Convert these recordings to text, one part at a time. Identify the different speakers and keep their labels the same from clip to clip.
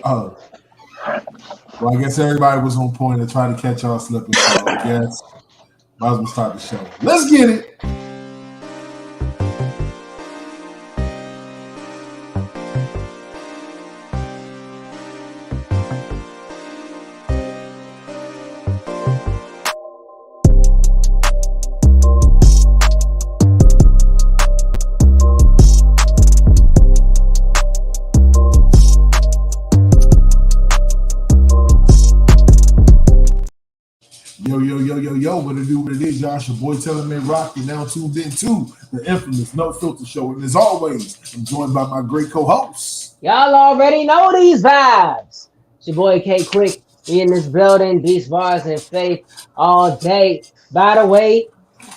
Speaker 1: Uh, well, I guess everybody was on point to try to catch y'all slipping. So I guess might as well start the show. Let's get it. Yo, what it do, what it is, Josh, your boy telling me rock, you now tuned into the infamous No Filter Show. And as always, I'm joined by my great co-hosts.
Speaker 2: Y'all already know these vibes. It's your boy K Quick. We in this building, Beast Bars and Faith all day. By the way,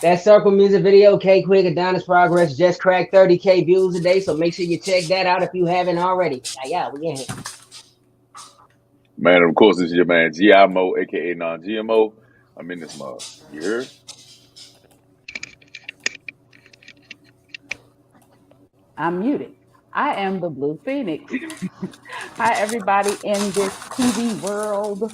Speaker 2: that Circle music video, K Quick, Adonis Progress, just cracked 30K views a day. So make sure you check that out if you haven't already. Yeah, we in here.
Speaker 3: Man, of course, it's your man GIMO, aka non-GMO. I'm in this mug. You heard?
Speaker 4: I'm muted. I am the Blue Phoenix. Hi, everybody in this TV world.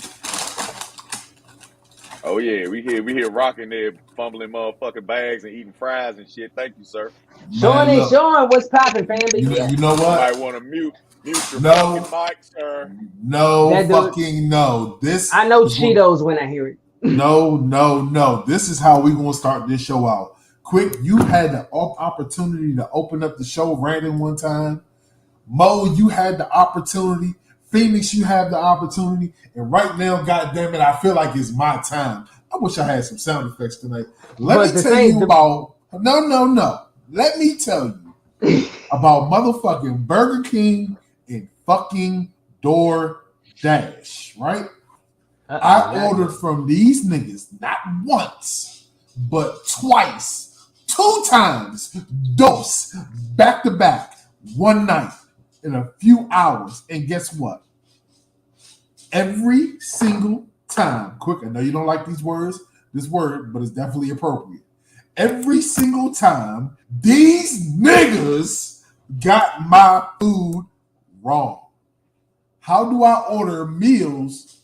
Speaker 3: Oh yeah, we here rocking there, fumbling motherfucking bags and eating fries and shit. Thank you, sir.
Speaker 2: Sean
Speaker 1: Man,
Speaker 2: ain't
Speaker 1: look,
Speaker 2: showing what's popping, family.
Speaker 1: you know
Speaker 3: You might
Speaker 1: what?
Speaker 3: want to mute your
Speaker 1: No,
Speaker 3: fucking mic, sir.
Speaker 1: no
Speaker 2: That dude,
Speaker 1: fucking no. This
Speaker 2: I know
Speaker 1: is what,
Speaker 2: Cheetos when I hear it.
Speaker 1: no. This is how we gonna start this show out. Quick, you had the opportunity to open up the show random one time. Mo, you had the opportunity. Phoenix, you have the opportunity. And right now, goddamn it, I feel like it's my time. I wish I had some sound effects tonight. Let me tell you about no. Let me tell you about motherfucking Burger King and fucking DoorDash, right? I ordered from these niggas not once, but twice, 2 times, dose, back to back, one night in a few hours. And guess what? Every single time, quick, I know you don't like this word, but it's definitely appropriate. Every single time, these niggas got my food wrong. How do I order meals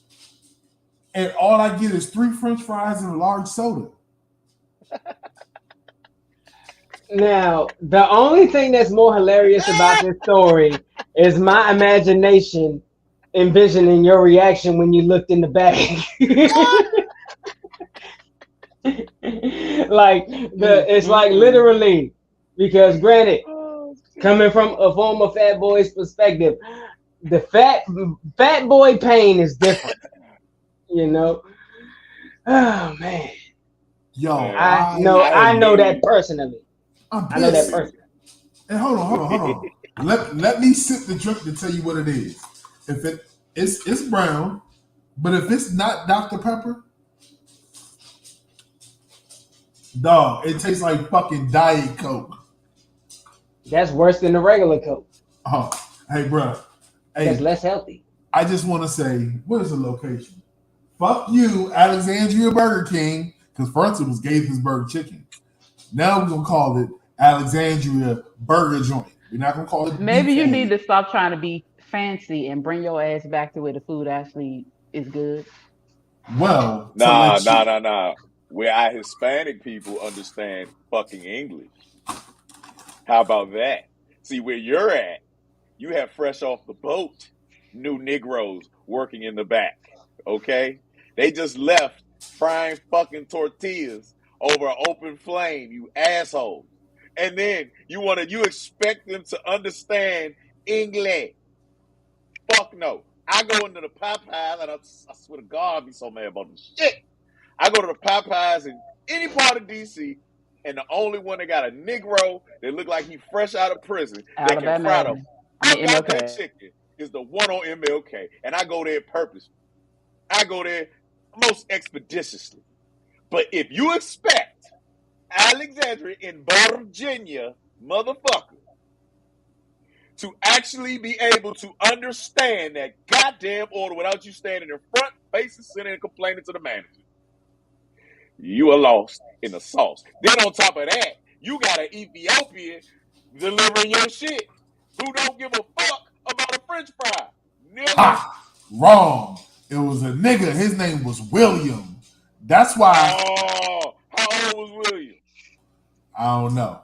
Speaker 1: and all I get is 3 French fries and a large soda?
Speaker 2: Now, the only thing that's more hilarious about this story is my imagination envisioning your reaction when you looked in the bag. It's like literally, because granted, coming from a former fat boy's perspective, the fat boy pain is different, you know. Oh man,
Speaker 1: Yo,
Speaker 2: I know that personally. I know that personally.
Speaker 1: And hold on. Let me sip the drink to tell you what it is. If it's brown, but if it's not Dr. Pepper, dog, it tastes like fucking Diet Coke.
Speaker 2: That's worse than the regular Coke.
Speaker 1: Oh, hey, bro. Hey,
Speaker 2: that's less healthy.
Speaker 1: I just want to say, what is the location? Fuck you, Alexandria Burger King, because first it was Gaithersburg Chicken. Now we're gonna call it Alexandria Burger Joint. We're not gonna call it.
Speaker 4: Maybe you need to stop trying to be fancy and bring your ass back to where the food actually is good.
Speaker 1: Well,
Speaker 3: nah. Where our Hispanic people understand fucking English. How about that? See, where you're at, you have fresh off the boat new Negroes working in the back, okay? They just left frying fucking tortillas over an open flame, you assholes. And then you expect them to understand English. Fuck no. I go into the Popeyes, and I swear to God, I'll be so mad about this shit. I go to the Popeyes in any part of D.C., and the only one that got a Negro that look like he fresh out of prison that can fry the fuck out that chicken is the one on MLK. And I go there purposely. I go there most expeditiously. But if you expect Alexandria in Virginia, motherfucker, to actually be able to understand that goddamn order without you standing in front, facing, sitting, and complaining to the manager, you are lost in the sauce. Then on top of that, you got an Ethiopian delivering your shit who don't give a fuck about a French fry. Nigga.
Speaker 1: Ha! Wrong. It was a nigga. His name was William. That's why
Speaker 3: Oh, how old was William?
Speaker 1: I don't know.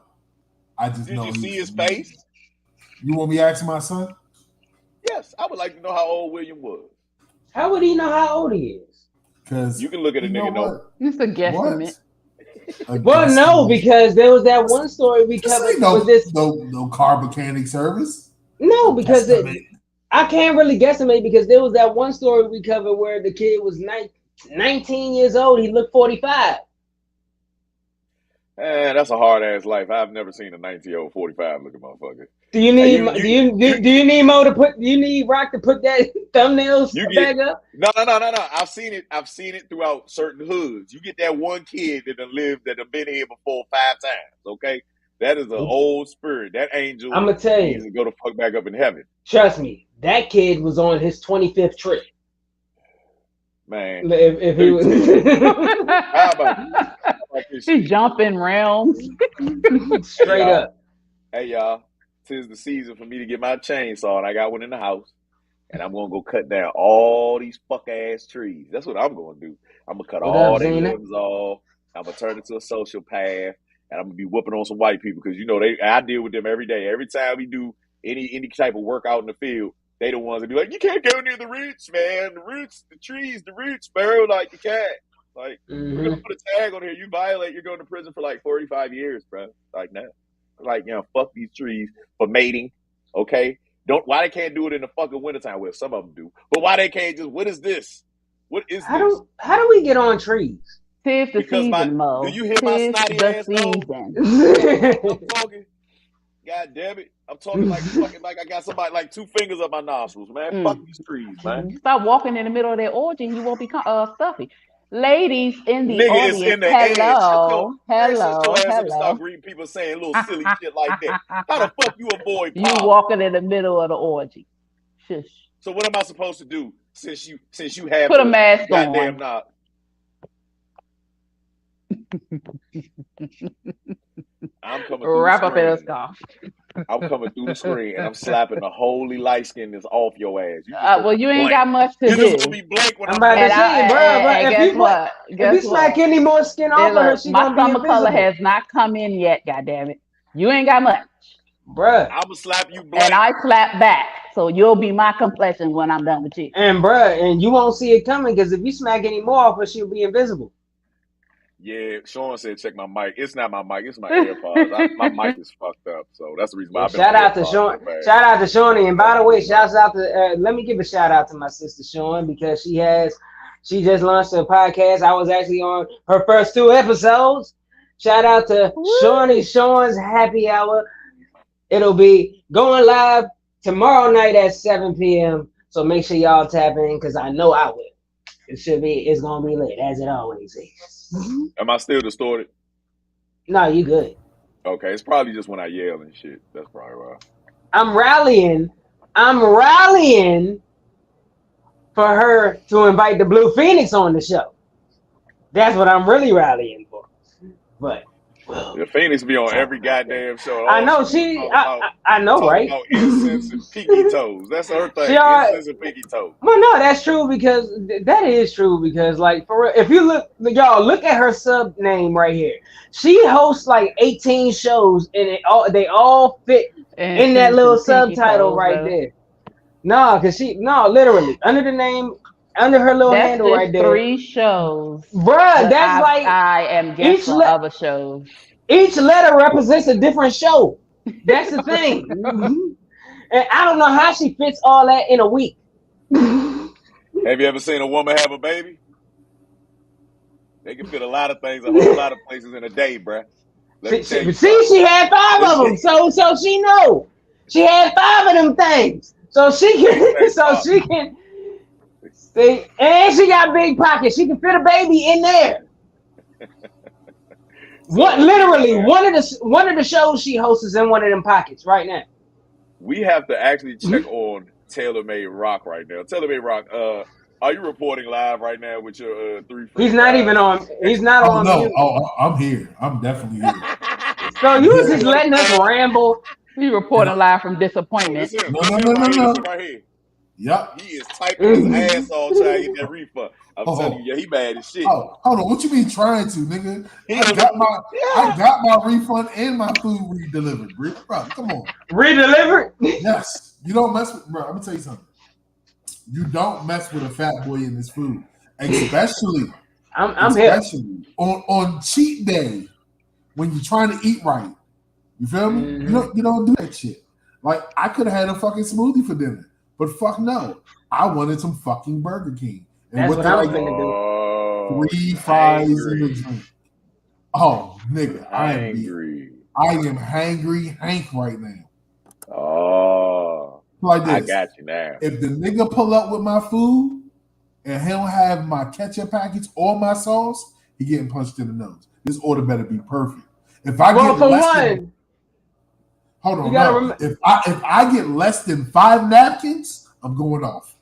Speaker 1: I just
Speaker 3: Did
Speaker 1: know
Speaker 3: you
Speaker 1: he
Speaker 3: see
Speaker 1: was
Speaker 3: his
Speaker 1: a nigga.
Speaker 3: face?
Speaker 1: You want me to ask my son?
Speaker 3: Yes, I would like to know how old William was.
Speaker 2: How would he know how old he is?
Speaker 1: Because
Speaker 3: You can look at a
Speaker 1: you know
Speaker 3: nigga know.
Speaker 1: what?
Speaker 4: It's a guesstimate.
Speaker 1: What?
Speaker 2: Well, no, because there was that one story we
Speaker 1: this
Speaker 2: covered
Speaker 1: ain't no,
Speaker 2: with this.
Speaker 1: no car mechanic service.
Speaker 2: No, because
Speaker 1: Guesstimate.
Speaker 2: I can't really guesstimate because there was that one story we covered where the kid was 19 years old. He looked 45.
Speaker 3: That's a hard ass life. I've never seen a 90-year-old 45 looking motherfucker.
Speaker 2: Do you need do you need Mo to put? Do you need Rock to put that thumbnails
Speaker 3: You
Speaker 2: back
Speaker 3: get
Speaker 2: up?
Speaker 3: no. I've seen it throughout certain hoods. You get that one kid that done lived that have been here before 5 times. Okay, that is an old spirit. That angel
Speaker 2: I'ma tell
Speaker 3: needs
Speaker 2: you.
Speaker 3: to go to fuck back up in heaven.
Speaker 2: Trust me, that kid was on his 25th trip.
Speaker 3: Man,
Speaker 2: If he was
Speaker 3: how about this
Speaker 4: He's
Speaker 3: shit?
Speaker 4: jumping realms.
Speaker 2: straight
Speaker 3: y'all.
Speaker 2: up.
Speaker 3: Hey y'all, 'tis the season for me to get my chainsaw, and I got one in the house, and I'm gonna go cut down all these fuck ass trees. That's what I'm gonna do. I'm gonna cut
Speaker 2: What
Speaker 3: all
Speaker 2: up,
Speaker 3: their
Speaker 2: Zena?
Speaker 3: limbs off. I'm gonna turn it to a social path, and I'm gonna be whooping on some white people because I deal with them every day. Every time we do any type of work out in the field, they the ones that be like, you can't go near the roots, man. The roots, the trees, the roots, bro. Like you can't. Like we're gonna put a tag on here. You violate, you're going to prison for like 45 years, bro. Like no. Like, fuck these trees for mating, okay? Why they can't do it in the fucking wintertime? Well, some of them do. But why they can't what is this? What is this?
Speaker 2: How do we get on trees?
Speaker 4: Tis the
Speaker 3: Because
Speaker 4: season, Mo.
Speaker 3: do you hear my
Speaker 4: Tis
Speaker 3: snotty
Speaker 4: the
Speaker 3: ass dog?
Speaker 4: season.
Speaker 3: I'm talking. God damn it. I'm talking like fucking like I got somebody like 2 fingers up my nostrils, man. Fuck these trees, man.
Speaker 4: You stop walking in the middle of that orgy and you won't be stuffy. Ladies in the
Speaker 3: Nigga is
Speaker 4: audience,
Speaker 3: in the edge.
Speaker 4: hello,
Speaker 3: Shut your ass up and
Speaker 4: hello.
Speaker 3: stop greeting people saying little silly shit like that. How the fuck you avoid
Speaker 4: You
Speaker 3: power?
Speaker 4: walking in the middle of the orgy. Shush.
Speaker 3: So what am I supposed to do since you have
Speaker 4: Put a
Speaker 3: the
Speaker 4: mask
Speaker 3: goddamn
Speaker 4: on.
Speaker 3: knob? I'm coming through
Speaker 4: Wrap
Speaker 3: the
Speaker 4: up in a
Speaker 3: screen.
Speaker 4: scarf.
Speaker 3: I'm coming through the screen and I'm slapping the holy light skin that's off your ass.
Speaker 4: Well, you ain't got much to
Speaker 3: You
Speaker 4: do.
Speaker 3: just gonna be blank when
Speaker 2: I'm
Speaker 3: I'm
Speaker 2: about to
Speaker 3: done.
Speaker 2: say, bro.
Speaker 4: And
Speaker 2: If
Speaker 4: guess
Speaker 2: you
Speaker 4: what?
Speaker 2: if you smack any more skin off of her, she
Speaker 4: my
Speaker 2: gonna be
Speaker 4: summer color
Speaker 2: invisible.
Speaker 4: has not come in yet. Goddamn it! You ain't got much,
Speaker 2: Bruh.
Speaker 3: I'm gonna slap you blank.
Speaker 4: and I slap back, so you'll be my complexion when I'm done with you.
Speaker 2: And you won't see it coming because if you smack any more off her, she'll be invisible.
Speaker 3: Yeah, Sean said check my mic. It's not my mic. It's my AirPods. My mic is fucked up, so that's the reason why I've been
Speaker 2: Shout
Speaker 3: on
Speaker 2: out to
Speaker 3: AirPods
Speaker 2: Sean.
Speaker 3: so bad.
Speaker 2: Shout out to Shawnee. And by the way, shouts out to let me give a shout out to my sister Sean because she just launched a podcast. I was actually on her first 2 episodes. Shout out to Shawnee Sean's Happy Hour. It'll be going live tomorrow night at 7 p.m. So make sure y'all tap in because I know I will. It's gonna be lit as it always is.
Speaker 3: Am I still distorted?
Speaker 2: No, you good.
Speaker 3: Okay, it's probably just when I yell and shit. That's probably why.
Speaker 2: I'm rallying for her to invite the Blue Phoenix on the show. That's what I'm really rallying for. But
Speaker 3: The Phoenix be on every goddamn show.
Speaker 2: I know I know, right?
Speaker 3: About incense and pinky toes. That's her thing. Incense and pinky toes.
Speaker 2: Well, no, that's true because that is true because, like, for real, if you look at her sub name right here. She hosts like 18 shows, and they all fit in that little subtitle right there. No, literally under her little handle right there.
Speaker 4: 3 shows,
Speaker 2: bruh. That's like
Speaker 4: I am guessing for other shows.
Speaker 2: Each letter represents a different show. That's the thing. And I don't know how she fits all that in a week.
Speaker 3: Have you ever seen a woman have a baby? They can fit a lot of things, a whole lot of places in a day, bruh.
Speaker 2: She had 5 of them, so she know. She had 5 of them things, so she can see, and she got big pockets. She can fit a baby in there. Literally one of the shows she hosts is in one of them pockets right now.
Speaker 3: We have to actually check on Taylor Made Rock right now. Taylor Made Rock, are you reporting live right now with your 3 free
Speaker 2: He's not even on. He's not on.
Speaker 1: No,
Speaker 2: mute.
Speaker 1: I'm here. I'm definitely here.
Speaker 2: So you was just letting us ramble.
Speaker 4: We reporting live from disappointment.
Speaker 3: No.
Speaker 1: No.
Speaker 3: Right here.
Speaker 1: Yep.
Speaker 3: He is typing his ass off trying to get that refund. I'm telling you, yeah, he mad as shit.
Speaker 1: Oh, hold on. What you mean trying to, nigga?
Speaker 3: He
Speaker 1: I
Speaker 3: was-
Speaker 1: got
Speaker 3: yeah.
Speaker 1: my refund and my food re-delivered, bro. Come on.
Speaker 2: Redelivered?
Speaker 1: Yes. You don't mess with, bro. I'm gonna tell you something. You don't mess with a fat boy in this food, especially
Speaker 2: I'm here.
Speaker 1: especially on cheat day when you're trying to eat right. You feel me?
Speaker 2: Mhm.
Speaker 1: You don't do that shit. Like I could have had a fucking smoothie for dinner, but fuck no. I wanted some fucking Burger King. And
Speaker 2: That's what I was
Speaker 1: did
Speaker 2: finna do.
Speaker 3: Oh,
Speaker 1: 3 fries
Speaker 3: hangry.
Speaker 1: and a drink. Oh, nigga, I am hangry Hank right now.
Speaker 3: Oh,
Speaker 1: Like this.
Speaker 3: I got you now.
Speaker 1: If the nigga pull up with my food and he don't have my ketchup package or my sauce, he getting punched in the nose. This order better be perfect. If I
Speaker 2: Well,
Speaker 1: get
Speaker 2: for
Speaker 1: less
Speaker 2: one,
Speaker 1: than, hold on,
Speaker 2: you gotta
Speaker 1: no.
Speaker 2: remember-
Speaker 1: If I get less than 5 napkins, I'm going off.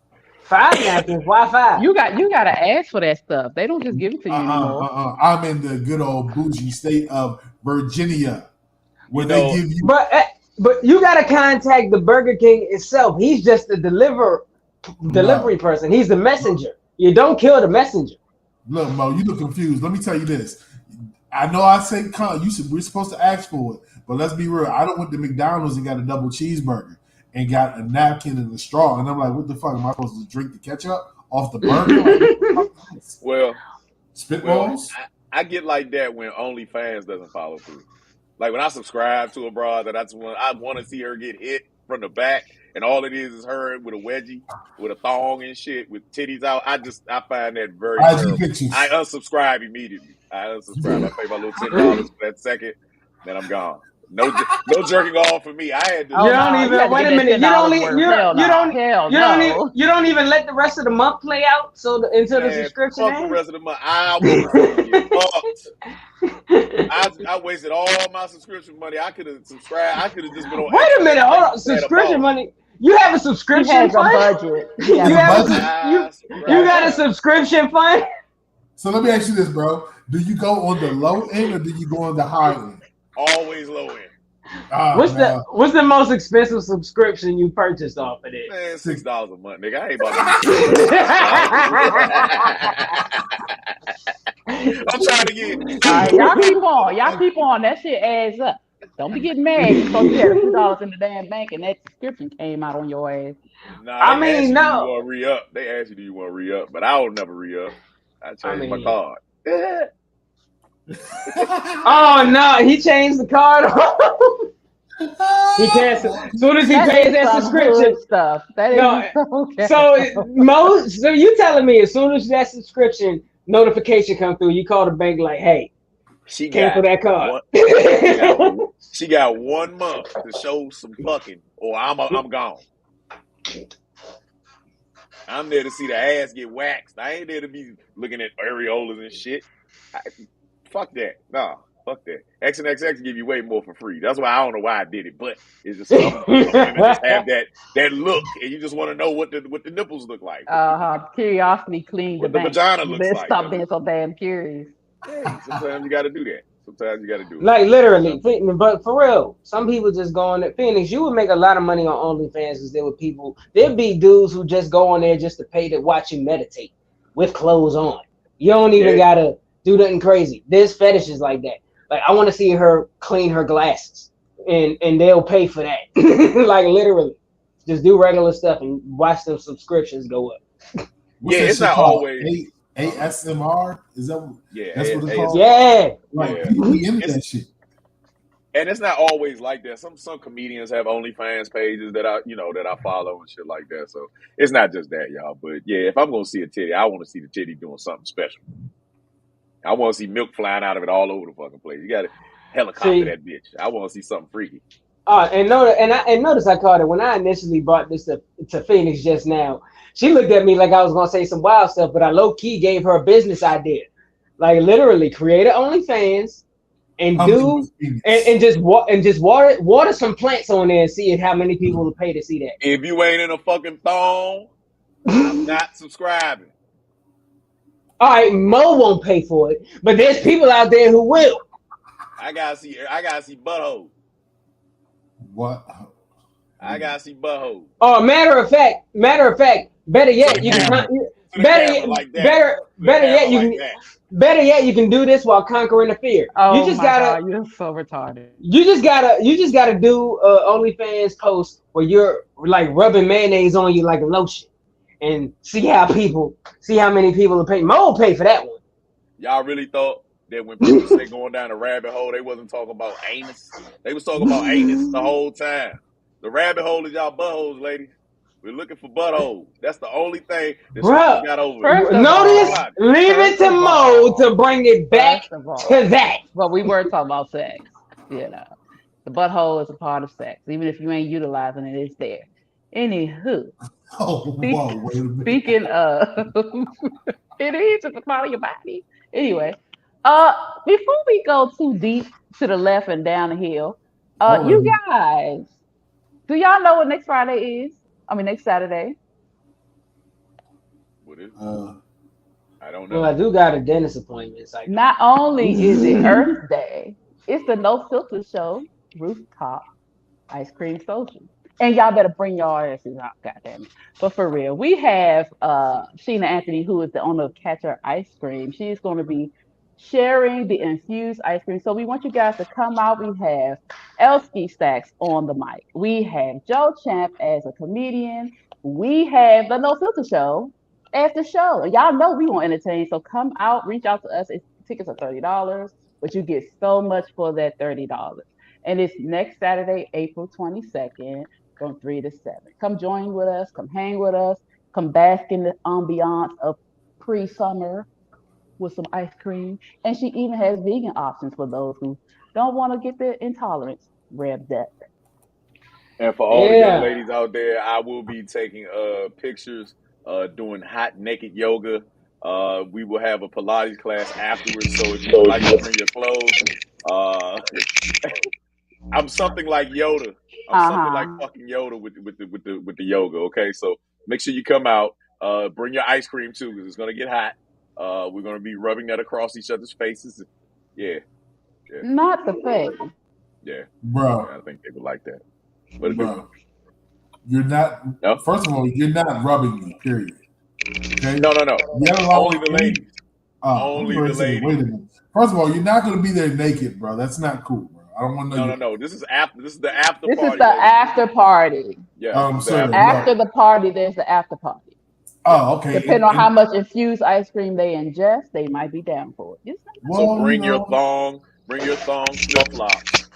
Speaker 2: 5 napkins. Why 5?
Speaker 4: You gotta ask for that stuff. They don't just give it to you anymore.
Speaker 1: I'm in the good old bougie state of Virginia, where
Speaker 3: You know-
Speaker 1: they give you.
Speaker 2: But you gotta contact the Burger King itself. He's just the delivery person. He's the messenger. You don't kill the messenger.
Speaker 1: Look, Mo, you look confused. Let me tell you this. I know I say we're supposed to ask for it, but let's be real. I done went to McDonald's and got a double cheeseburger and got a napkin and a straw, and I'm like, what the fuck? Am I supposed to drink the ketchup off the burger? Like,
Speaker 3: Well,
Speaker 1: spitballs?
Speaker 3: I get like that when OnlyFans doesn't follow through. Like when I subscribe to a broad that I want to see her get hit from the back, and all it is her with a wedgie, with a thong and shit, with titties out. I find that very
Speaker 1: IG
Speaker 3: terrible.
Speaker 1: pictures.
Speaker 3: I unsubscribe immediately. I pay my little $10 for that second, then I'm gone. No jerking off for me. I had to.
Speaker 4: Oh,
Speaker 2: You don't
Speaker 4: no,
Speaker 2: even-
Speaker 4: you had to
Speaker 2: wait
Speaker 4: get
Speaker 2: a
Speaker 4: that
Speaker 2: minute, you don't
Speaker 4: $10
Speaker 2: e-
Speaker 4: worth.
Speaker 2: you-
Speaker 4: Hell
Speaker 2: you
Speaker 4: no.
Speaker 2: don't-
Speaker 4: Hell
Speaker 2: You
Speaker 4: no.
Speaker 2: don't even let the rest of the month play out until the
Speaker 3: Man,
Speaker 2: subscription
Speaker 3: fuck the
Speaker 2: ends?
Speaker 3: rest of the month. I was fucked. I wasted all my subscription money. I could have subscribed. I could have just been on.
Speaker 2: Wait a minute, hold on.
Speaker 3: Extra and
Speaker 2: Subscription
Speaker 3: above.
Speaker 2: money. You have a
Speaker 4: He
Speaker 2: subscription
Speaker 4: has a
Speaker 2: fund?
Speaker 4: budget.
Speaker 2: You
Speaker 1: has a
Speaker 2: have
Speaker 1: budget?
Speaker 2: you got a subscription fund?
Speaker 1: So let me ask you this, bro. Do you go on the low end or do you go on the high end?
Speaker 3: Always low end.
Speaker 2: What's the most expensive subscription you purchased off of it?
Speaker 3: Man, $6 a month, nigga. I ain't about to. I'm trying to get.
Speaker 4: All right, y'all keep on. That shit adds up. Don't be getting mad because you had $2 in the damn bank and that subscription came out on your ass.
Speaker 3: Nah,
Speaker 2: I mean,
Speaker 3: no.
Speaker 2: no.
Speaker 3: You want to re-up? They ask you, do you want to re-up? But I will never re-up. I change my card.
Speaker 2: Oh no, he changed the card. He canceled. As soon as he pays that
Speaker 4: some
Speaker 2: subscription.
Speaker 4: hood stuff. That
Speaker 2: No,
Speaker 4: is okay.
Speaker 2: So you telling me as soon as that subscription notification come through, you call the bank like, hey,
Speaker 3: She
Speaker 2: cancel that card.
Speaker 3: She got 1 month to show some fucking, or I'm gone. I'm there to see the ass get waxed. I ain't there to be looking at areolas and shit. Fuck that. Nah, fuck that. XNXX give you way more for free. That's why I don't know why I did it, but it's just some women just have that look, and you just want to know what the nipples look like.
Speaker 4: Curiosity cleaned
Speaker 3: What
Speaker 4: the
Speaker 3: the
Speaker 4: bank.
Speaker 3: vagina looks like.
Speaker 4: Stop being so damn curious.
Speaker 3: Hey, sometimes you got to do that.
Speaker 2: Like literally, but for real, some people just go on there. Phoenix, you would make a lot of money on OnlyFans because there'd be dudes who just go on there just to pay to watch you meditate with clothes on. You don't even gotta do nothing crazy. There's fetishes like that. Like I want to see her clean her glasses, and they'll pay for that. Like literally, just do regular stuff and watch them subscriptions go up.
Speaker 1: What's
Speaker 3: Yeah,
Speaker 1: that
Speaker 3: it's
Speaker 1: shit
Speaker 3: not
Speaker 1: called?
Speaker 3: always.
Speaker 1: ASMR? Is that
Speaker 3: Yeah,
Speaker 1: that's what it's called?
Speaker 2: Yeah.
Speaker 1: Like people be into that shit.
Speaker 3: And it's not always like that. Some comedians have OnlyFans pages that I follow and shit like that. So it's not just that, y'all. But yeah, if I'm gonna see a titty, I want to see the titty doing something special. I want to see milk flying out of it all over the fucking place. You got to helicopter that bitch. I want to see something freaky.
Speaker 2: Notice I called it when I initially brought this to Phoenix just now. She looked at me like I was gonna say some wild stuff, but I low key gave her a business idea, like literally create an OnlyFans and just water some plants on there and see how many people will pay to see that.
Speaker 3: If you ain't in a fucking thong, I'm not subscribing.
Speaker 2: All right, Mo won't pay for it, but there's people out there who will.
Speaker 3: I gotta see butthole.
Speaker 1: What?
Speaker 3: I gotta see butthole.
Speaker 2: Oh, matter of fact, better
Speaker 3: To
Speaker 2: yet,
Speaker 3: the
Speaker 2: you can
Speaker 3: camera.
Speaker 2: con-
Speaker 3: To the
Speaker 2: better
Speaker 3: camera
Speaker 2: yet,
Speaker 3: like that. To the
Speaker 2: better yet,
Speaker 3: camera
Speaker 2: you
Speaker 3: like
Speaker 2: can
Speaker 3: that.
Speaker 2: better yet, you can do this while conquering the fear.
Speaker 4: Oh my God, you're so retarded.
Speaker 2: You just gotta do OnlyFans post where you're like rubbing mayonnaise on you like a lotion, and see how many people will pay. Mo will pay for that one.
Speaker 3: Y'all really thought that when people say going down a rabbit hole, they wasn't talking about anus? They was talking about anus the whole time. The rabbit hole is y'all buttholes, ladies. We're looking for buttholes. That's the only thing the strippers
Speaker 2: Bruh,
Speaker 3: got over it.
Speaker 4: First of
Speaker 2: notice,
Speaker 4: all,
Speaker 2: leave it
Speaker 4: first
Speaker 2: to
Speaker 4: of
Speaker 2: Mo to
Speaker 4: all,
Speaker 2: bring it back
Speaker 4: first of all,
Speaker 2: to that.
Speaker 4: well, we were talking about sex. You know, the butthole is a part of sex. Even if you ain't utilizing it, it's there. Anywho,
Speaker 1: Oh,
Speaker 4: speak,
Speaker 1: whoa, wait a minute.
Speaker 4: speaking of, it is it's a part of your body. Anyway, before we go too deep to the left and down the hill,
Speaker 1: Hold
Speaker 4: you
Speaker 1: on.
Speaker 4: guys, do y'all know what next Friday is? I mean, next Saturday.
Speaker 3: What is it?
Speaker 1: Uh,
Speaker 3: I don't
Speaker 2: Well,
Speaker 3: know.
Speaker 2: I do got a dentist appointment. It's like,
Speaker 4: Not only is it Earth Day, it's the No Filter Show rooftop ice cream social. And y'all better bring your asses out, goddamn it. But for real, we have Sheena Anthony, who is the owner of Catcher Ice Cream. She's going to be sharing the infused ice cream. So we want you guys to come out. We have Elsky Stacks on the mic. We have Joe Champ as a comedian. We have the No Filter Show as the show. And y'all know we want to entertain. So come out, reach out to us. Tickets are $30, but you get so much for that $30. And it's next Saturday, April 22nd from 3 to 7. Come join with us, come hang with us, come bask in the ambiance of pre-summer with some ice cream. And she even has vegan options for those who don't want to get their intolerance revved up.
Speaker 3: And for all the young
Speaker 2: yeah.
Speaker 3: ladies out there, I will be taking pictures, doing hot naked yoga. We will have a Pilates class afterwards. So if you would like to bring your clothes, uh, I'm something like Yoda. I'm something like
Speaker 4: Uh-huh.
Speaker 3: fucking Yoda with the yoga. Okay, so make sure you come out. Bring your ice cream too, because it's gonna get hot. We're gonna be rubbing that across each other's faces. Yeah,
Speaker 4: Not the face.
Speaker 3: yeah.
Speaker 1: bro,
Speaker 3: I think they would like that. What it do?
Speaker 1: bro, you're not.
Speaker 3: No,
Speaker 1: First of all, you're not rubbing me. Period. Okay.
Speaker 3: no.
Speaker 1: You don't allow
Speaker 3: Only the
Speaker 1: any.
Speaker 3: ladies.
Speaker 1: I'm
Speaker 3: Only
Speaker 1: going
Speaker 3: the
Speaker 1: to say, wait a
Speaker 3: ladies.
Speaker 1: minute. First of all, you're not going to be there naked, bro. That's not cool, bro. I don't want to know.
Speaker 3: No. This is after. This is the after
Speaker 4: This is
Speaker 3: party.
Speaker 4: the
Speaker 3: ladies.
Speaker 4: after party.
Speaker 3: Yeah, this is the
Speaker 1: Sir,
Speaker 3: after
Speaker 1: no.
Speaker 3: party.
Speaker 4: After the party, there's the after party.
Speaker 1: Oh, okay.
Speaker 4: Depending on how much infused ice cream they ingest, they might be down for it.
Speaker 3: So
Speaker 1: Well,
Speaker 3: bring your thong, flip flops.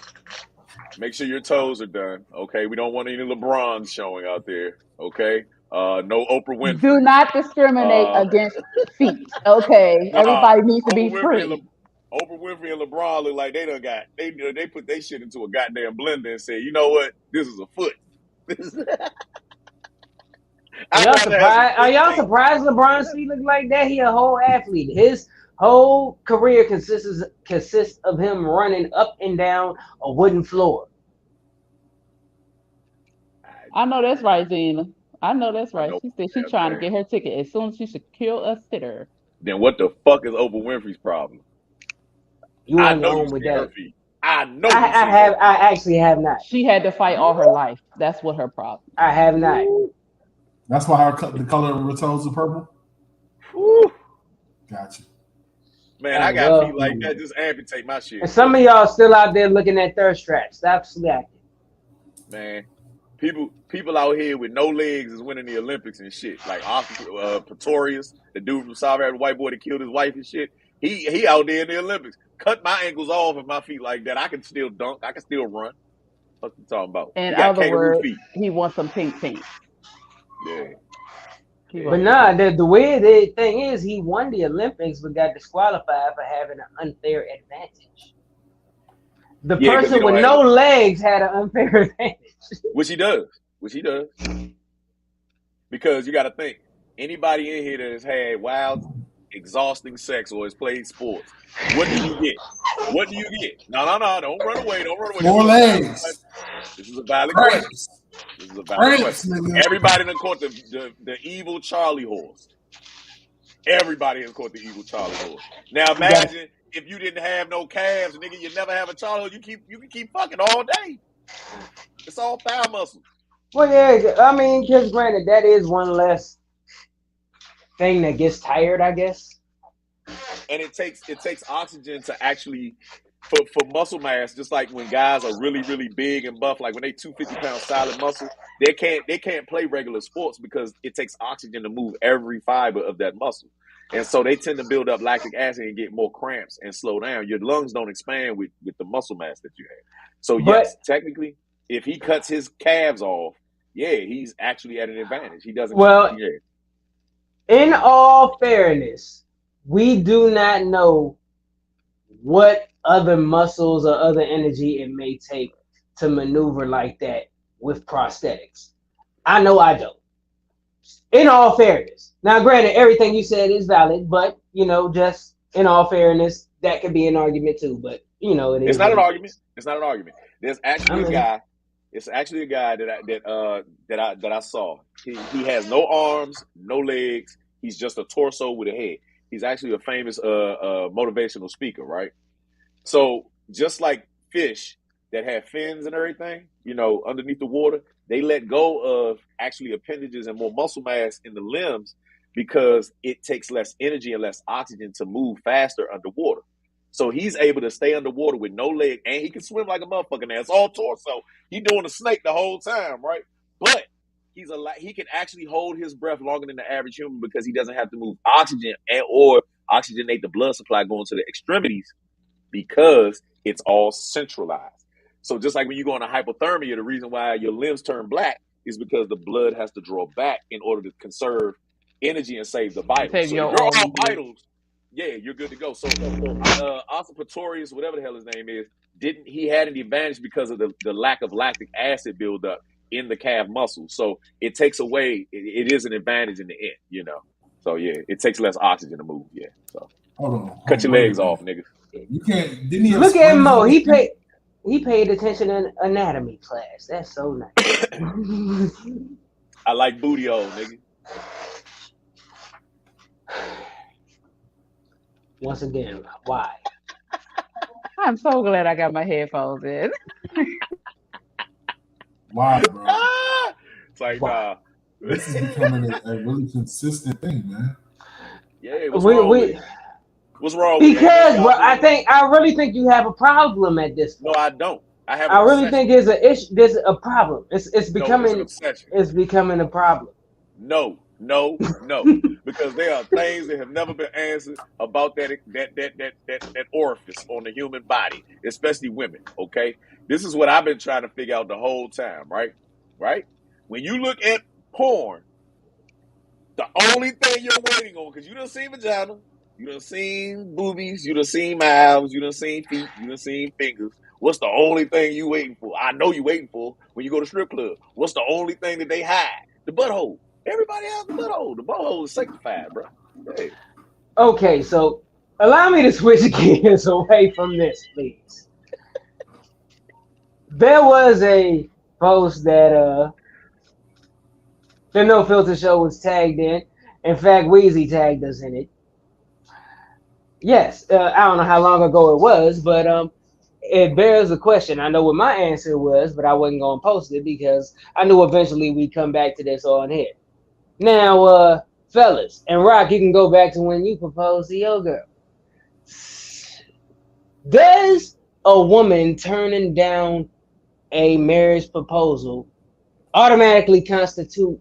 Speaker 3: Make sure your toes are done. Okay, we don't want any LeBrons showing out there. Okay, no Oprah Winfrey.
Speaker 4: Do not discriminate against feet. Okay, everybody needs to be free.
Speaker 3: Oprah Winfrey and LeBron look like they done got they put their shit into a goddamn blender and said, you know what, this is a foot.
Speaker 2: Are y'all surprised LeBron feet look like that? He a whole athlete. His whole career consists of him running up and down a wooden floor.
Speaker 4: I know that's right, Zena. I know that's right. She said she's trying to get her ticket as soon as she secure a sitter.
Speaker 3: Then what the fuck is Oprah Winfrey's problem?
Speaker 2: You
Speaker 3: I
Speaker 2: ain't
Speaker 3: know
Speaker 2: going
Speaker 3: you
Speaker 2: with
Speaker 3: seen her
Speaker 2: that.
Speaker 3: feet. I know.
Speaker 2: I actually have not.
Speaker 4: She had to fight all her life. That's what her problem.
Speaker 2: I have not.
Speaker 1: That's why the color of her toes are purple.
Speaker 3: Whew.
Speaker 1: Gotcha.
Speaker 3: Man, I got feet like that. Just amputate my shit.
Speaker 2: And some of y'all still out there looking at thirst traps. Stop slacking.
Speaker 3: Man, people out here with no legs is winning the Olympics and shit. Like Oscar Pistorius, the dude from South Africa, the white boy that killed his wife and shit. He out there in the Olympics. Cut my ankles off and my feet like that. I can still dunk. I can still run. What you talking about?
Speaker 4: In other words, he wants some pink pink.
Speaker 3: Yeah.
Speaker 2: But nah, the weird thing is he won the Olympics but got disqualified for having an unfair advantage. The person with no legs had an unfair advantage.
Speaker 3: Which he does. Because you got to think, anybody in here that has had wild, exhausting sex or has played sports, what do you get? No, don't run away.
Speaker 1: 4 legs.
Speaker 3: This is a valid question. Everybody done caught the evil Charlie horse. Everybody has caught the evil Charlie horse. Now imagine if you didn't have no calves, nigga, you never have a Charlie horse. You can keep fucking all day. It's all thigh muscle.
Speaker 2: Well, yeah, I mean, because granted, that is one less thing that gets tired, I guess.
Speaker 3: And it takes oxygen to actually for muscle mass. Just like when guys are really big and buff, like when they 250-pound solid muscle, they can't play regular sports because it takes oxygen to move every fiber of that muscle, and so they tend to build up lactic acid and get more cramps and slow down. Your lungs don't expand with the muscle mass that you have. So
Speaker 2: But
Speaker 3: yes, technically, if he cuts his calves off, yeah, he's actually at an advantage. He doesn't.
Speaker 2: well,
Speaker 3: Yeah,
Speaker 2: in all fairness, we do not know what other muscles or other energy it may take to maneuver like that with prosthetics. I know I don't. In all fairness. Now, granted, everything you said is valid, but just in all fairness, that could be an argument too. But it
Speaker 3: it's
Speaker 2: is
Speaker 3: not
Speaker 2: what
Speaker 3: an
Speaker 2: it
Speaker 3: argument.
Speaker 2: is.
Speaker 3: It's not an argument. There's
Speaker 2: I
Speaker 3: actually a
Speaker 2: mean,
Speaker 3: guy. It's actually a guy that I saw. He has no arms, no legs. He's just a torso with a head. He's actually a famous motivational speaker, right? So just like fish that have fins and everything, underneath the water, they let go of actually appendages and more muscle mass in the limbs because it takes less energy and less oxygen to move faster underwater. So he's able to stay underwater with no leg, and he can swim like a motherfucker now. It's all torso. He's doing a snake the whole time, right? But he can actually hold his breath longer than the average human because he doesn't have to move oxygen or oxygenate the blood supply going to the extremities because it's all centralized. So just like when you go into hypothermia, the reason why your limbs turn black is because the blood has to draw back in order to conserve energy and save the vitals.
Speaker 4: Save
Speaker 3: So if
Speaker 4: your
Speaker 3: you're all
Speaker 4: organs.
Speaker 3: vitals, yeah, you're good to go. So Oscar Pistorius, whatever the hell his name is, didn't he had an advantage because of the lack of lactic acid buildup in the calf muscle. So it takes away. It is an advantage in the end. So yeah, it takes less oxygen to move. Yeah. So
Speaker 1: Hold on.
Speaker 3: cut your
Speaker 1: Wait a
Speaker 3: legs
Speaker 1: minute.
Speaker 3: off, nigga.
Speaker 1: You can't. Didn't he have
Speaker 2: look at
Speaker 1: springs
Speaker 2: Mo.
Speaker 1: on his feet?
Speaker 2: He paid attention in anatomy class. That's so nice.
Speaker 3: I like booty hole, nigga.
Speaker 2: Once again, why?
Speaker 4: I'm so glad I got my headphones in.
Speaker 1: Why, bro?
Speaker 3: It's like,
Speaker 2: Why?
Speaker 1: This is becoming a really consistent thing, man.
Speaker 3: yeah, what's wrong with it? What's wrong with it?
Speaker 2: Because, bro, I really think you have a problem at this
Speaker 3: No,
Speaker 2: point.
Speaker 3: I don't. I have
Speaker 2: I
Speaker 3: an
Speaker 2: really
Speaker 3: obsession.
Speaker 2: think there's a issue. There's a problem. It's
Speaker 3: No, it's an
Speaker 2: becoming
Speaker 3: obsession.
Speaker 2: a problem.
Speaker 3: No, because there are things that have never been answered about that orifice on the human body, especially women. Okay, this is what I've been trying to figure out the whole time. Right. When you look at porn, the only thing you're waiting on, because you done seen vagina, you done seen boobies, you done seen mouths, you done seen feet, you done seen fingers. What's the only thing you waiting for? I know you waiting for when you go to strip club. What's the only thing that they hide? The butthole. Everybody has the butthole. The butthole is sanctified, bro. Hey.
Speaker 2: Okay, so allow me to switch gears away from this, please. There was a post that the No Filter Show was tagged in. In fact, Weezy tagged us in it. Yes, I don't know how long ago it was, but it bears a question. I know what my answer was, but I wasn't going to post it because I knew eventually we'd come back to this on here. Now, fellas, and Rock, you can go back to when you proposed to your girl. Does a woman turning down a marriage proposal automatically constitute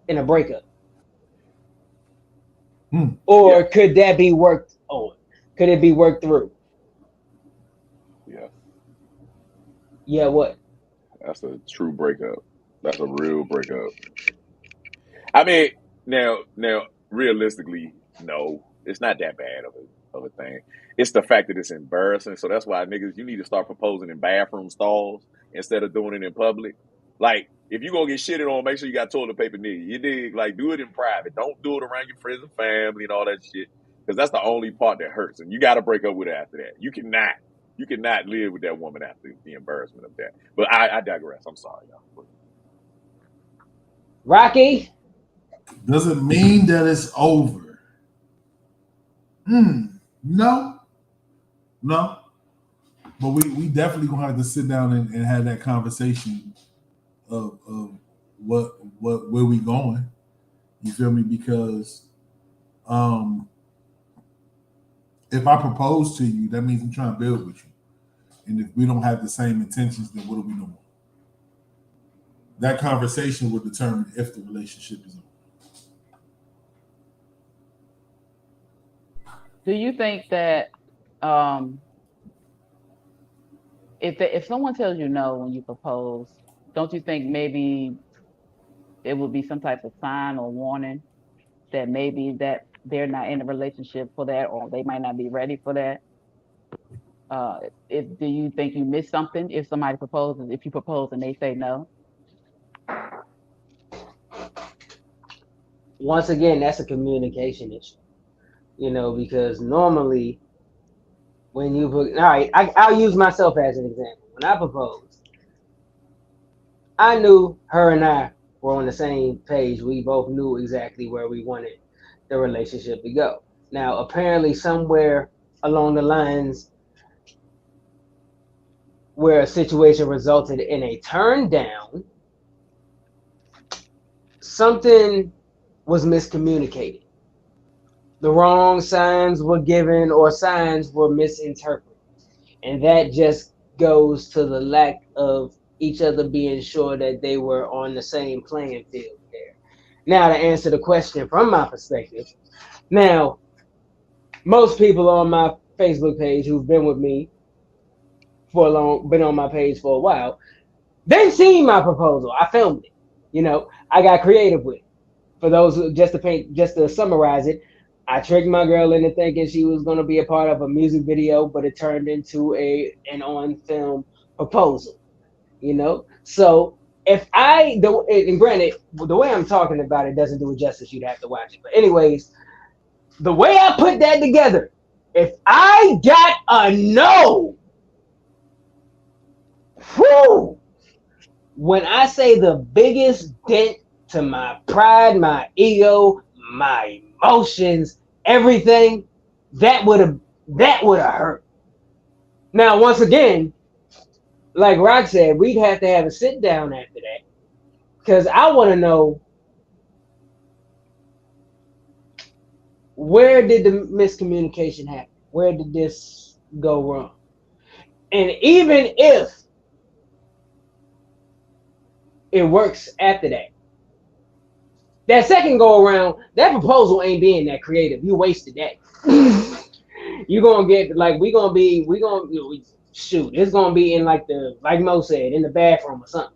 Speaker 2: in a breakup? Or could that be worked on? Could it be worked through?
Speaker 3: Yeah.
Speaker 2: Yeah, what?
Speaker 3: That's a true breakup. That's a real breakup. I mean, now, realistically, no, it's not that bad of a thing. It's the fact that it's embarrassing. So that's why niggas, you need to start proposing in bathroom stalls instead of doing it in public. Like, if you're gonna get shitted on, make sure you got toilet paper near you. You dig? Like, do it in private. Don't do it around your friends and family and all that shit. Because that's the only part that hurts. And you gotta break up with her after that. You cannot live with that woman after the embarrassment of that. But I digress. I'm sorry, y'all.
Speaker 2: Rocky?
Speaker 1: Does it mean that it's over? No. But we definitely gonna have to sit down and have that conversation of where we going. You feel me? Because if I propose to you, that means I'm trying to build with you. And if we don't have the same intentions, then what are we doing? That conversation will determine if the relationship is over.
Speaker 4: Do you think that if someone tells you no when you propose, don't you think maybe it would be some type of sign or warning that maybe that they're not in a relationship for that, or they might not be ready for that? Do you think you miss something if somebody proposes, if you propose and they say no?
Speaker 2: Once again, that's a communication issue. Because normally when you put, all right, I'll use myself as an example. When I proposed, I knew her and I were on the same page. We both knew exactly where we wanted the relationship to go. Now, apparently, somewhere along the lines where a situation resulted in a turn down, something was miscommunicated. The wrong signs were given or signs were misinterpreted. And that just goes to the lack of each other being sure that they were on the same playing field there. Now, to answer the question from my perspective, now, most people on my Facebook page who've been with me been on my page for a while, they've seen my proposal. I filmed it. I got creative with it. For those who just to summarize it, I tricked my girl into thinking she was going to be a part of a music video, but it turned into an on-film proposal. So and granted, the way I'm talking about it doesn't do it justice. You'd have to watch it. But anyways, the way I put that together, if I got a no, whew, when I say the biggest dent to my pride, my ego, my emotions, everything, that would have hurt. Now, once again, like Rock said, we'd have to have a sit down after that, because I want to know, where did the miscommunication happen? Where did this go wrong? And even if it works after that second go around, that proposal ain't being that creative. You wasted that. You're gonna get shoot, it's gonna be in like Mo said, in the bathroom or something.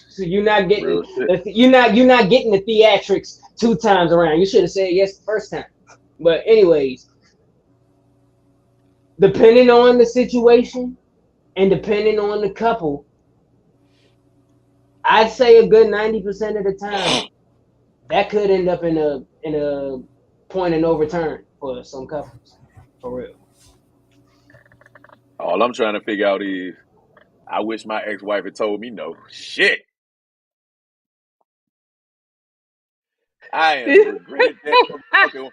Speaker 2: So you're not getting the theatrics 2 times around. You should have said yes the first time. But anyways, depending on the situation and depending on the couple, I'd say a good 90% of the time that could end up in a point of no return for some couples, for real.
Speaker 3: All I'm trying to figure out is, I wish my ex-wife had told me no. Shit. I am regretted that motherfucker.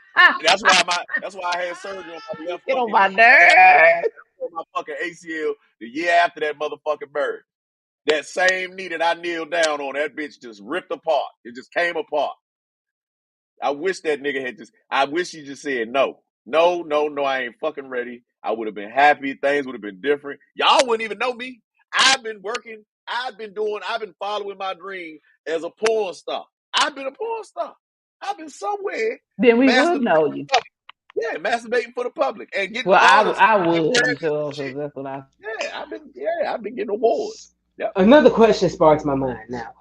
Speaker 3: That's why I had surgery on my left
Speaker 4: Get on
Speaker 3: fucking
Speaker 4: my nerves.
Speaker 3: my fucking ACL the year after that motherfucking bird. That same knee that I kneeled down on, that bitch just ripped apart. It just came apart. I wish that nigga had I wish he just said no. No, I ain't fucking ready. I would have been happy. Things would have been different. Y'all wouldn't even know me. I've been working. I've been following my dream as a porn star. I've been a porn star. I've been somewhere.
Speaker 4: Then we would know you.
Speaker 3: Yeah, masturbating for the public and getting
Speaker 4: Well,
Speaker 3: honors.
Speaker 4: I would, because that's what I.
Speaker 3: I've been getting awards. Yep.
Speaker 2: Another question sparks my mind now.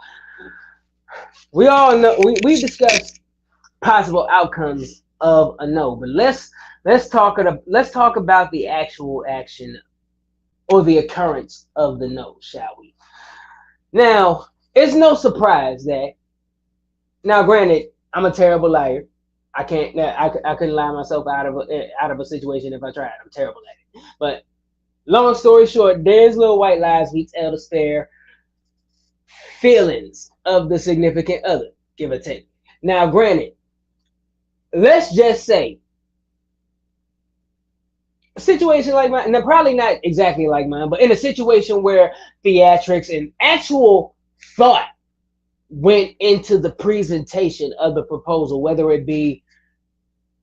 Speaker 2: We all know we discussed possible outcomes of a no, but let's talk about the actual action or the occurrence of the no, shall we? Now, it's no surprise that, now granted, I'm a terrible liar. I couldn't lie myself out of a situation if I tried. I'm terrible at it. But long story short, there's little white lies we tell to spare feelings of the significant other, give or take. Now, granted, let's just say a situation like mine, now probably not exactly like mine, but in a situation where theatrics and actual thought went into the presentation of the proposal, whether it be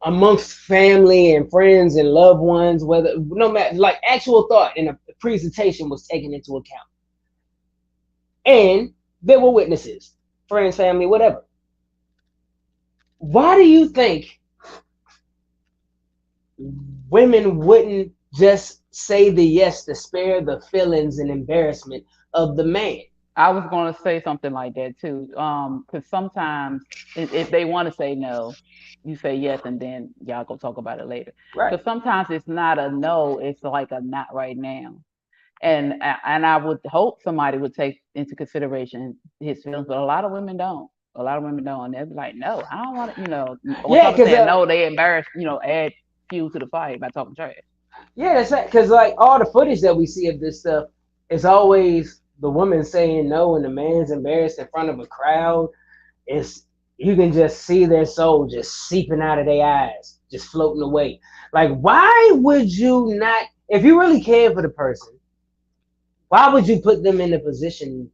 Speaker 2: amongst family and friends and loved ones, whether no matter like actual thought in a presentation was taken into account. And there were witnesses, friends, family, whatever. Why do you think women wouldn't just say the yes to spare the feelings and embarrassment of the man?
Speaker 4: I was going to say something like that too. Because sometimes if they want to say no, you say yes, and then y'all go talk about it later.
Speaker 2: Right.
Speaker 4: Because sometimes it's not a no; it's like a not right now. And I would hope somebody would take into consideration his feelings, but a lot of women don't. A lot of women don't, and they'll be like, "No, I don't want to." On
Speaker 2: Yeah,
Speaker 4: top of
Speaker 2: 'cause,
Speaker 4: saying no, they embarrass. Add fuel to the fire by talking trash.
Speaker 2: Yeah, that's right. Because like all the footage that we see of this stuff is always the woman saying no, and the man's embarrassed in front of a crowd. It's you can just see their soul just seeping out of their eyes, just floating away. Like, why would you not? If you really care for the person, why would you put them in a position,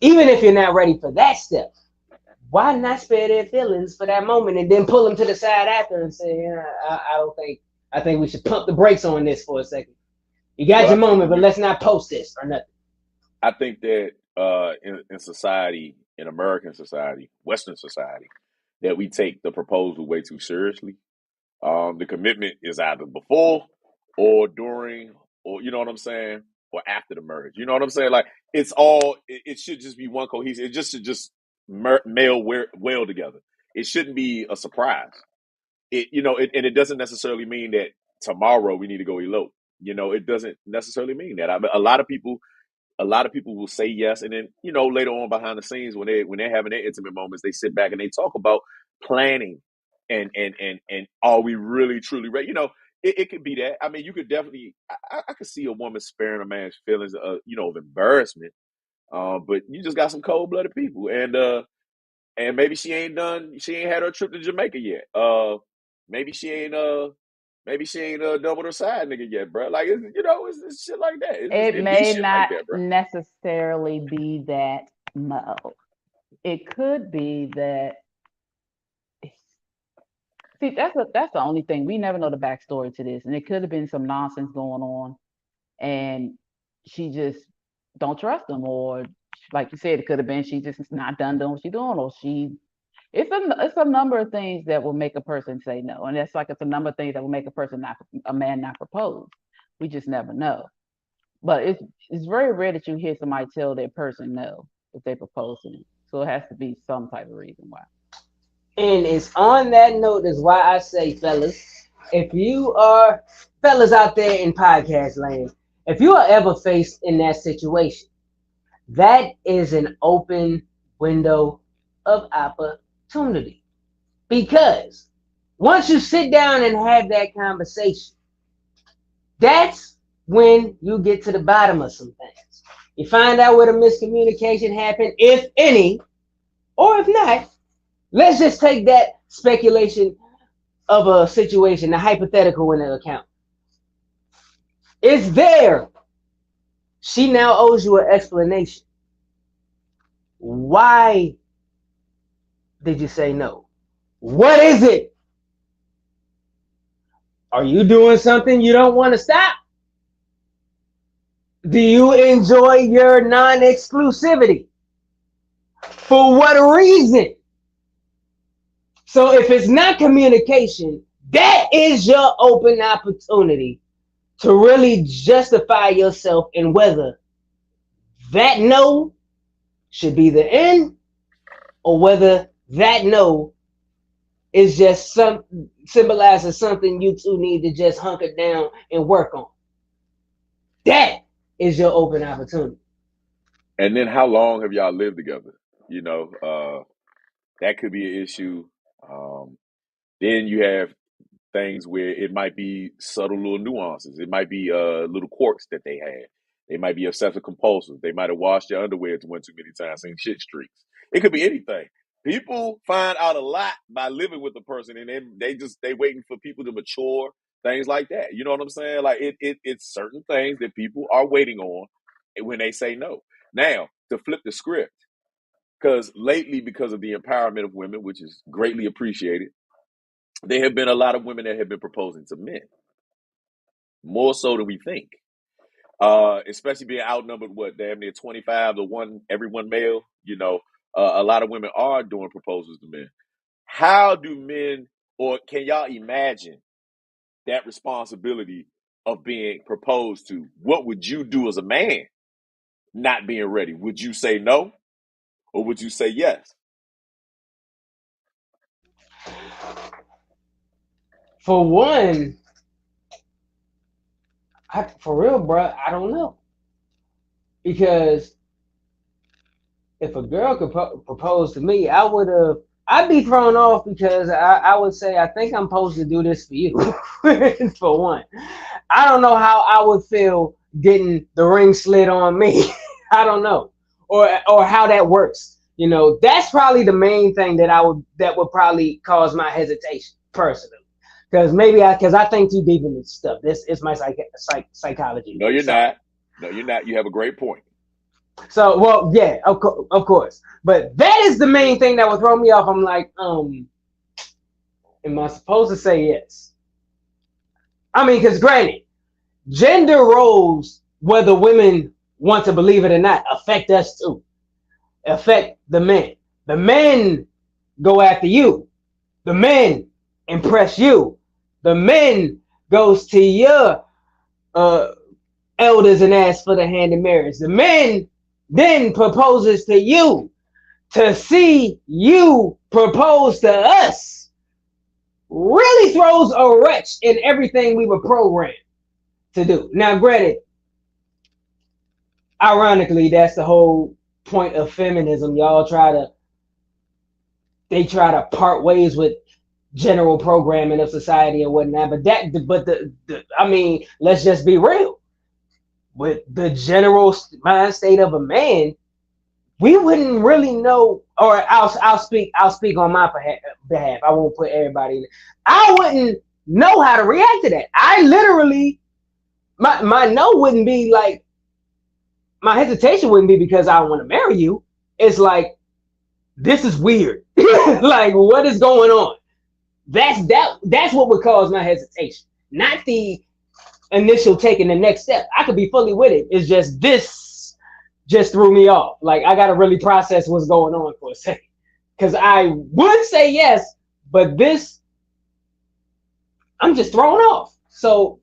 Speaker 2: even if you're not ready for that step? Why not spare their feelings for that moment and then pull them to the side after and say, yeah, I don't think. I think we should pump the brakes on this for a second. You got your moment, but let's not post this or nothing.
Speaker 3: I think that in society, in American society, Western society, that we take the proposal way too seriously. The commitment is either before or during, or you know what I'm saying, or after the marriage. You know what I'm saying? Like it's all. It should just be one cohesive. It just should just meld well together. It shouldn't be a surprise. And it doesn't necessarily mean that tomorrow we need to go elope. It doesn't necessarily mean that. A lot of people will say yes, and then later on behind the scenes when they're having their intimate moments, they sit back and they talk about planning and are we really truly ready? It could be that. I mean, you could definitely. I could see a woman sparing a man's feelings, of embarrassment. But you just got some cold blooded people, and maybe she ain't had her trip to Jamaica yet. Maybe she ain't doubled her side nigga yet, bro. Like it's shit like that.
Speaker 4: It
Speaker 3: It be
Speaker 4: may
Speaker 3: shit like
Speaker 4: not
Speaker 3: that, bro.
Speaker 4: necessarily be that no. It could be that. See, that's the only thing. We never know the backstory to this, and it could have been some nonsense going on, and she just don't trust him, or like you said, it could have been she just is not done doing what she's doing, or it's a number of things that will make a person say no, and it's a number of things that will make a man not propose. We just never know. But it's very rare that you hear somebody tell their person no if they propose to them. So it has to be some type of reason why.
Speaker 2: And it's on that note is why I say, fellas, if you are fellas out there in podcast land, if you are ever faced in that situation, that is an open window of opportunity. Because once you sit down and have that conversation, that's when you get to the bottom of some things. You find out where the miscommunication happened, if any, or if not. Let's just take that speculation of a situation, the hypothetical into account. It's there. She now owes you an explanation. Why did you say no? What is it? Are you doing something you don't want to stop? Do you enjoy your non-exclusivity? For what reason? So if it's not communication, that is your open opportunity to really justify yourself in whether that no should be the end or whether that no is just symbolizes something you two need to just hunker down and work on. That is your open opportunity.
Speaker 3: And then how long have y'all lived together? That could be an issue. Then you have things where it might be subtle little nuances. It might be little quirks that they had. They might be obsessive compulsive. They might have washed their underwear one too many times, seen shit streaks. It could be anything. People find out a lot by living with a person, and then they waiting for people to mature, things like that. You know what I'm saying? Like it's certain things that people are waiting on when they say no. Now, to flip the script, Because lately, because of the empowerment of women, which is greatly appreciated, there have been a lot of women that have been proposing to men, more so than we think. Especially being outnumbered, what, damn near 25 to 1, every one male, a lot of women are doing proposals to men. How do men, or can y'all imagine that responsibility of being proposed to? What would you do as a man not being ready? Would you say no, or would you say yes?
Speaker 2: For one, for real, bro, I don't know. Because if a girl could propose to me, I'd be thrown off because I would say, I think I'm supposed to do this for you. For one, I don't know how I would feel getting the ring slid on me. I don't know, or how that works. That's probably the main thing that would probably cause my hesitation personally. Because I think too deep in this stuff. This is my psychology.
Speaker 3: No, you're
Speaker 2: So,
Speaker 3: not. No, you're not. You have a great point.
Speaker 2: So, well, yeah, of course. But that is the main thing that would throw me off. I'm like, am I supposed to say yes? I mean, because granted, gender roles, whether women want to believe it or not, affect us too. Affect the men. The men go after you. The men impress you. The men goes to your elders and asks for the hand in marriage. The men then proposes to you. To see you propose to us really throws a wrench in everything we were programmed to do. Now, granted, ironically, that's the whole point of feminism. They try to part ways with general programming of society and whatnot. I mean, let's just be real. With the general mind state of a man, we wouldn't really know, or I'll speak on my behalf. I won't put everybody in it. I wouldn't know how to react to that. I literally, my no wouldn't be like, my hesitation wouldn't be because I want to marry you. It's like, this is weird. Like, what is going on? That's what would cause my hesitation, not the initial taking the next step. I could be fully with it. It's just this just threw me off. Like, I got to really process what's going on for a second. Because I would say yes, but this, I'm just thrown off. So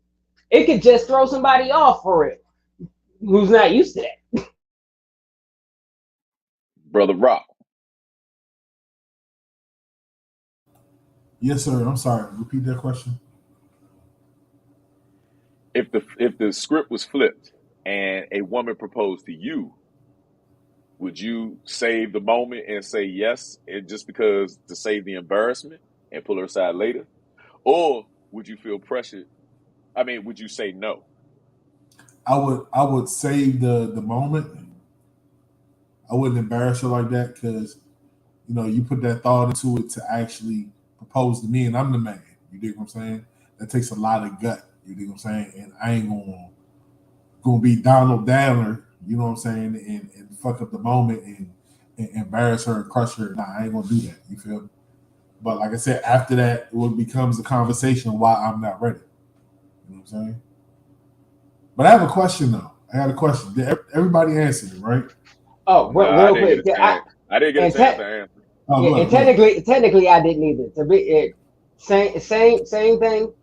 Speaker 2: it could just throw somebody off for it who's not used to that.
Speaker 3: Brother Rock.
Speaker 1: Yes, sir. I'm sorry. Repeat that question.
Speaker 3: If the script was flipped and a woman proposed to you, would you save the moment and say yes, and just because to save the embarrassment and pull her aside later? Or would you feel pressured? I mean, would you say no?
Speaker 1: I would save the moment. I wouldn't embarrass her like that because you put that thought into it to actually propose to me, and I'm the man. You dig what I'm saying? That takes a lot of gut. You dig what I'm saying? And I ain't gonna be Donald Downer. You know what I'm saying? And fuck up the moment and embarrass her and crush her. Nah, I ain't gonna do that. You feel me? But like I said, after that, it becomes a conversation why I'm not ready. You know what I'm saying? But I have a question though. I got a question. Did everybody answered it, right?
Speaker 2: Oh, real quick.
Speaker 3: I didn't get a chance to answer.
Speaker 2: Oh, yeah, and technically, I didn't either. To be same thing.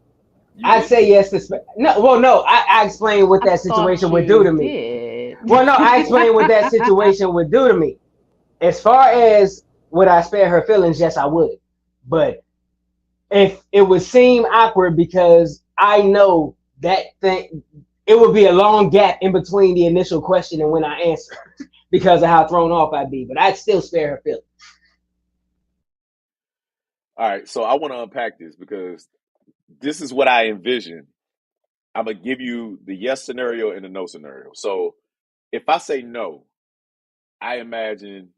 Speaker 2: I'd say yes to no. Well, no, I explained what that situation would do to me. Well, no, I explained what that situation would do to me. As far as would I spare her feelings, yes, I would. But if it would seem awkward because I know that thing, it would be a long gap in between the initial question and when I answer because of how thrown off I'd be. But I'd still spare her feelings.
Speaker 3: All right, so I want to unpack this because this is what I envision. I'm going to give you the yes scenario and the no scenario. So if I say no, I imagine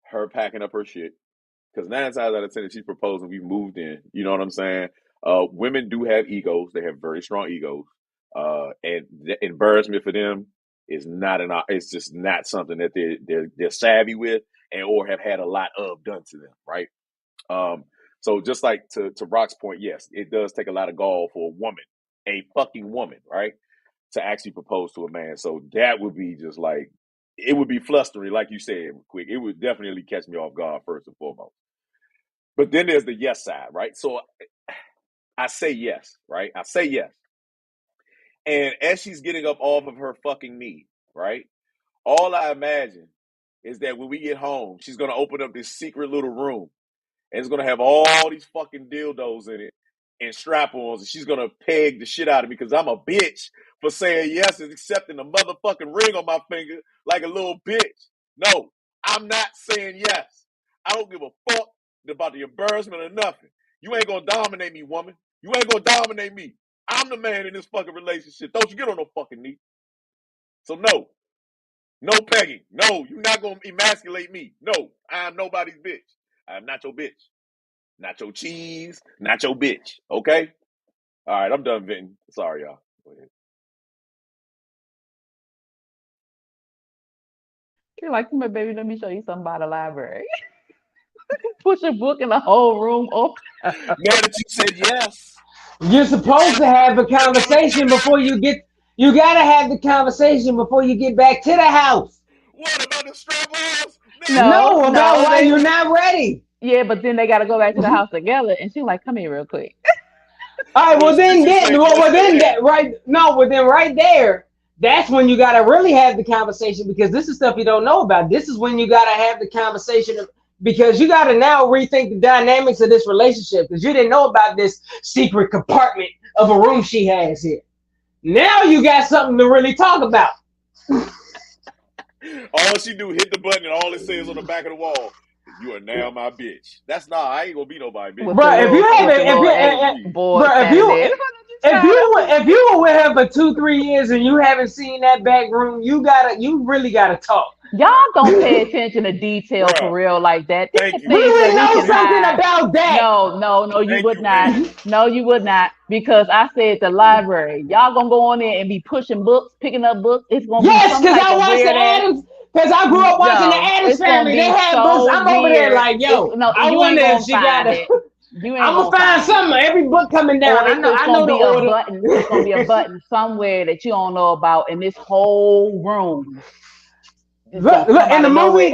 Speaker 3: her packing up her shit because 9 times out of 10, if she's proposing, we moved in. You know what I'm saying? Women do have egos. They have very strong egos. And the embarrassment for them is not it's just not something that they're savvy with. and or have had a lot of done to them, right? So just like to Rock's point, yes, it does take a lot of gall for a woman, a fucking woman, right, to actually propose to a man. So that would be just like, it would be flustering, like you said, quick. It would definitely catch me off guard first and foremost. But then there's the yes side, right? So I say yes, right? I say yes. And as she's getting up off of her fucking knee, right? All I imagine is that when we get home, she's going to open up this secret little room and it's going to have all these fucking dildos in it and strap-ons, and she's going to peg the shit out of me because I'm a bitch for saying yes and accepting a motherfucking ring on my finger like a little bitch. No, I'm not saying yes. I don't give a fuck about the embarrassment or nothing. You ain't going to dominate me, woman. You ain't going to dominate me. I'm the man in this fucking relationship. Don't you get on no fucking knee. So no pegging. No, you're not going to emasculate me. No, I'm nobody's bitch. I'm not your bitch. Not your cheese, not your bitch. Okay? All right, I'm done venting. Sorry, y'all. Go ahead.
Speaker 4: You're like, come here, baby, let me show you something about the library. Push a book in the whole room open.
Speaker 3: Now that you said yes.
Speaker 2: You're supposed to have a conversation before you get. You gotta have the conversation before you get back to the house.
Speaker 3: What about the strap-ons?
Speaker 2: No, about why
Speaker 4: they-
Speaker 2: you're not ready.
Speaker 4: Yeah, but then they got to go back to the house together. And she's like, come here real quick.
Speaker 2: All right, well then right there, that's when you gotta really have the conversation, because this is stuff you don't know about. This is when you gotta have the conversation because you gotta now rethink the dynamics of this relationship, because you didn't know about this secret compartment of a room she has here. Now you got something to really talk about.
Speaker 3: All she do, hit the button, and all it says on the back of the wall, you are now my bitch. That's not, I ain't gonna be nobody bitch.
Speaker 2: Bro, if you were with her for 2-3 years and you haven't seen that back room, you really gotta talk.
Speaker 4: Y'all don't pay attention to detail for real like that.
Speaker 3: Thank you.
Speaker 2: We would know something about that.
Speaker 4: No, you would not. No, you would not. Because I said the library. Y'all gonna go on there and be pushing books, picking up books. It's gonna be some
Speaker 2: because
Speaker 4: type
Speaker 2: I
Speaker 4: of
Speaker 2: watched
Speaker 4: weird
Speaker 2: the Addams. Because I grew up watching the Addams Family. They had books. I'm over there like, yo. I wonder if she got it. I'm gonna find something. Every book coming down. I know the order.
Speaker 4: Button. It's gonna be a button somewhere that you don't know about in this whole room.
Speaker 2: Look, in the movie,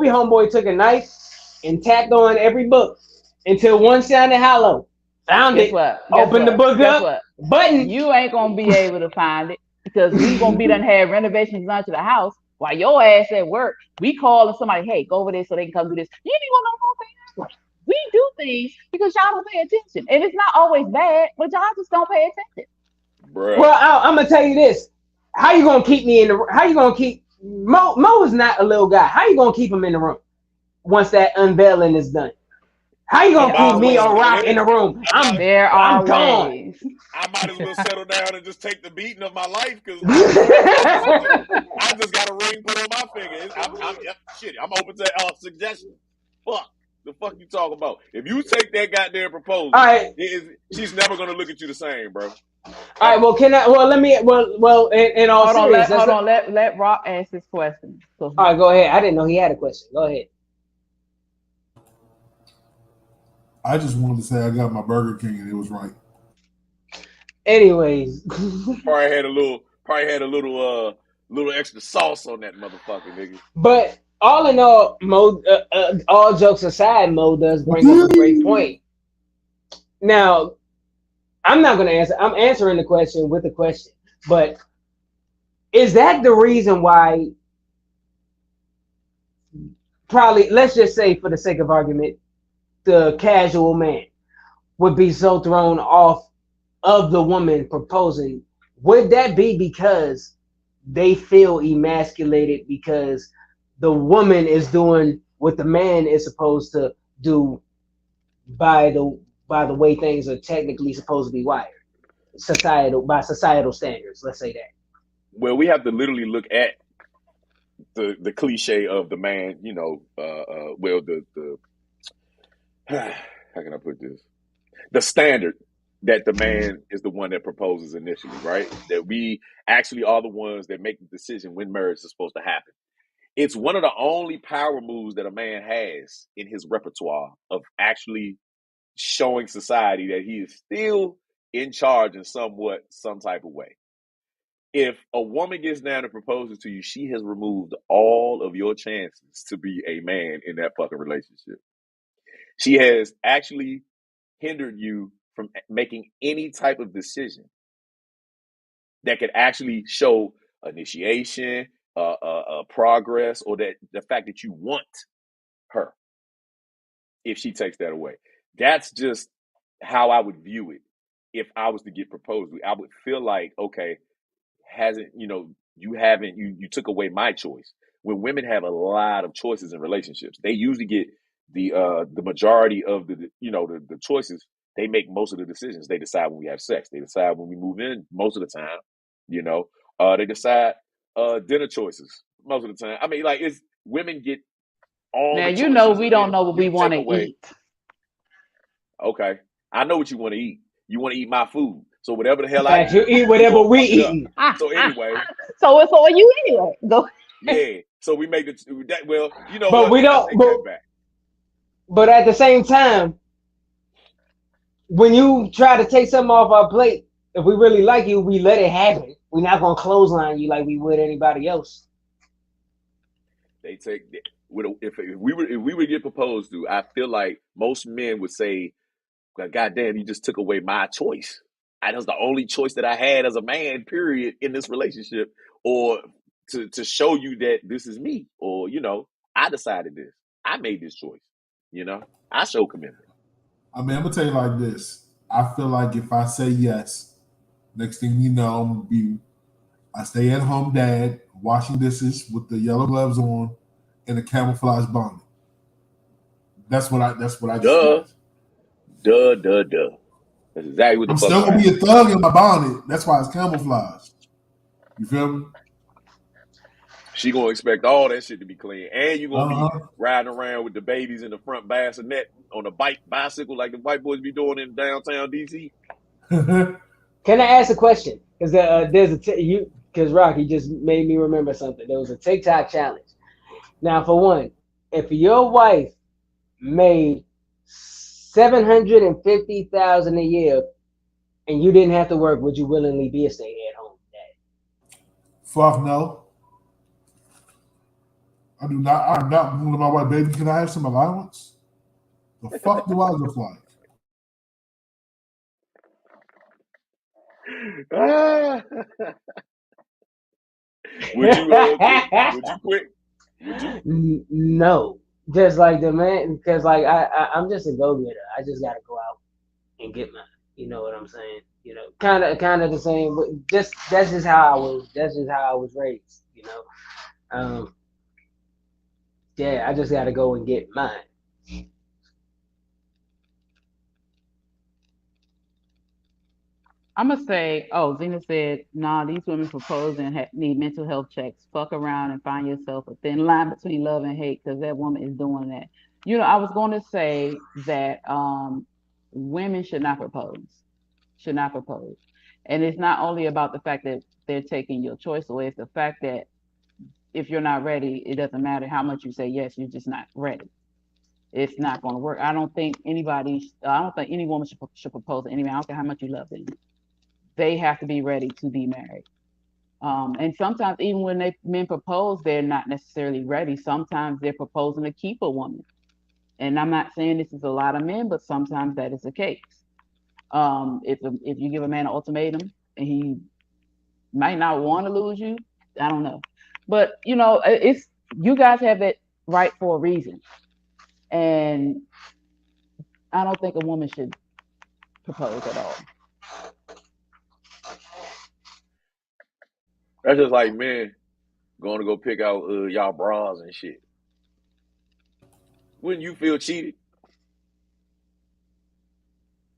Speaker 2: Homeboy took a knife and tapped on every book until one sounded hollow. Found it. Opened the book up. Button.
Speaker 4: You ain't gonna be able to find it because we gonna be done had renovations done to the house while your ass at work. We calling somebody, hey, go over there so they can come do this. You ain't gonna know what. We do things because y'all don't pay attention, and it's not always bad, but y'all just don't pay attention.
Speaker 3: Bruh.
Speaker 2: Well, I'm gonna tell you this: how you gonna keep me in the? How you gonna keep Mo is not a little guy. How you gonna keep him in the room once that unveiling is done? How you gonna keep me or Rock in the room? I'm gone.
Speaker 4: Ways.
Speaker 3: I might as well settle down and just take the beating of my life because I just got a ring put on my finger. I'm open to suggestions. Fuck. The fuck you talking about? If you take that goddamn proposal, she's never gonna look at you the same, bro.
Speaker 2: All right. Well, in all seriousness,
Speaker 4: hold on. Let Rock ask his question.
Speaker 2: All right, go ahead. I didn't know he had a question. Go ahead.
Speaker 1: I just wanted to say I got my Burger King and it was right.
Speaker 2: Anyways,
Speaker 3: probably had a little extra sauce on that motherfucker, nigga.
Speaker 2: But all in all, Mo, all jokes aside, Mo does bring up a great point. Now, I'm not going to answer. I'm answering the question with a question. But is that the reason why? Probably, let's just say, for the sake of argument, the casual man would be so thrown off of the woman proposing. Would that be because they feel emasculated because the woman is doing what the man is supposed to do by the way things are technically supposed to be wired, by societal standards? Let's say that.
Speaker 3: Well, we have to literally look at the cliche of the man. How can I put this? The standard that the man is the one that proposes initially, right? That we actually are the ones that make the decision when marriage is supposed to happen. It's one of the only power moves that a man has in his repertoire of actually showing society that he is still in charge in some type of way. If a woman gets down and proposes to you, she has removed all of your chances to be a man in that fucking relationship. She has actually hindered you from making any type of decision that could actually show initiation, progress, or that the fact that you want her. If she takes that away, that's just how I would view it. If I was to get proposed, I would feel like, okay, hasn't you took away my choice. When women have a lot of choices in relationships, they usually get the majority of the choices. They make most of the decisions. They decide when we have sex. They decide when we move in most of the time. They decide dinner choices most of the time. I mean, like, it's women get all
Speaker 4: Now
Speaker 3: the
Speaker 4: you know
Speaker 3: choices,
Speaker 4: we
Speaker 3: and
Speaker 4: don't
Speaker 3: then
Speaker 4: know what we
Speaker 3: you
Speaker 4: want
Speaker 3: take
Speaker 4: to
Speaker 3: away.
Speaker 4: eat.
Speaker 3: Okay, I know what you want to eat. You want to eat my food. So whatever the hell I
Speaker 2: Fact, you
Speaker 3: eat,
Speaker 2: eat
Speaker 3: we
Speaker 2: whatever
Speaker 3: gonna
Speaker 2: we
Speaker 3: fuck it up.
Speaker 2: eating.
Speaker 3: So anyway,
Speaker 4: So it's on you anyway. Go.
Speaker 3: yeah. So we make that. Well, you know
Speaker 2: But
Speaker 3: what?
Speaker 2: we
Speaker 3: I
Speaker 2: don't.
Speaker 3: take that back.
Speaker 2: But at the same time, when you try to take something off our plate, if we really like you, we let it happen. We're not gonna clothesline you like we would anybody else.
Speaker 3: They take if we would get proposed to, I feel like most men would say, "God damn, you just took away my choice. That was the only choice that I had as a man, period, in this relationship, or to show you that this is me, or I decided this. I made this choice. I show commitment."
Speaker 1: I mean, I'm gonna tell you like this. I feel like if I say yes, next thing you know, I'm gonna be I stay at home dad, washing dishes with the yellow gloves on and a camouflage bonnet. That's what I just
Speaker 3: Duh,
Speaker 1: imagine.
Speaker 3: duh. That's exactly what the
Speaker 1: I'm
Speaker 3: fuck
Speaker 1: still
Speaker 3: gonna
Speaker 1: gonna be a
Speaker 3: happen.
Speaker 1: thug in my bonnet. That's why it's camouflage. You feel me?
Speaker 3: She gonna expect all that shit to be clean, and you gonna be
Speaker 1: Uh
Speaker 3: riding around with the babies in the front bassinet on a bicycle like the white boys be doing in downtown DC.
Speaker 1: huh.
Speaker 2: Can I ask a question? Because there's because Rocky just made me remember something. There was a TikTok challenge. Now, for one, if your wife made 750,000 a year and you didn't have to work, would you willingly be a stay-at-home dad?
Speaker 1: Fuck no. I do not. I'm not moving to my wife, baby. Can I have some allowance? The fuck do I look like?
Speaker 3: Ah. Would you quit? Would you quit? Would you?
Speaker 2: No, just like the man, because like I'm just a go-getter. I just gotta go out and get mine. You know what I'm saying? Kind of the same. But just that's just how I was. That's just how I was raised. Um, yeah, I just gotta go and get mine.
Speaker 4: I'm gonna say, oh, Zena said, nah, these women propose and need mental health checks. Fuck around and find yourself a thin line between love and hate because that woman is doing that. I was going to say that women should not propose, should not propose. And it's not only about the fact that they're taking your choice away, it's the fact that if you're not ready, it doesn't matter how much you say yes, you're just not ready. It's not going to work. I don't think any woman should propose to any man. I don't care how much you love them. They have to be ready to be married. And sometimes even when men propose, they're not necessarily ready. Sometimes they're proposing to keep a woman. And I'm not saying this is a lot of men, but sometimes that is the case. If you give a man an ultimatum and he might not want to lose you, I don't know. But it's you guys have that right for a reason. And I don't think a woman should propose at all.
Speaker 3: That's just like men going to go pick out y'all bras and shit. Wouldn't you feel cheated?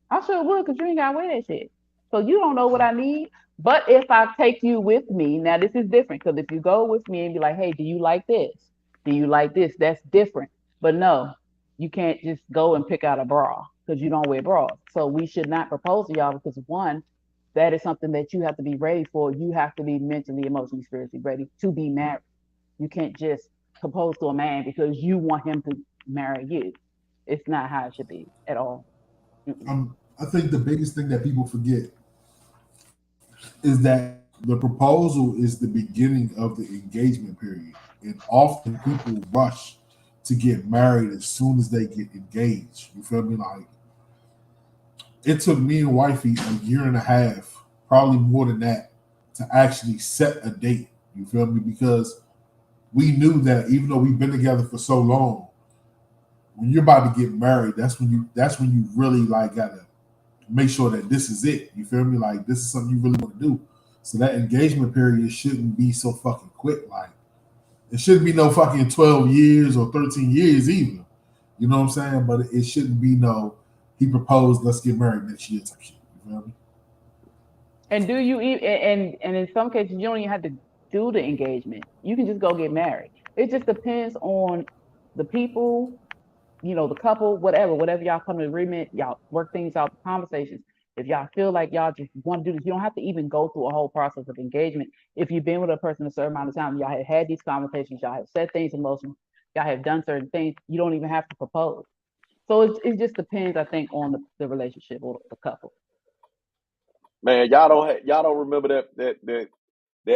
Speaker 4: I sure would, because you ain't gotta wear that shit. So you don't know what I need. But if I take you with me, now this is different. Because if you go with me and be like, hey, do you like this? Do you like this? That's different. But no, you can't just go and pick out a bra because you don't wear bras. So we should not propose to y'all because one, that is something that you have to be ready for. You have to be mentally, emotionally, spiritually ready to be married. You can't just propose to a man because you want him to marry you. It's not how it should be at all.
Speaker 1: I think the biggest thing that people forget is that the proposal is the beginning of the engagement period. And often people rush to get married as soon as they get engaged. You feel me? Like, it took me and wifey a year and a half, probably more than that, to actually set a date. You feel me? Because we knew that even though we've been together for so long, when you're about to get married, that's when you really like gotta make sure that this is it. You feel me? Like, this is something you really want to do. So that engagement period shouldn't be so fucking quick. Like, it shouldn't be no fucking 12 years or 13 years either. You know what I'm saying? But it shouldn't be no, he proposed, let's get married next year type shit. You feel me?
Speaker 4: And do you even, and in some cases you don't even have to do the engagement. You can just go get married. It just depends on the people, the couple, whatever y'all come to agreement, y'all work things out, conversations. If y'all feel like y'all just want to do this, you don't have to even go through a whole process of engagement. If you've been with a person a certain amount of time, y'all have had these conversations, y'all have said things in motion, y'all have done certain things, you don't even have to propose. So it just depends, I think, on the relationship or the couple.
Speaker 3: Man, y'all don't remember that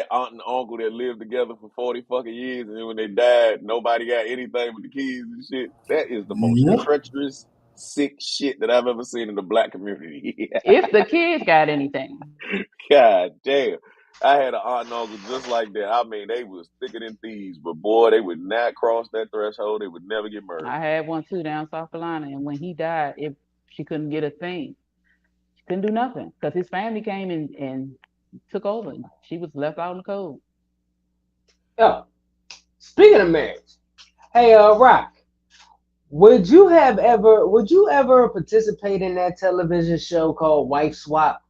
Speaker 3: aunt and uncle that lived together for 40 fucking years, and then when they died, nobody got anything but the kids and shit. That is the most treacherous, sick shit that I've ever seen in the black community.
Speaker 4: If the kids got anything.
Speaker 3: God damn. I had an aunt and uncle just like that. I mean, they was thicker than thieves, but boy, they would not cross that threshold. They would never get married.
Speaker 4: I had one too down South Carolina, and when he died, she couldn't get a thing. She couldn't do nothing because his family came and took over. She was left out in the cold.
Speaker 2: Oh, speaking of marriage, hey, Rock, would you ever participate in that television show called Wife Swap?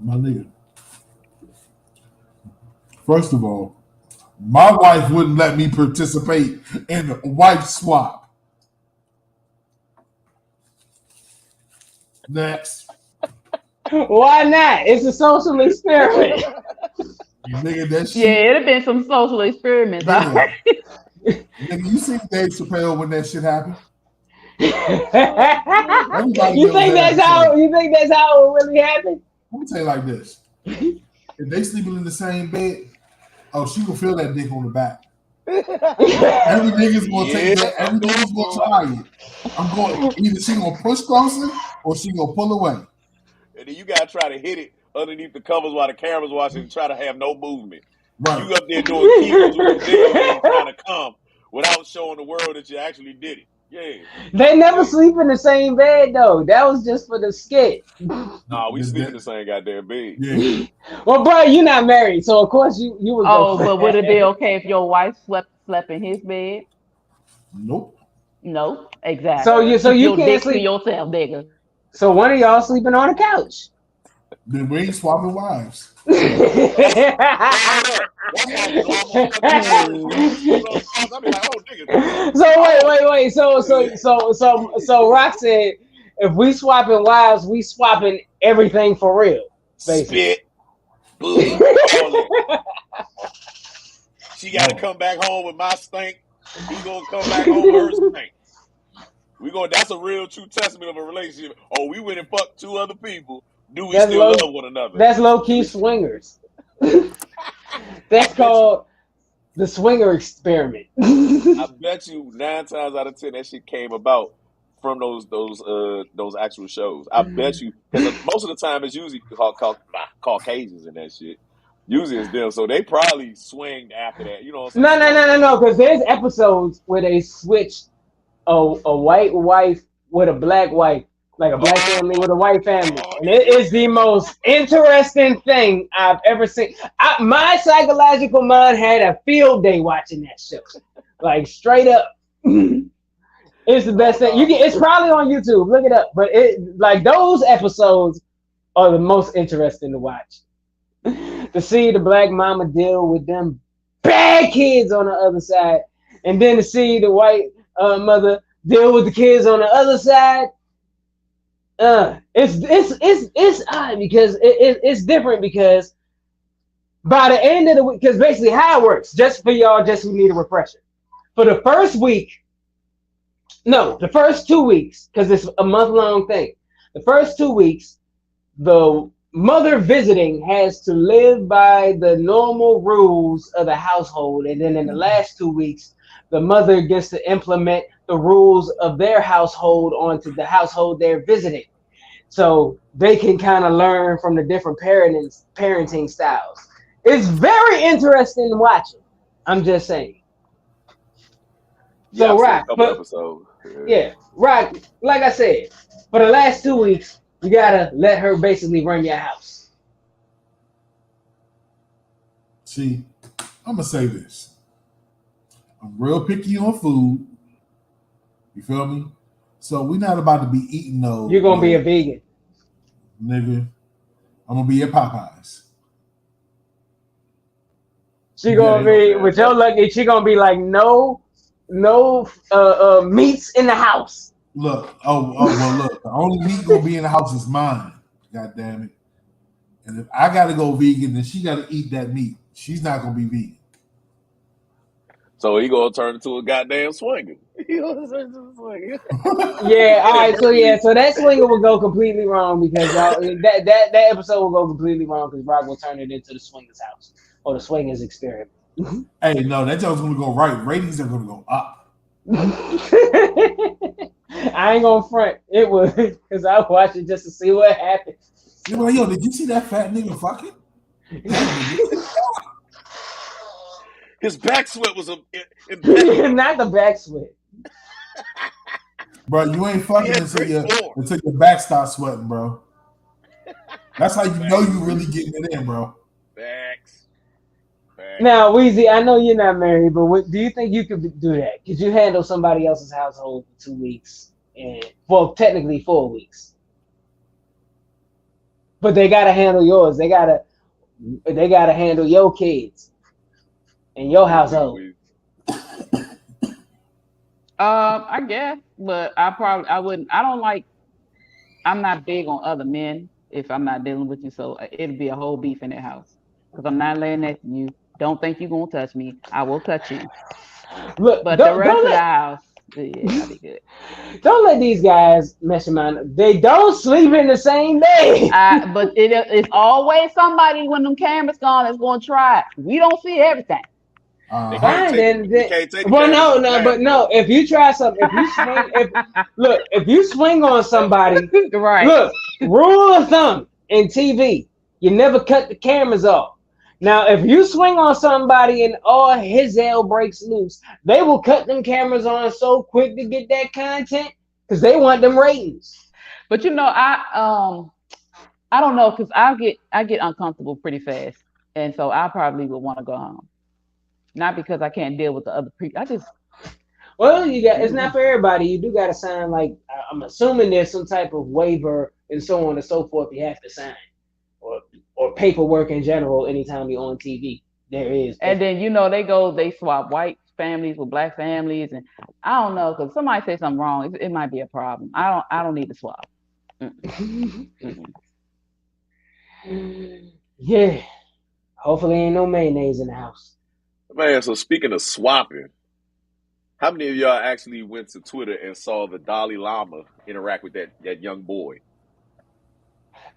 Speaker 1: My nigga. First of all, my wife wouldn't let me participate in a wife swap. Next.
Speaker 2: Why not? It's a social experiment.
Speaker 1: Nigga, that shit.
Speaker 4: Yeah, it'd have been some social experiments.
Speaker 1: Nigga, you seen Dave Chappelle when that shit happened?
Speaker 2: You think that's how it really happened?
Speaker 1: Let me tell you like this. If they sleeping in the same bed, she will feel that dick on the back. Every nigga's gonna take that. Every nigga's gonna try it. Either she gonna push closer or she gonna pull away.
Speaker 3: And then you gotta try to hit it underneath the covers while the camera's watching and try to have no movement.
Speaker 1: Right.
Speaker 3: You up there doing keyboards with your dick and trying to come without showing the world that you actually did it. Yeah.
Speaker 2: They never sleep in the same bed though. That was just for the skit.
Speaker 3: Nah, we sleep in the same goddamn bed.
Speaker 1: Yeah.
Speaker 2: Well, bro, you're not married, so of course you would.
Speaker 4: But would it be okay if your wife slept in his bed?
Speaker 1: Nope.
Speaker 4: No, exactly.
Speaker 2: So you can't
Speaker 4: dick
Speaker 2: sleep
Speaker 4: to yourself, nigga.
Speaker 2: So one of y'all sleeping on the couch.
Speaker 1: Then we ain't swapping wives.
Speaker 2: So wait. So Rock said, if we swapping wives, we swapping everything for real. Basically.
Speaker 3: Spit, booty, all that. She got to come back home with my stink. He gonna come back home with her stink. That's a real true testament of a relationship. Oh, we went and fucked two other people. Do we still love one another?
Speaker 2: That's low-key swingers. That's called the swinger experiment.
Speaker 3: I bet you 9 times out of 10 that shit came about from those actual shows. I bet you, because most of the time it's usually Caucasians and that shit. Usually it's them, so they probably swinged after that. You know what I'm saying?
Speaker 2: No, because there's episodes where they switched a white wife with a black wife, like a black family with a white family, and it is the most interesting thing I've ever seen. My psychological mind had a field day watching that show, like straight up. It's the best thing. It's probably on YouTube. Look it up. But those episodes are the most interesting to watch. To see the black mama deal with them bad kids on the other side, and then to see the white mother deal with the kids on the other side. It's odd because it's different because By the end of the week, because basically how it works, just for y'all, just who need a refresher. For the first week, no, the first 2 weeks, because it's a month-long thing. The first 2 weeks, the mother visiting has to live by the normal rules of the household, and then in the last 2 weeks, the mother gets to implement the rules of their household onto the household they're visiting, so they can kind of learn from the different parenting styles. It's very interesting watching. I'm just saying.
Speaker 3: Yeah,
Speaker 2: So
Speaker 3: I've seen a
Speaker 2: right,
Speaker 3: couple
Speaker 2: but
Speaker 3: episodes.
Speaker 2: yeah, right. Like I said, for the last 2 weeks, you gotta let her basically run your house.
Speaker 1: See, I'm gonna say this. I'm real picky on food. You feel me? So we're not about to be eating
Speaker 2: You're gonna be a
Speaker 1: no
Speaker 2: vegan.
Speaker 1: nigga. I'm gonna be at Popeyes.
Speaker 2: She
Speaker 1: That
Speaker 2: gonna
Speaker 1: ain't
Speaker 2: be
Speaker 3: Okay,
Speaker 2: with your lucky. She gonna be like no, no meats in the house.
Speaker 1: look. Oh well. Look, the only meat gonna be in the house is mine. God damn it. And if I gotta go vegan, then she gotta eat that meat. She's not gonna be vegan.
Speaker 3: so he gonna turn into a goddamn swinger. He gonna turn into a swinger.
Speaker 2: Yeah, all
Speaker 3: Hey,
Speaker 2: right. So yeah,
Speaker 3: Berkeley.
Speaker 2: so that swinger will go completely wrong because y'all that episode will go completely wrong because Rock will turn it into the swingers house or the swingers experiment.
Speaker 1: Hey, no, that joke's gonna go right. Ratings are gonna go up.
Speaker 2: I ain't gonna front. It was because I watched it just to see what happened.
Speaker 1: They're like, yo, did you see that fat nigga fucking?
Speaker 3: His back sweat was impeccable.
Speaker 2: Not the back sweat.
Speaker 1: Bro, you ain't
Speaker 3: He
Speaker 1: fucking
Speaker 3: had great form.
Speaker 1: until your back starts sweating, bro. That's how you know
Speaker 3: Facts.
Speaker 1: you really getting it in, bro.
Speaker 3: Facts. Facts.
Speaker 2: Now, Weezy, I know you're not married, but do you think you could do that? Could you handle somebody else's household for 2 weeks and well, technically 4 weeks, but they gotta handle yours. They gotta handle your kids and your
Speaker 3: What you think,
Speaker 2: household.
Speaker 3: Weezy?
Speaker 4: I guess, but I wouldn't. I don't like. I'm not big on other men if I'm not dealing with you, so it'll be a whole beef in that house because I'm not laying next to you. Don't think you're gonna touch me. I will touch you.
Speaker 2: Look,
Speaker 4: But the
Speaker 2: don't
Speaker 4: rest
Speaker 2: don't
Speaker 4: of the
Speaker 2: let
Speaker 4: house, yeah, I'll be good.
Speaker 2: don't let these guys mess your mind. They don't sleep in the same bed.
Speaker 4: But it's always somebody when them cameras gone that's gonna try it. We don't see everything.
Speaker 3: They
Speaker 1: Uh huh.
Speaker 3: can't
Speaker 2: Fine,
Speaker 3: take
Speaker 2: then,
Speaker 3: they
Speaker 2: then.
Speaker 3: can't take the
Speaker 2: Well,
Speaker 3: cameras in
Speaker 2: no,
Speaker 3: the
Speaker 2: no, but no.
Speaker 3: bathroom.
Speaker 2: If you try something, if you swing, if you swing on somebody,
Speaker 4: Right.
Speaker 2: look, rule of thumb in TV, you never cut the cameras off. Now, if you swing on somebody and all his hell breaks loose, they will cut them cameras on so quick to get that content because they want them ratings.
Speaker 4: But I don't know because I get uncomfortable pretty fast, and so I probably would want to go home. Not because I can't deal with the other people. I just
Speaker 2: Well, it's not for everybody. You do got to sign like I'm assuming there's some type of waiver and so on and so forth. You have to sign or or paperwork in general. Anytime you're on TV, there is
Speaker 4: and
Speaker 2: paperwork.
Speaker 4: then they swap white families with black families, and I don't know because somebody say something wrong, it might be a problem. I don't need to swap. Mm-mm, mm-mm.
Speaker 2: Yeah. Hopefully, ain't no mayonnaise in the house.
Speaker 3: Man, so speaking of swapping, how many of y'all actually went to Twitter and saw the Dalai Lama interact with that young boy?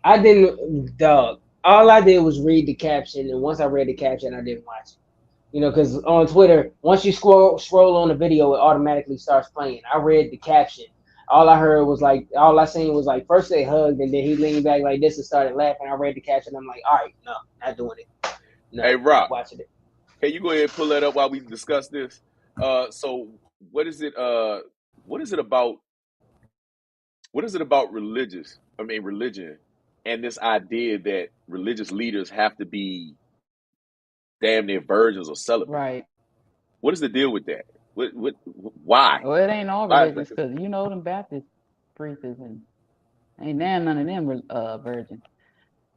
Speaker 2: I didn't, dog. All I did was read the caption, and once I read the caption, I didn't watch it. Because on Twitter, once you scroll on the video, it automatically starts playing. I read the caption. All I seen was like, first they hugged, and then he leaned back like this and started laughing. I read the caption. I'm like, all right, no, not doing it. No,
Speaker 3: Hey,
Speaker 2: not
Speaker 3: Rock,
Speaker 2: watching it.
Speaker 3: can you go ahead and pull that up while we discuss this? So what is it? What is it about? What is it about religion, and this idea that religious leaders have to be damn near virgins or celibate?
Speaker 4: Right.
Speaker 3: What is the deal with that? Why?
Speaker 4: Well, it ain't all
Speaker 3: Why is
Speaker 4: religions
Speaker 3: that?
Speaker 4: because them Baptist priests and ain't none of them virgins.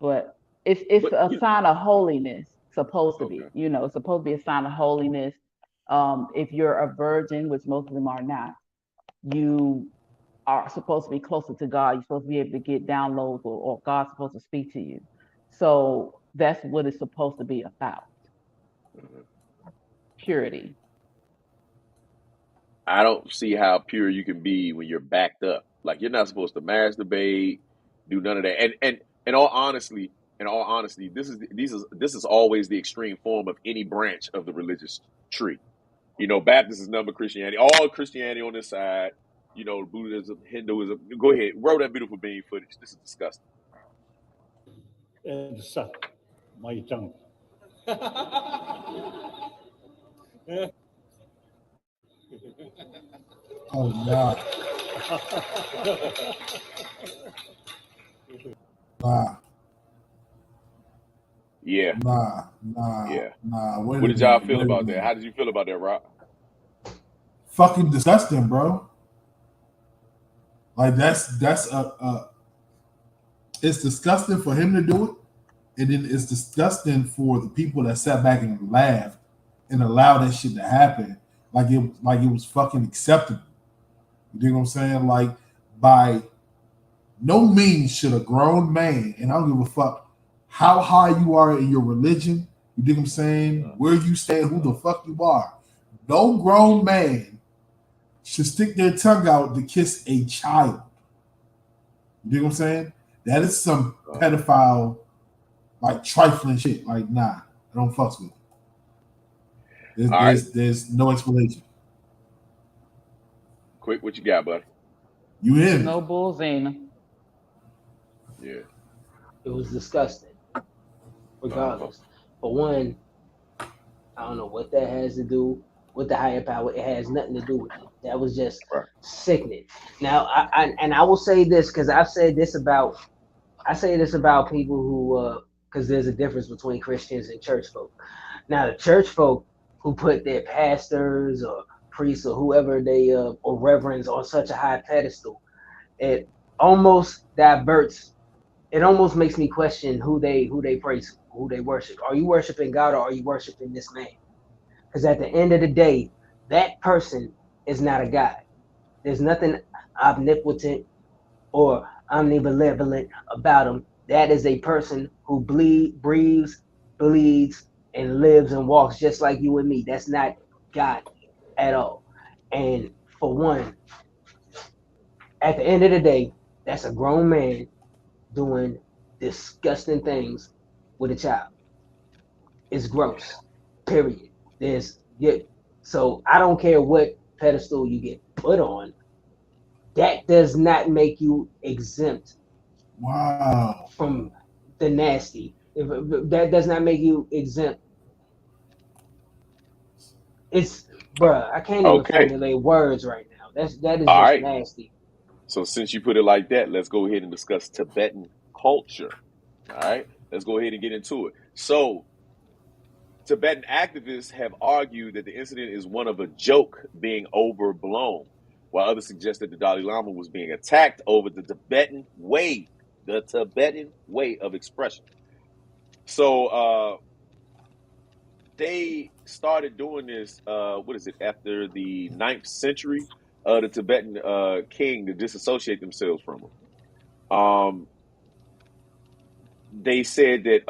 Speaker 4: But it's
Speaker 3: But
Speaker 4: a sign of holiness, supposed to
Speaker 3: okay,
Speaker 4: be. It's supposed to be a sign of holiness. If you're a virgin, which most of them are not, you are supposed to be closer to God. You're supposed to be able to get downloads, or God's supposed to speak to you. So that's what it's supposed to be about. Purity.
Speaker 3: I don't see how pure you can be when you're backed up. Like you're not supposed to masturbate, do none of that. And in all honesty, this is always the extreme form of any branch of the religious tree. You know, Baptist is number Christianity, all Christianity on this side. You know, Buddhism, Hinduism. Go ahead, roll that beautiful bean footage. This is disgusting.
Speaker 5: And suck my tongue.
Speaker 1: Oh nah. Nah,
Speaker 3: Yeah, yeah.
Speaker 1: Wait
Speaker 3: What
Speaker 1: a
Speaker 3: did y'all
Speaker 1: minute,
Speaker 3: feel
Speaker 1: wait a
Speaker 3: about that?
Speaker 1: minute.
Speaker 3: How did you feel about that, Rob?
Speaker 1: Fucking disgusting, bro. Like that's it's disgusting for him to do it, and then it's disgusting for the people that sat back and laughed and allowed that shit to happen. Like it was fucking acceptable. You dig what I'm saying? Like by no means should a grown man, and I don't give a fuck how high you are in your religion, you dig what I'm saying? Where you stand, who the fuck you are. No grown man should stick their tongue out to kiss a child. You dig what I'm saying? That is some pedophile, like trifling shit. Like, nah, I don't fucks with it. There's no explanation.
Speaker 3: Quick, what you got, buddy?
Speaker 1: You in?
Speaker 4: No bullzina.
Speaker 3: Yeah.
Speaker 2: It was disgusting. Regardless. For one, I don't know what that has to do with the higher power. It has nothing to do with it. That was just sickening. Now, I will say this because I say this about people who, because there's a difference between Christians and church folk. Now, the church folk who put their pastors or priests or whoever they or reverends on such a high pedestal, it almost diverts. It almost makes me question who they praise, who they worship. Are you worshiping God or are you worshiping this man? Because at the end of the day, that person is not a God. There's nothing omnipotent or omnibenevolent about him. That is a person who breathes, bleeds, and lives and walks just like you and me. That's not God at all. And for one, at the end of the day, that's a grown man doing disgusting things with a child. It's gross. Period. So I don't care what pedestal you get put on. That does not make you exempt from the nasty. That does not make you exempt. It's bruh, I can't even formulate words right now. That is just nasty.
Speaker 3: So since you put it like that, let's go ahead and discuss Tibetan culture. All right, let's go ahead and get into it. So Tibetan activists have argued that the incident is one of a joke being overblown, while others suggest that the Dalai Lama was being attacked over the Tibetan way of expression. So they started doing this, after the 9th century, the Tibetan king to disassociate themselves from him. They said that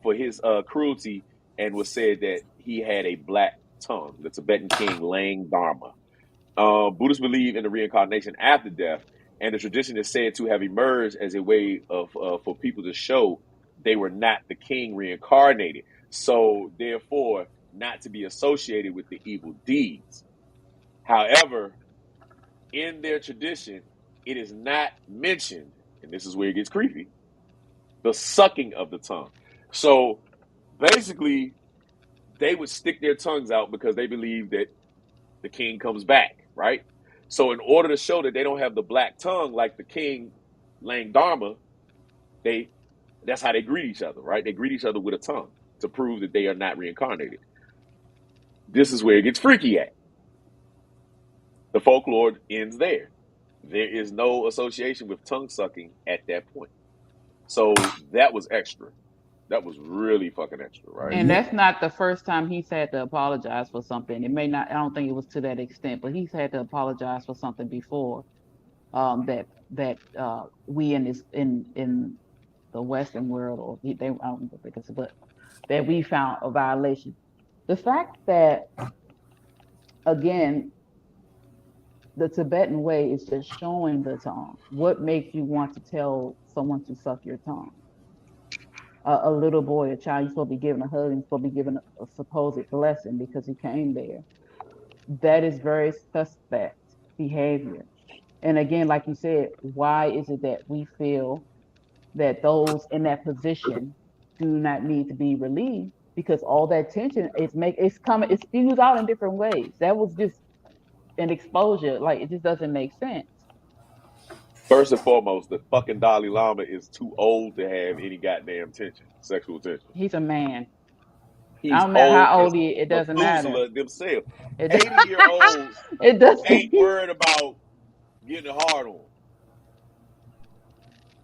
Speaker 3: for his cruelty, and was said that he had a black tongue, the Tibetan king Lang Dharma. Buddhists believe in the reincarnation after death, and the tradition is said to have emerged as a way of for people to show they were not the king reincarnated, so therefore not to be associated with the evil deeds. However, in their tradition, it is not mentioned, and this is where it gets creepy, the sucking of the tongue. So basically, they would stick their tongues out because they believe that the king comes back, right? So in order to show that they don't have the black tongue like the king Lang Dharma, that's how they greet each other, right? They greet each other with a tongue to prove that they are not reincarnated. This is where it gets freaky at. The folklore ends there. There is no association with tongue sucking at that point. So that was extra. That was really fucking extra, right?
Speaker 4: And that's not the first time he's had to apologize for something. It may not, I don't think it was to that extent, but he's had to apologize for something before that we in the Western world, or I don't think it's, but that we found a violation. The fact that, again, the Tibetan way is just showing the tongue. What makes you want to tell someone to suck your tongue? A little boy, a child, you're supposed to be given a hug, and you're supposed to be given a supposed blessing because he came there. That is very suspect behavior. And again, like you said, why is it that we feel that those in that position do not need to be relieved? Because all that tension it's spews out in different ways. That was just an exposure. Like, it just doesn't make sense.
Speaker 3: First and foremost, the fucking Dalai Lama is too old to have any goddamn sexual tension.
Speaker 4: He's a man.
Speaker 3: He's
Speaker 4: I don't matter how
Speaker 3: old
Speaker 4: old he is, it doesn't matter.
Speaker 3: Methuselah themselves.
Speaker 4: It does-
Speaker 3: 80-year-olds
Speaker 4: It doesn't.
Speaker 3: ain't worried about getting hard on.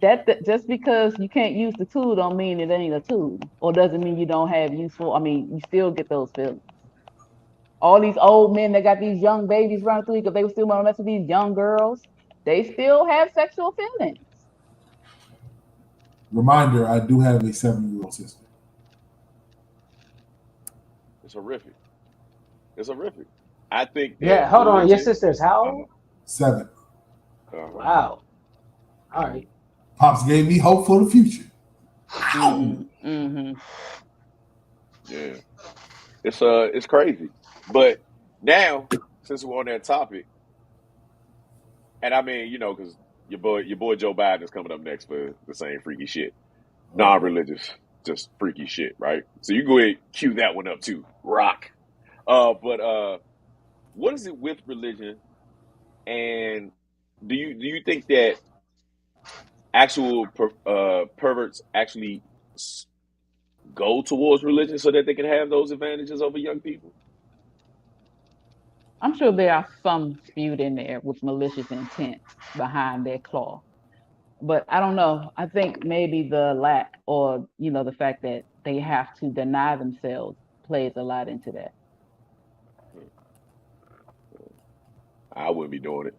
Speaker 4: That just because you can't use the tool don't mean it ain't a tool, or doesn't mean you don't have useful. I mean, you still get those feelings. All these old men that got these young babies running through, because they still want to mess with these young girls, they still have sexual feelings.
Speaker 1: Reminder: I do have a 7-year-old sister.
Speaker 3: It's horrific. It's horrific. I think that
Speaker 2: Yeah, hold on. Your
Speaker 3: religion-
Speaker 2: sister's how old?
Speaker 1: 7.
Speaker 2: Wow. All right.
Speaker 1: Pops gave me hope for the future.
Speaker 4: Mm-hmm.
Speaker 3: Yeah, it's crazy. But now, since we're on that topic, and I mean, you know, because your boy Joe Biden is coming up next for the same freaky shit, non-religious, just freaky shit, right? So you go ahead and cue that one up too, rock. But what is it with religion, and do you think that actual perverts actually go towards religion so that they can have those advantages over young people?
Speaker 4: I'm sure there are some spewed in there with malicious intent behind their claw, but I don't know. I think maybe the lack, or the fact that they have to deny themselves, plays a lot into that.
Speaker 3: I wouldn't be doing it.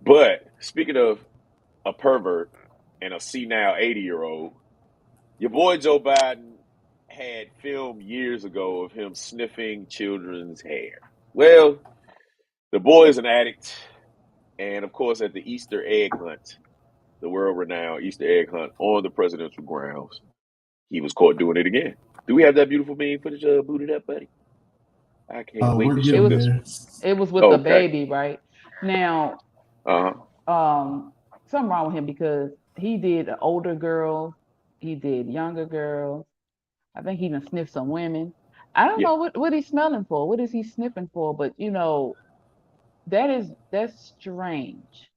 Speaker 3: But speaking of a pervert and a senile 80-year-old, your boy Joe Biden had film years ago of him sniffing children's hair. Well, the boy is an addict, and of course at the Easter egg hunt, the world-renowned Easter egg hunt on the presidential grounds, he was caught doing it again. Do we have that beautiful meme footage booted up, buddy? I can't wait
Speaker 1: We're
Speaker 3: to
Speaker 1: getting
Speaker 3: show this
Speaker 1: there.
Speaker 3: one.
Speaker 4: It was with the baby, right? Now, something wrong with him, because he did older girls, he did younger girls. I think he even sniffed some women. I don't know what he's smelling for. What is he sniffing for? But that's strange.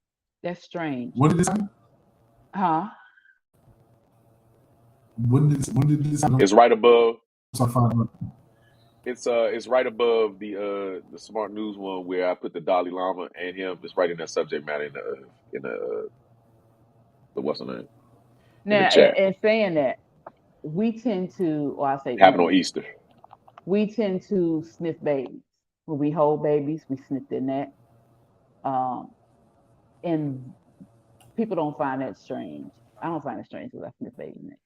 Speaker 4: That's strange.
Speaker 1: When did this happen?
Speaker 4: Huh?
Speaker 1: When did this happen?
Speaker 3: It's right above.
Speaker 1: So I found out.
Speaker 3: It's right above the Smart News one where I put the Dalai Lama and him. It's right in that subject matter in the what's the name?
Speaker 4: Now, and saying that, we tend to, or I say,
Speaker 3: happened on Easter.
Speaker 4: We tend to sniff babies. When we hold babies, we sniff their neck. And people don't find that strange. I don't find it strange because I sniff baby neck.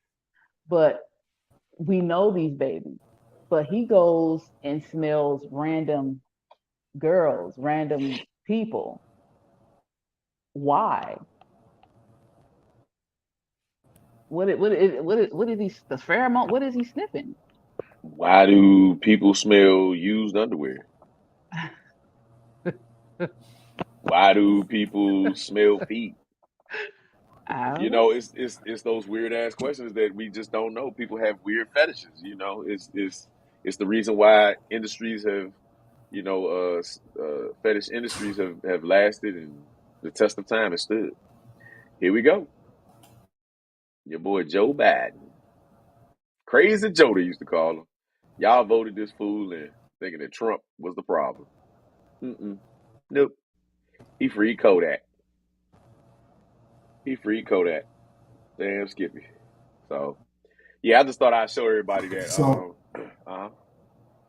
Speaker 4: But we know these babies. But he goes and smells random girls, random people. Why? What is he, the pheromone? What is he sniffing?
Speaker 3: Why do people smell used underwear? Why do people smell feet? It's those weird ass questions that we just don't know. People have weird fetishes. It's the reason why industries have, fetish industries have lasted and the test of time has stood. Here we go. Your boy Joe Biden. Crazy Joe, they used to call him. Y'all voted this fool in thinking that Trump was the problem. Nope. He freed Kodak. Damn Skippy. So, yeah, I just thought I'd show everybody that.
Speaker 1: So,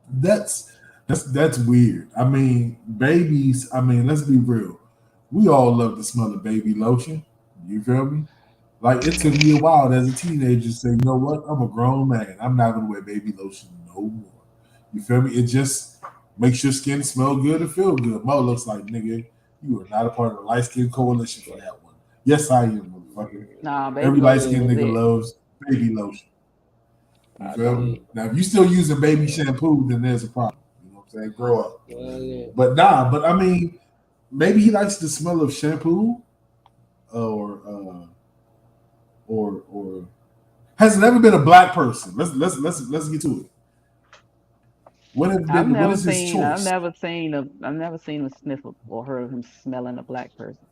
Speaker 1: that's weird. I mean, babies, let's be real. We all love the smell of baby lotion. You feel me? Like it took me a while as a teenager to say, you know what? I'm a grown man. I'm not gonna wear baby lotion no more. You feel me? It just makes your skin smell good and feel good. Mo looks like nigga, you are not a part of the light skin coalition for that one. Yes, I am, motherfucker.
Speaker 4: Nah,
Speaker 1: Every
Speaker 4: baby
Speaker 1: light
Speaker 4: lotion
Speaker 1: skinned
Speaker 4: was
Speaker 1: nigga
Speaker 4: it.
Speaker 1: loves baby lotion. You
Speaker 3: I
Speaker 1: feel
Speaker 3: don't.
Speaker 1: me? Now, if you still using baby shampoo, then there's a problem. You know what I'm saying? Grow up.
Speaker 2: Yeah.
Speaker 1: But nah, but I mean, maybe he likes the smell of shampoo, or has it ever been a black person? Let's get to it. What is his
Speaker 4: I've
Speaker 1: choice?
Speaker 4: never seen him sniff or heard him smelling a black person.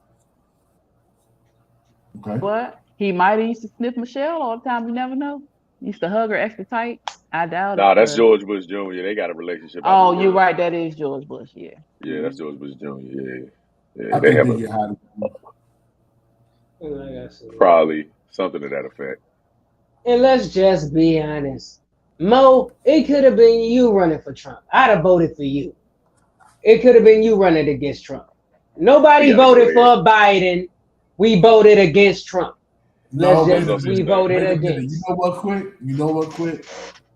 Speaker 1: Okay.
Speaker 4: But he might have used to sniff Michelle all the time. You never know. Used to hug her extra tight. I doubt it,
Speaker 3: Nah, that's
Speaker 4: but
Speaker 3: George Bush Jr. They got a relationship out the
Speaker 4: oh, you're
Speaker 3: world.
Speaker 4: right. That is George Bush. Yeah.
Speaker 3: Yeah, that's George Bush Jr. Yeah,
Speaker 1: I
Speaker 3: they
Speaker 1: think
Speaker 3: have
Speaker 1: they
Speaker 3: a
Speaker 1: get hot.
Speaker 2: Like I said.
Speaker 3: probably something to that effect.
Speaker 2: And let's just be honest. Mo, it could have been you running for Trump. I'd have voted for you. It could have been you running against Trump.
Speaker 3: We
Speaker 2: Nobody
Speaker 3: got to go
Speaker 2: voted
Speaker 3: there.
Speaker 2: for Biden. We voted against Trump.
Speaker 1: No,
Speaker 2: Let's
Speaker 1: wait
Speaker 3: Who's
Speaker 1: a
Speaker 3: else
Speaker 2: just
Speaker 3: you
Speaker 2: we
Speaker 1: minute.
Speaker 3: expect?
Speaker 2: voted
Speaker 1: Wait a minute. You
Speaker 2: against.
Speaker 1: know what, Quick? You know what, Quick?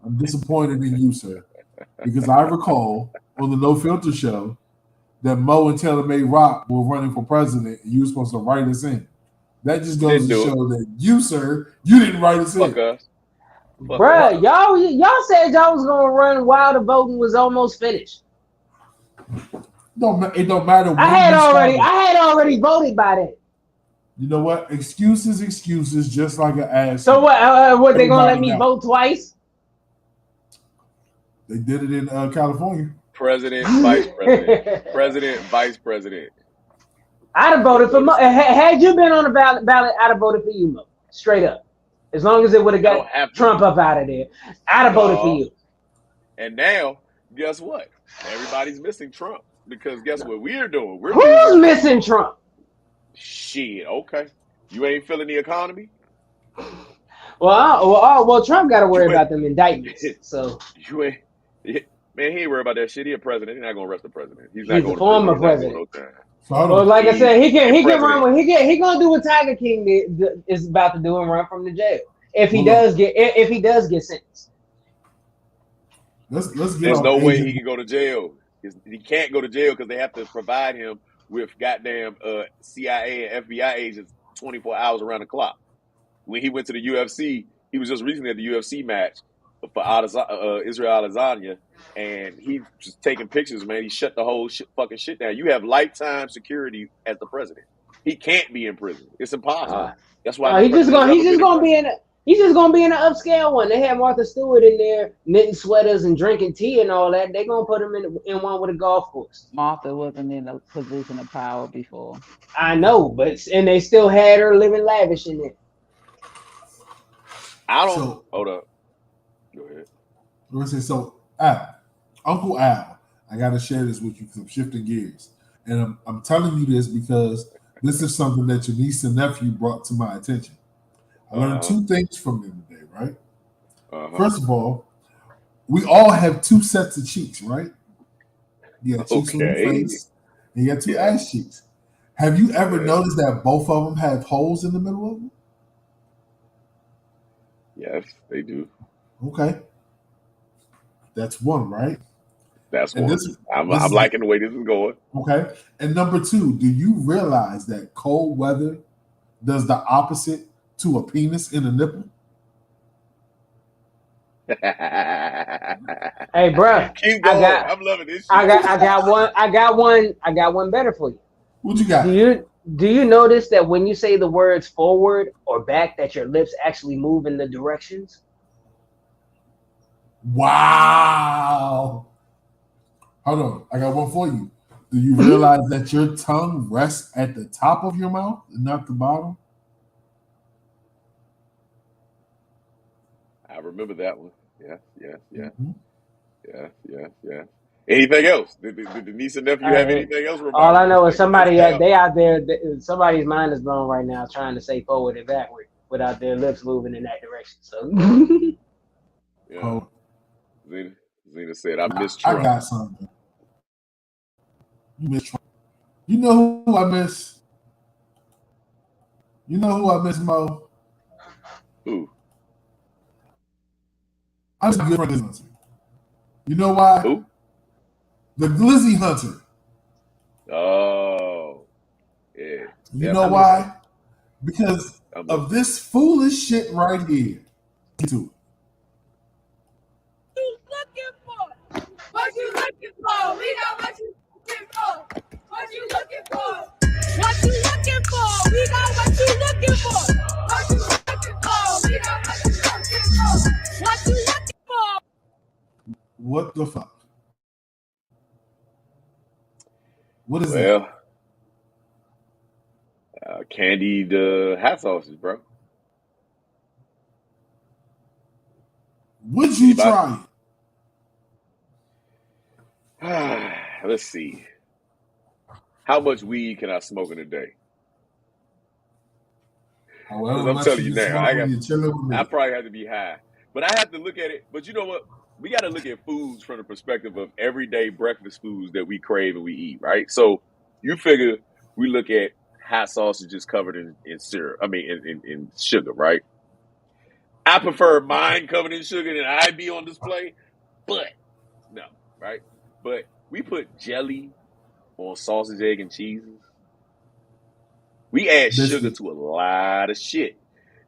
Speaker 1: I'm disappointed in you, sir. Because I recall on the No Filter show that Mo and Taylor May Rock were running for president and you were supposed to write us in. That just goes
Speaker 3: Didn't
Speaker 1: to
Speaker 3: do it.
Speaker 1: show that you, sir, you didn't write us
Speaker 3: Fuck
Speaker 1: in.
Speaker 3: us. Fuck us.
Speaker 2: Bruh, y'all said y'all was gonna run while the voting was almost finished.
Speaker 1: It don't matter
Speaker 2: I
Speaker 1: when
Speaker 2: had
Speaker 1: you
Speaker 2: already
Speaker 1: started.
Speaker 2: I had already voted by then.
Speaker 1: You know what? Excuses, just like an ass.
Speaker 2: So what they gonna let
Speaker 1: Everybody
Speaker 2: me
Speaker 1: know.
Speaker 2: vote twice?
Speaker 1: They did it in California.
Speaker 3: President, vice president. President, vice president.
Speaker 2: I'd have voted for Mo. Had you been on the ballot, I'd have voted for you, Mo. Straight up. As long as it would have
Speaker 3: I don't
Speaker 2: got
Speaker 3: have to.
Speaker 2: Trump up out of there, I'd have voted for
Speaker 3: No.
Speaker 2: you.
Speaker 3: And now, guess what? Everybody's missing Trump because guess what we're doing? We're
Speaker 2: Who's
Speaker 3: losing
Speaker 2: missing Trump?
Speaker 3: shit. Okay, you ain't feeling the economy.
Speaker 2: Well, Trump got to worry
Speaker 3: You
Speaker 2: about them indictments.
Speaker 3: ain't.
Speaker 2: So
Speaker 3: You ain't. Man, he ain't worried about that shit. He a president. He's not gonna arrest the president. He's not
Speaker 2: he's a
Speaker 3: going to prison.
Speaker 2: former
Speaker 3: He's not doing
Speaker 2: president.
Speaker 3: no time.
Speaker 1: So hold
Speaker 2: Well,
Speaker 1: on.
Speaker 2: like I said, he can
Speaker 3: president.
Speaker 2: run when he gonna do what Tiger King is about to do and run from the jail if he
Speaker 1: Well,
Speaker 2: does get sentenced.
Speaker 1: Let's get
Speaker 3: There's
Speaker 1: off
Speaker 3: no way
Speaker 1: Agent.
Speaker 3: he can go to jail. He can't go to jail because they have to provide him with goddamn CIA and FBI agents 24 hours around the clock. When he went to the UFC, he was just recently at the UFC match for Israel Adesanya, and he just taking pictures, man. He shut the whole fucking shit down. You have lifetime security as the president. He can't be in prison. It's impossible. That's why no
Speaker 2: He's just
Speaker 3: president has ever been in
Speaker 2: gonna be
Speaker 3: prison.
Speaker 2: he's just gonna be in an upscale one. They had Martha Stewart in there knitting sweaters and drinking tea and all that. They gonna put him in one with a golf course.
Speaker 4: Martha wasn't in a position of power before.
Speaker 2: I know, but and they still had her living lavish in there.
Speaker 3: I don't.
Speaker 1: So
Speaker 3: Hold up. Go ahead.
Speaker 1: let's say so. Uncle Al, I gotta share this with you because I'm shifting gears, and I'm telling you this because this is something that your niece and nephew brought to my attention. I learned two things from them today, right? First of all, we all have two sets of cheeks, right? You got cheeks on your face, and you got two ass cheeks. Have you ever noticed that both of them have holes in the middle of them?
Speaker 3: Yes, they do.
Speaker 1: Okay. That's one, right?
Speaker 3: That's
Speaker 1: And
Speaker 3: one. I'm liking the way this is going.
Speaker 1: Okay. And number two, do you realize that cold weather does the opposite to a penis and a nipple?
Speaker 2: Hey, bro,
Speaker 3: keep going. I'm loving this shit.
Speaker 2: I got one better for you.
Speaker 1: What you got?
Speaker 2: Do you notice that when you say the words forward or back, that your lips actually move in the directions?
Speaker 1: Wow. Hold on. I got one for you. Do you realize that your tongue rests at the top of your mouth and not the bottom?
Speaker 3: I remember that one. Yeah.
Speaker 1: Mm-hmm.
Speaker 3: Yeah. Anything else? Did the niece and nephew have anything else?
Speaker 2: All I know is somebody out there, somebody's mind is blown right now trying to say forward and backward without their lips moving in that direction. So,
Speaker 3: yeah. Zena said, "I miss Trump."
Speaker 1: I got something. You miss Trump. You know who I miss? You know who I miss, Mo?
Speaker 3: Who?
Speaker 1: I'm just a good friend of Glizzy Hunter. You know why?
Speaker 3: Who?
Speaker 1: The Glizzy Hunter.
Speaker 3: Oh, yeah.
Speaker 1: You know why? Because
Speaker 3: I'm
Speaker 1: of this foolish shit right here. To
Speaker 6: What you looking for? We got what you looking for. What you looking for? What you looking for? We got what you looking for. What you looking for? We got what you looking for. What you looking for?
Speaker 1: What the fuck? What is
Speaker 3: well, candied hot sauces, bro.
Speaker 1: Would you try
Speaker 3: it? Let's see. How much weed can I smoke in a day?
Speaker 1: However
Speaker 3: I'm
Speaker 1: much
Speaker 3: telling
Speaker 1: you
Speaker 3: you
Speaker 1: can
Speaker 3: now,
Speaker 1: smoke when you're chilling with me.
Speaker 3: I probably have to be high. But I have to look at it. But you know what? We got to look at foods from the perspective of everyday breakfast foods that we crave and we eat, right? So you figure we look at hot sausages covered in syrup. I mean, in sugar, right? I prefer mine covered in sugar than I be on display. But, no, right? But we put jelly on sausage, egg, and cheeses. We add sugar to a lot of shit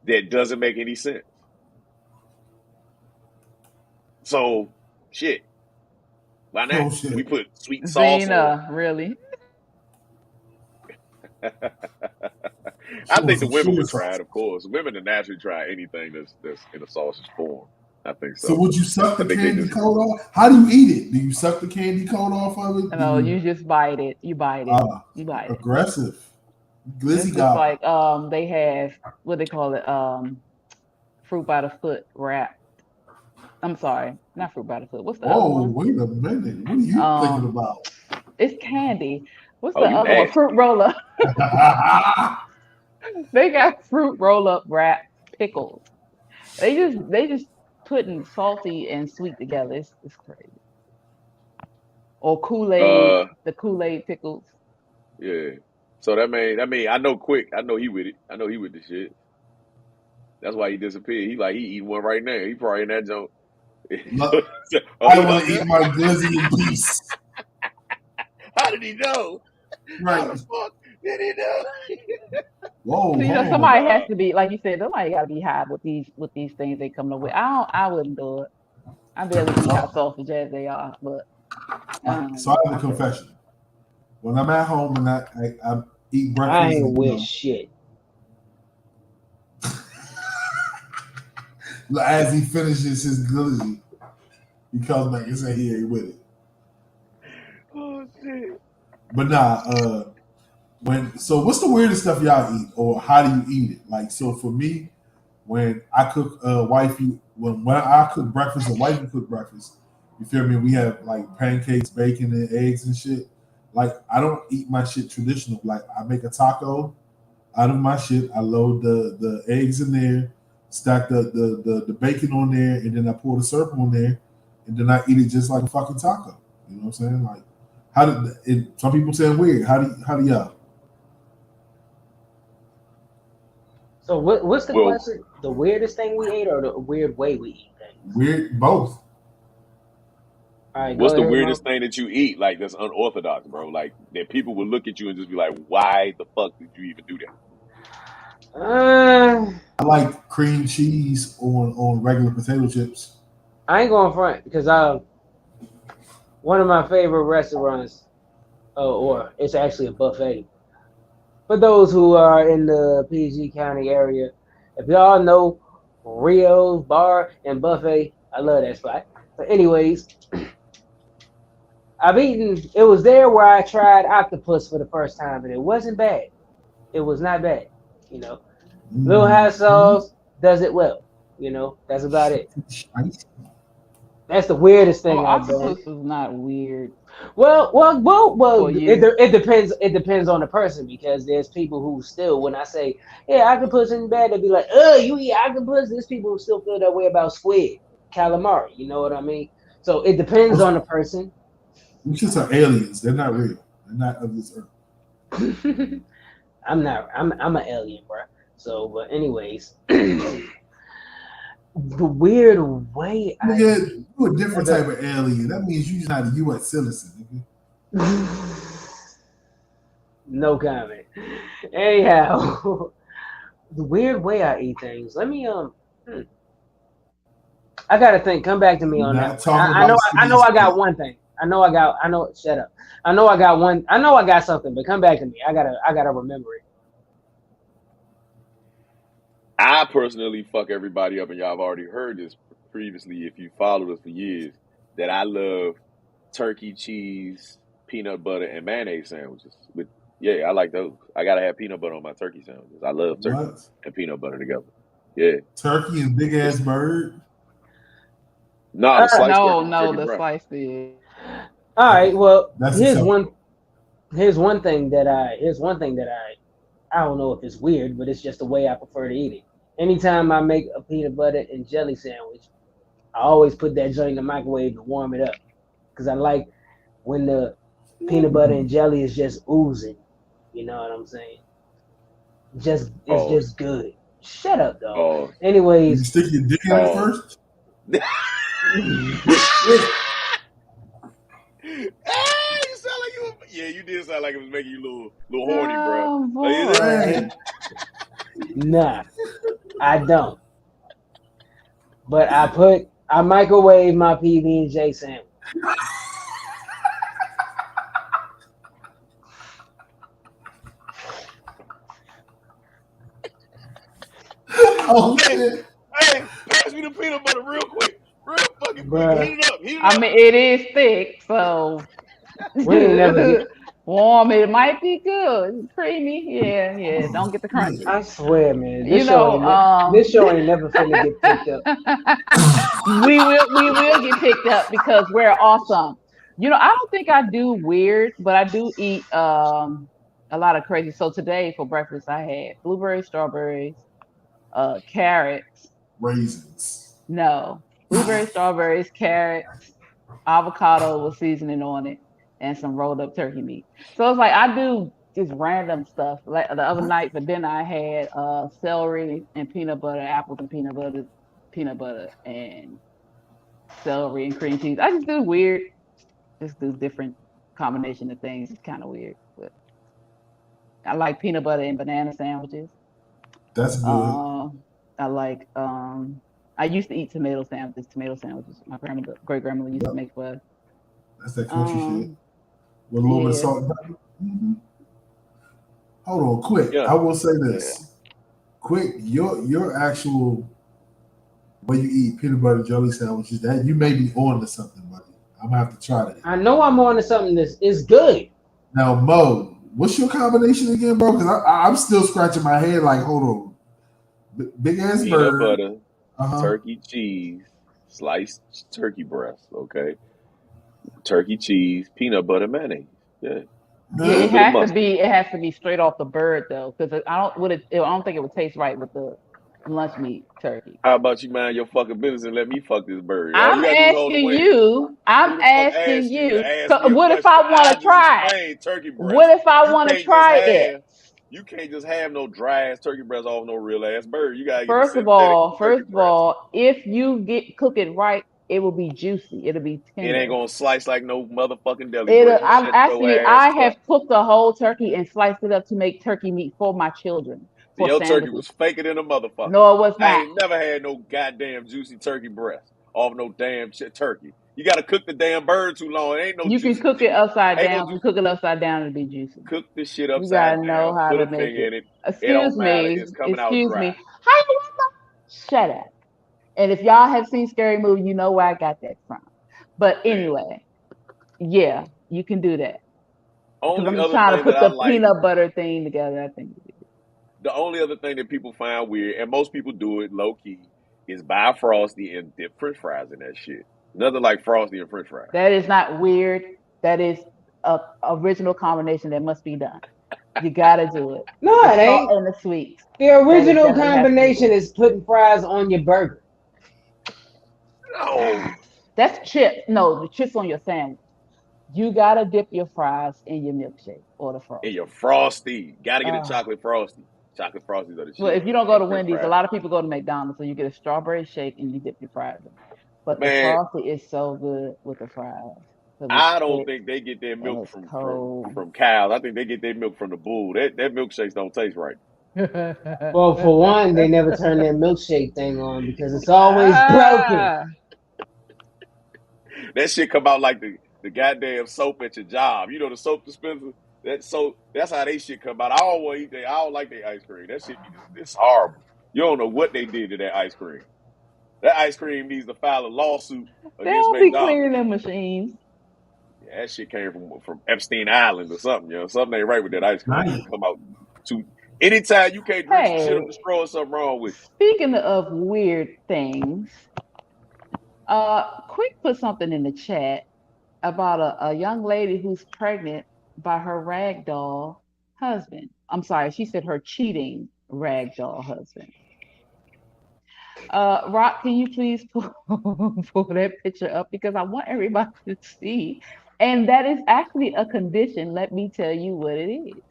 Speaker 3: that doesn't make any sense. So, shit. Why not?
Speaker 1: Oh, shit.
Speaker 3: We put sweet sauce
Speaker 4: Zena, really?
Speaker 3: I think the women would try it, of course. Women are naturally try anything that's in a sausage form. I think so.
Speaker 1: So would you suck the
Speaker 3: I think they
Speaker 1: candy
Speaker 3: just-
Speaker 1: coat off? How do you eat it? Do you suck the candy coat off of it?
Speaker 4: No, you just bite it. You bite it. You bite it.
Speaker 1: Aggressive.
Speaker 4: It's
Speaker 1: Glizzy
Speaker 4: just
Speaker 1: got
Speaker 4: like they have what they call it, fruit by the foot wrap. I'm sorry, not fruit by the foot. What's the other
Speaker 1: Oh,
Speaker 4: one?
Speaker 1: wait a minute. What are you thinking about?
Speaker 4: It's candy. What's
Speaker 3: Oh,
Speaker 4: the
Speaker 3: you
Speaker 4: other one?
Speaker 3: nasty.
Speaker 4: Fruit roll up. They got fruit roll up wrap pickles. They just putting salty and sweet together. It's crazy. Or Kool-Aid, the Kool-Aid pickles.
Speaker 3: Yeah. So that mean I know Quick. I know he with it. I know he with the shit. That's why he disappeared. He eating one right now. He probably in that joint.
Speaker 1: Look, I want to eat my glizzy in peace.
Speaker 3: How did he know?
Speaker 1: Right.
Speaker 3: How the fuck did he know?
Speaker 1: Whoa.
Speaker 4: So, you know,
Speaker 1: whoa.
Speaker 4: somebody has to be, like you said, somebody got to be high with these things they come up with. I wouldn't do it. I barely eat hot sausage as they are, but.
Speaker 1: So I have a confession. When I'm at home and I eat breakfast,
Speaker 2: I ain't with shit.
Speaker 1: As he finishes his glizzy, he comes back and says he ain't with it.
Speaker 3: Oh shit.
Speaker 1: But nah, so what's the weirdest stuff y'all eat, or how do you eat it? Like, so for me, when I cook when I cook breakfast or wifey cook breakfast, you feel me? We have like pancakes, bacon, and eggs and shit. Like, I don't eat my shit traditional. Like, I make a taco out of my shit. I load the eggs in there, stack the bacon on there, and then I pour the syrup on there, and then I eat it just like a fucking taco. You know what I'm saying? Like, some people say weird. How do y'all?
Speaker 2: So what's the question? The weirdest thing we ate, or the weird way we eat things?
Speaker 1: Weird, both.
Speaker 2: All right,
Speaker 3: What's
Speaker 2: go
Speaker 3: the
Speaker 2: ahead,
Speaker 3: weirdest
Speaker 2: Mo.
Speaker 3: thing that you eat, like that's unorthodox, bro? Like that people will look at you and just be like, "Why the fuck did you even do that?"
Speaker 1: I like cream cheese on regular potato chips.
Speaker 2: I ain't going front because one of my favorite restaurants, or it's actually a buffet. For those who are in the PG County area, if y'all know Rio's Bar and Buffet, I love that spot. But anyways, it was there where I tried octopus for the first time, and it wasn't bad. It was not bad. You know, little hot sauce does it well. You know, that's about it. That's the weirdest thing I've done.
Speaker 4: Octopus is not weird.
Speaker 2: Well.
Speaker 4: you.
Speaker 2: It depends. It depends on the person, because there's people who still, when I say, "Yeah, octopus isn't bad," they'll be like, "Oh, you eat octopus?" There's people who still feel that way about squid, calamari. You know what I mean? So it depends on the person.
Speaker 1: These shits are aliens. They're not real. They're not of this earth.
Speaker 2: I'm an alien, bro. So, but anyways, The weird way I
Speaker 1: Nigga,
Speaker 2: eat.
Speaker 1: you a different type of alien. That means you just not a U.S. citizen, nigga.
Speaker 2: No comment. Anyhow, the weird way I eat things. Let me I gotta think. Come back to me
Speaker 1: We're
Speaker 2: on that.
Speaker 1: not talking
Speaker 2: I know.
Speaker 1: about
Speaker 2: I know. I
Speaker 1: space
Speaker 2: got
Speaker 1: shit.
Speaker 2: one thing. I know. I got. I know. Shut up. I know. I got one. I know. I got something. But come back to me. I gotta. I gotta remember it.
Speaker 3: I personally fuck everybody up, and y'all have already heard this previously if you followed us for years, that I love turkey, cheese, peanut butter, and mayonnaise sandwiches. Yeah, I like those. I gotta have peanut butter on my turkey sandwiches. I love turkey
Speaker 1: What?
Speaker 3: and peanut butter together. Yeah.
Speaker 1: Turkey and big ass bird?
Speaker 3: Nah, the sliced
Speaker 4: No,
Speaker 3: turkey,
Speaker 4: no,
Speaker 3: turkey
Speaker 4: the
Speaker 3: breast.
Speaker 4: slice is.
Speaker 2: All right. Well,
Speaker 1: That's
Speaker 2: here's
Speaker 1: acceptable.
Speaker 2: one. Here's one thing that I. Here's one thing that I don't know if it's weird, but it's just the way I prefer to eat it. Anytime I make a peanut butter and jelly sandwich, I always put that joint in the microwave to warm it up because I like when the peanut butter and jelly is just oozing. You know what I'm saying? It's
Speaker 3: Pause.
Speaker 2: just good. Shut up, dog.
Speaker 3: Pause.
Speaker 1: You
Speaker 2: Anyways,
Speaker 1: stick your dick in it
Speaker 3: Pause.
Speaker 1: first?
Speaker 3: Ah, you sound like you. Yeah, you did sound like it was making you a little horny, bro.
Speaker 4: Oh
Speaker 3: Like, is it?
Speaker 1: Hey,
Speaker 4: boy.
Speaker 2: nah, I don't. But I microwave my PB and J sandwich.
Speaker 1: oh
Speaker 3: Hey,
Speaker 1: shit.
Speaker 3: hey, pass me the peanut butter real quick. Real fucking quick.
Speaker 2: Bruh,
Speaker 3: Heat it up. Heat it
Speaker 4: I
Speaker 3: up.
Speaker 4: mean, it is thick, so
Speaker 2: we ain't never get.
Speaker 4: warm. It might be good, creamy. Yeah, yeah. Don't get the crunchy.
Speaker 2: I swear, man,
Speaker 4: You know,
Speaker 2: this show ain't never finna get picked up.
Speaker 4: we will get picked up because we're awesome. You know, I don't think I do weird, but I do eat a lot of crazy. So today for breakfast I had blueberries, strawberries, carrots.
Speaker 1: Raisins.
Speaker 4: No, blueberries, strawberries, carrots, avocado with seasoning on it, and some rolled up turkey meat. So it's like I do just random stuff. Like the other night for dinner, I had celery and peanut butter, apples and peanut butter and celery and cream cheese. I just do weird, just do different combination of things. It's kind of weird, but I like peanut butter and banana sandwiches.
Speaker 1: That's good.
Speaker 4: I like I used to eat tomato sandwiches. My great grandmother used to
Speaker 1: Yep.
Speaker 4: make for us.
Speaker 1: That's that country shit.
Speaker 4: Um,
Speaker 1: With a little bit of
Speaker 4: yeah.
Speaker 1: salt and pepper. Hold on, quick.
Speaker 3: Yeah.
Speaker 1: I will say
Speaker 3: Yeah.
Speaker 1: this. Quick, your actual way you eat peanut butter jelly sandwiches, that you may be on to something, buddy. I'm gonna have to try that.
Speaker 2: I know I'm on to something that's is good.
Speaker 1: Now, Mo, what's your combination again, bro? Because I'm still scratching my head like, hold on. Big ass
Speaker 3: Peanut
Speaker 1: bird.
Speaker 3: butter,
Speaker 1: Uh-huh.
Speaker 3: turkey cheese, sliced turkey breast. Okay. Turkey cheese, peanut butter, mayonnaise. Yeah.
Speaker 4: Yeah,
Speaker 3: Little
Speaker 4: it
Speaker 3: bit of
Speaker 4: has to
Speaker 3: mustard.
Speaker 4: be. It has to be straight off the bird though, because I don't think it would taste right with the lunch meat turkey.
Speaker 3: How about you mind your fucking business and let me fuck this bird? All
Speaker 4: I'm
Speaker 3: you gotta do is hold the
Speaker 4: asking
Speaker 3: wing.
Speaker 4: you. I'm
Speaker 3: Who the fuck
Speaker 4: asking
Speaker 3: asked you
Speaker 4: you.
Speaker 3: to ask
Speaker 4: So
Speaker 3: me a
Speaker 4: what if
Speaker 3: question?
Speaker 4: I want
Speaker 3: I
Speaker 4: to
Speaker 3: just
Speaker 4: try it?
Speaker 3: explained turkey breast.
Speaker 4: What if I
Speaker 3: You
Speaker 4: want to
Speaker 3: can't just
Speaker 4: try it?
Speaker 3: have you can't just have no dry ass turkey breast off no real ass bird. You gotta get the
Speaker 4: First of
Speaker 3: synthetic
Speaker 4: all,
Speaker 3: turkey breast.
Speaker 4: if you cook it right, it will be juicy. It'll be
Speaker 3: It ain't
Speaker 4: tender.
Speaker 3: gonna slice like no motherfucking deli breast. You
Speaker 4: I'm
Speaker 3: shut your
Speaker 4: asking you.
Speaker 3: ass
Speaker 4: I
Speaker 3: up.
Speaker 4: have cooked a whole turkey and sliced it up to make turkey meat for my children for
Speaker 3: Your turkey
Speaker 4: sandwiches.
Speaker 3: was faker than a motherfucker.
Speaker 4: No, it was
Speaker 3: I
Speaker 4: not.
Speaker 3: ain't never had no goddamn juicy turkey breast off no damn turkey. You gotta cook the damn bird too long. It ain't no
Speaker 4: You can
Speaker 3: juicy
Speaker 4: cook it
Speaker 3: shit.
Speaker 4: upside
Speaker 3: Ain't no
Speaker 4: down. You
Speaker 3: juicy.
Speaker 4: cook it upside down, it'll be juicy.
Speaker 3: Cook the shit
Speaker 4: You gotta
Speaker 3: upside
Speaker 4: know
Speaker 3: down.
Speaker 4: how
Speaker 3: Put
Speaker 4: to
Speaker 3: a
Speaker 4: make
Speaker 3: finger
Speaker 4: it.
Speaker 3: in it. It
Speaker 4: Excuse
Speaker 3: don't matter.
Speaker 4: me.
Speaker 3: It's coming out
Speaker 4: Excuse
Speaker 3: dry.
Speaker 4: me. Shut up. And if y'all have seen Scary Movie, you know where I got that from. But anyway, yeah, you can do that. Because
Speaker 3: Only
Speaker 4: I'm just
Speaker 3: other
Speaker 4: trying to
Speaker 3: thing that
Speaker 4: put
Speaker 3: I
Speaker 4: the
Speaker 3: like,
Speaker 4: peanut butter thing together. I think
Speaker 3: the only other thing that people find weird, and most people do it low key, is buy Frosty and dip French fries in that shit. Nothing like Frosty and French fries.
Speaker 4: that is not weird. That is a original combination that must be done. You gotta do it.
Speaker 2: No,
Speaker 4: The
Speaker 2: it
Speaker 4: salt
Speaker 2: ain't.
Speaker 4: and the sweets.
Speaker 2: The
Speaker 4: That
Speaker 2: original
Speaker 4: definitely has to be
Speaker 2: combination
Speaker 4: done.
Speaker 2: is putting fries on your burger.
Speaker 3: No.
Speaker 4: That's chips. No, the chips on your sandwich. You gotta dip your fries in your milkshake or the
Speaker 3: And
Speaker 4: frosting.
Speaker 3: your Frosty. Gotta get a
Speaker 2: Uh,
Speaker 3: chocolate Frosty. Chocolate frosties are the shit.
Speaker 4: Well, if you don't go to
Speaker 3: And French
Speaker 4: Wendy's, a
Speaker 3: fries.
Speaker 4: lot of people go to McDonald's, so you get a strawberry shake and you dip your fries in. But the
Speaker 3: Man,
Speaker 4: frosty is so good with the fries because
Speaker 3: I
Speaker 4: it's
Speaker 3: don't
Speaker 4: thick
Speaker 3: think they get their
Speaker 4: and
Speaker 3: milk
Speaker 4: it's cold.
Speaker 3: from cows. I think they get their milk from the bull. That milkshakes don't taste right.
Speaker 2: Well, for one, they never turn that milkshake thing on because it's always broken.
Speaker 4: Ah,
Speaker 3: That shit come out like the goddamn soap at your job. You know the soap dispenser. That's how they shit come out. I don't want to eat that. I don't like their ice cream. That shit it's horrible. You don't know what they did to that ice cream. That ice cream needs to file a lawsuit
Speaker 4: they
Speaker 3: against
Speaker 4: don't be
Speaker 3: McDonald's.
Speaker 4: cleaning them machines.
Speaker 3: Yeah, that shit came from Epstein Island or something. You know, something ain't right with that ice cream.
Speaker 1: Right.
Speaker 3: It come out too. Anytime you can't drink some shit
Speaker 4: Hey,
Speaker 3: up the straw, something wrong with you.
Speaker 4: speaking of weird things, Quick put something in the chat about a young lady who's pregnant by her ragdoll husband. I'm sorry, she said her cheating ragdoll husband. Rock, can you please pull that picture up because I want everybody to see. And that is actually a condition. Let me tell you what it is.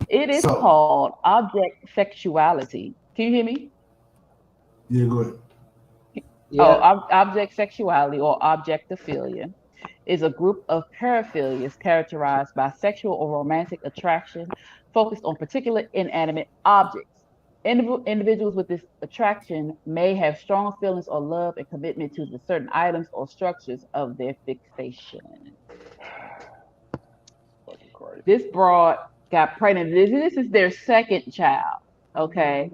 Speaker 4: It is
Speaker 1: So
Speaker 4: called object sexuality. Can you hear me?
Speaker 1: yeah, go ahead.
Speaker 2: Yeah.
Speaker 4: Object sexuality or objectophilia is a group of paraphilias characterized by sexual or romantic attraction focused on particular inanimate objects. Individuals with this attraction may have strong feelings or love and commitment to the certain items or structures of their fixation.
Speaker 3: Fucking crazy.
Speaker 4: This broad got pregnant. This is their second child, okay?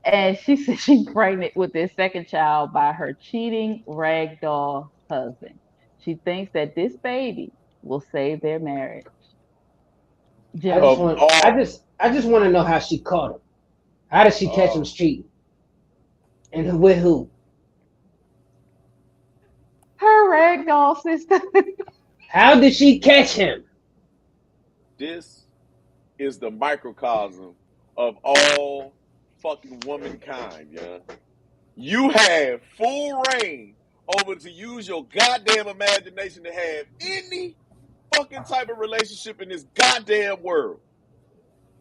Speaker 4: And she said she's pregnant with their second child by her cheating ragdoll husband. She thinks that this baby will save their marriage.
Speaker 2: I
Speaker 4: Jim,
Speaker 2: just
Speaker 3: Of
Speaker 2: want
Speaker 3: all,
Speaker 2: I just want to know how she caught him. How did she catch him cheating? And with who?
Speaker 4: her ragdoll sister.
Speaker 2: How did she catch him?
Speaker 3: this is the microcosm of all fucking womankind, yeah. You have full reign over to use your goddamn imagination to have any fucking type of relationship in this goddamn world.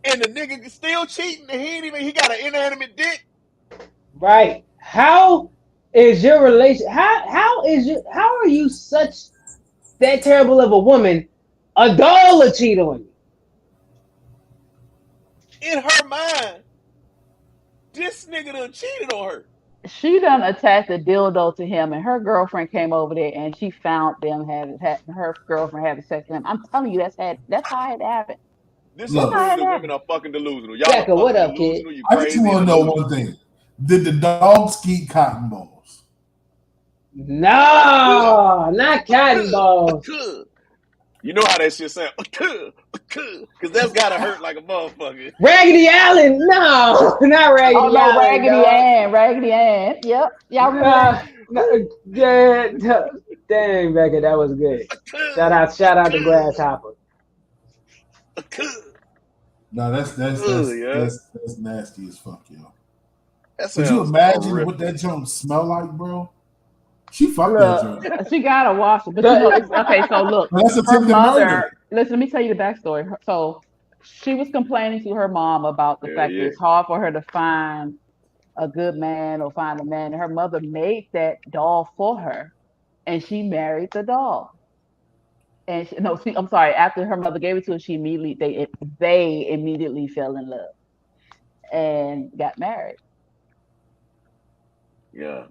Speaker 3: And the nigga is still cheating and he got an inanimate dick.
Speaker 2: Right. How is your relation? How are you such that terrible of a woman? A doll will cheat on you.
Speaker 3: In her mind, this nigga done cheated on her.
Speaker 4: She done attached a dildo to him, and her girlfriend came over there, and she found them her girlfriend having sex with him. I'm telling you, that's how it happened.
Speaker 3: This is
Speaker 1: Look,
Speaker 3: proof that women are fucking delusional. Y'all
Speaker 2: Jacka,
Speaker 3: are
Speaker 2: what
Speaker 3: fucking
Speaker 2: up, kid?
Speaker 3: delusional. You
Speaker 1: I just
Speaker 3: crazy
Speaker 1: want to
Speaker 3: and
Speaker 1: know
Speaker 3: delusional.
Speaker 1: one thing: did the dogs eat cotton balls?
Speaker 2: No, not cotton balls.
Speaker 3: You know how that shit sound? Because that's gotta hurt like a motherfucker.
Speaker 2: Raggedy Allen, no, not Raggedy
Speaker 4: Oh no,
Speaker 2: Allen.
Speaker 4: Raggedy
Speaker 2: dog.
Speaker 4: Ann, Raggedy Ann. Yep, y'all remember?
Speaker 2: Yeah, dang, Becca, that was good. Shout out to Grasshopper.
Speaker 1: No, that's
Speaker 3: Yeah.
Speaker 1: nasty as fuck, yo.
Speaker 3: That
Speaker 1: Could you
Speaker 3: sounds
Speaker 1: imagine
Speaker 3: horrific.
Speaker 1: what that junk smell like, bro? She fucked that
Speaker 4: Look,
Speaker 1: junk.
Speaker 4: she gotta wash it. But you know, okay, so look,
Speaker 1: But that's
Speaker 4: her
Speaker 1: attempted
Speaker 4: mother.
Speaker 1: murder.
Speaker 4: Listen, let me tell you the backstory. So she was complaining to her mom about the fact that it's hard for her to find a good man or find a man. And her mother made that doll for her, and she married the doll. And I'm sorry. After her mother gave it to her, they immediately fell in love and got married.
Speaker 3: Yeah.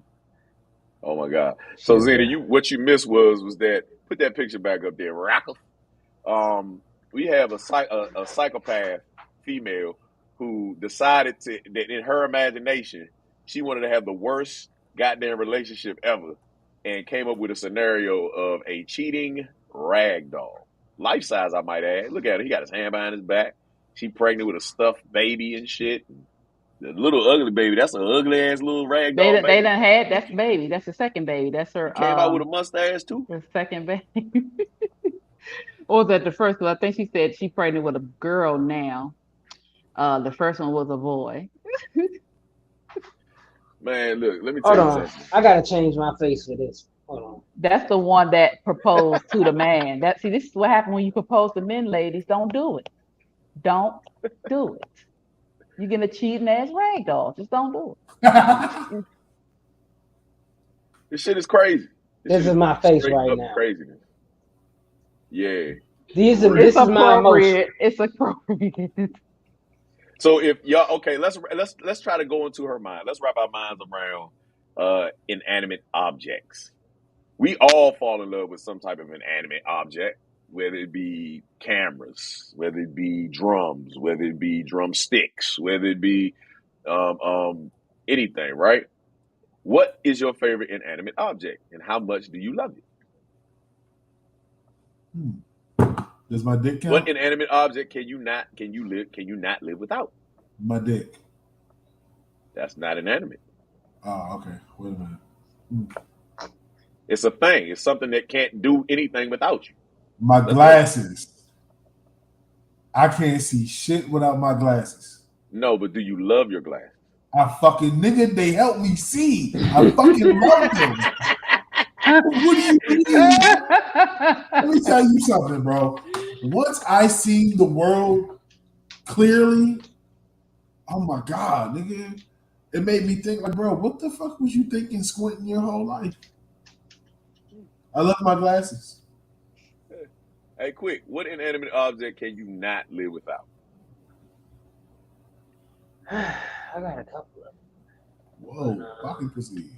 Speaker 3: Oh my God. So Zena, what you missed was that put that picture back up there, Rackle. We have a psychopath female who decided that in her imagination she wanted to have the worst goddamn relationship ever, and came up with a scenario of a cheating rag doll, life size, I might add. Look at it; he got his hand behind his back. She pregnant with a stuffed baby and shit. The little ugly baby, that's an ugly ass little rag doll baby.
Speaker 4: They done had that's the baby. That's the second baby. That's her.
Speaker 3: Came out with a mustache too.
Speaker 4: The second baby. Or was that the first one? I think she said she's pregnant with a girl now. The first one was a boy.
Speaker 3: Man, look, let me tell
Speaker 2: Hold
Speaker 3: you
Speaker 2: on,
Speaker 3: something.
Speaker 2: I gotta change my face for this. Hold on.
Speaker 4: That's the one that proposed to the man. This is what happened when you propose to men, ladies. Don't do it. Don't do it. You're getting a cheating ass rag doll. Just don't do it.
Speaker 3: This shit is crazy.
Speaker 2: This is my face
Speaker 3: straight
Speaker 2: right
Speaker 3: up
Speaker 2: now.
Speaker 3: craziness. Yeah.
Speaker 2: This
Speaker 3: For real.
Speaker 2: is my emotion.
Speaker 4: It's appropriate.
Speaker 3: So if y'all okay, let's try to go into her mind. Let's wrap our minds around inanimate objects. We all fall in love with some type of inanimate object, whether it be cameras, whether it be drums, whether it be drumsticks, whether it be anything, right? What is your favorite inanimate object, and how much do you love it?
Speaker 1: Does my dick count?
Speaker 3: What inanimate object can you not live without?
Speaker 1: My dick.
Speaker 3: That's not inanimate.
Speaker 1: Oh, okay. Wait a minute.
Speaker 3: It's a thing. It's something that can't do anything without you.
Speaker 1: My glasses. I can't see shit without my glasses.
Speaker 3: No, but do you love your glasses?
Speaker 1: I fucking nigga, they help me see. I fucking love them. What do you mean? Let me tell you something, bro. Once I seen the world clearly, oh my God, nigga. It made me think, like, bro, what the fuck was you thinking squinting your whole life? I love my glasses.
Speaker 3: Hey, quick, what inanimate object can you not live without?
Speaker 2: I got a couple of them.
Speaker 1: Whoa, fucking proceed.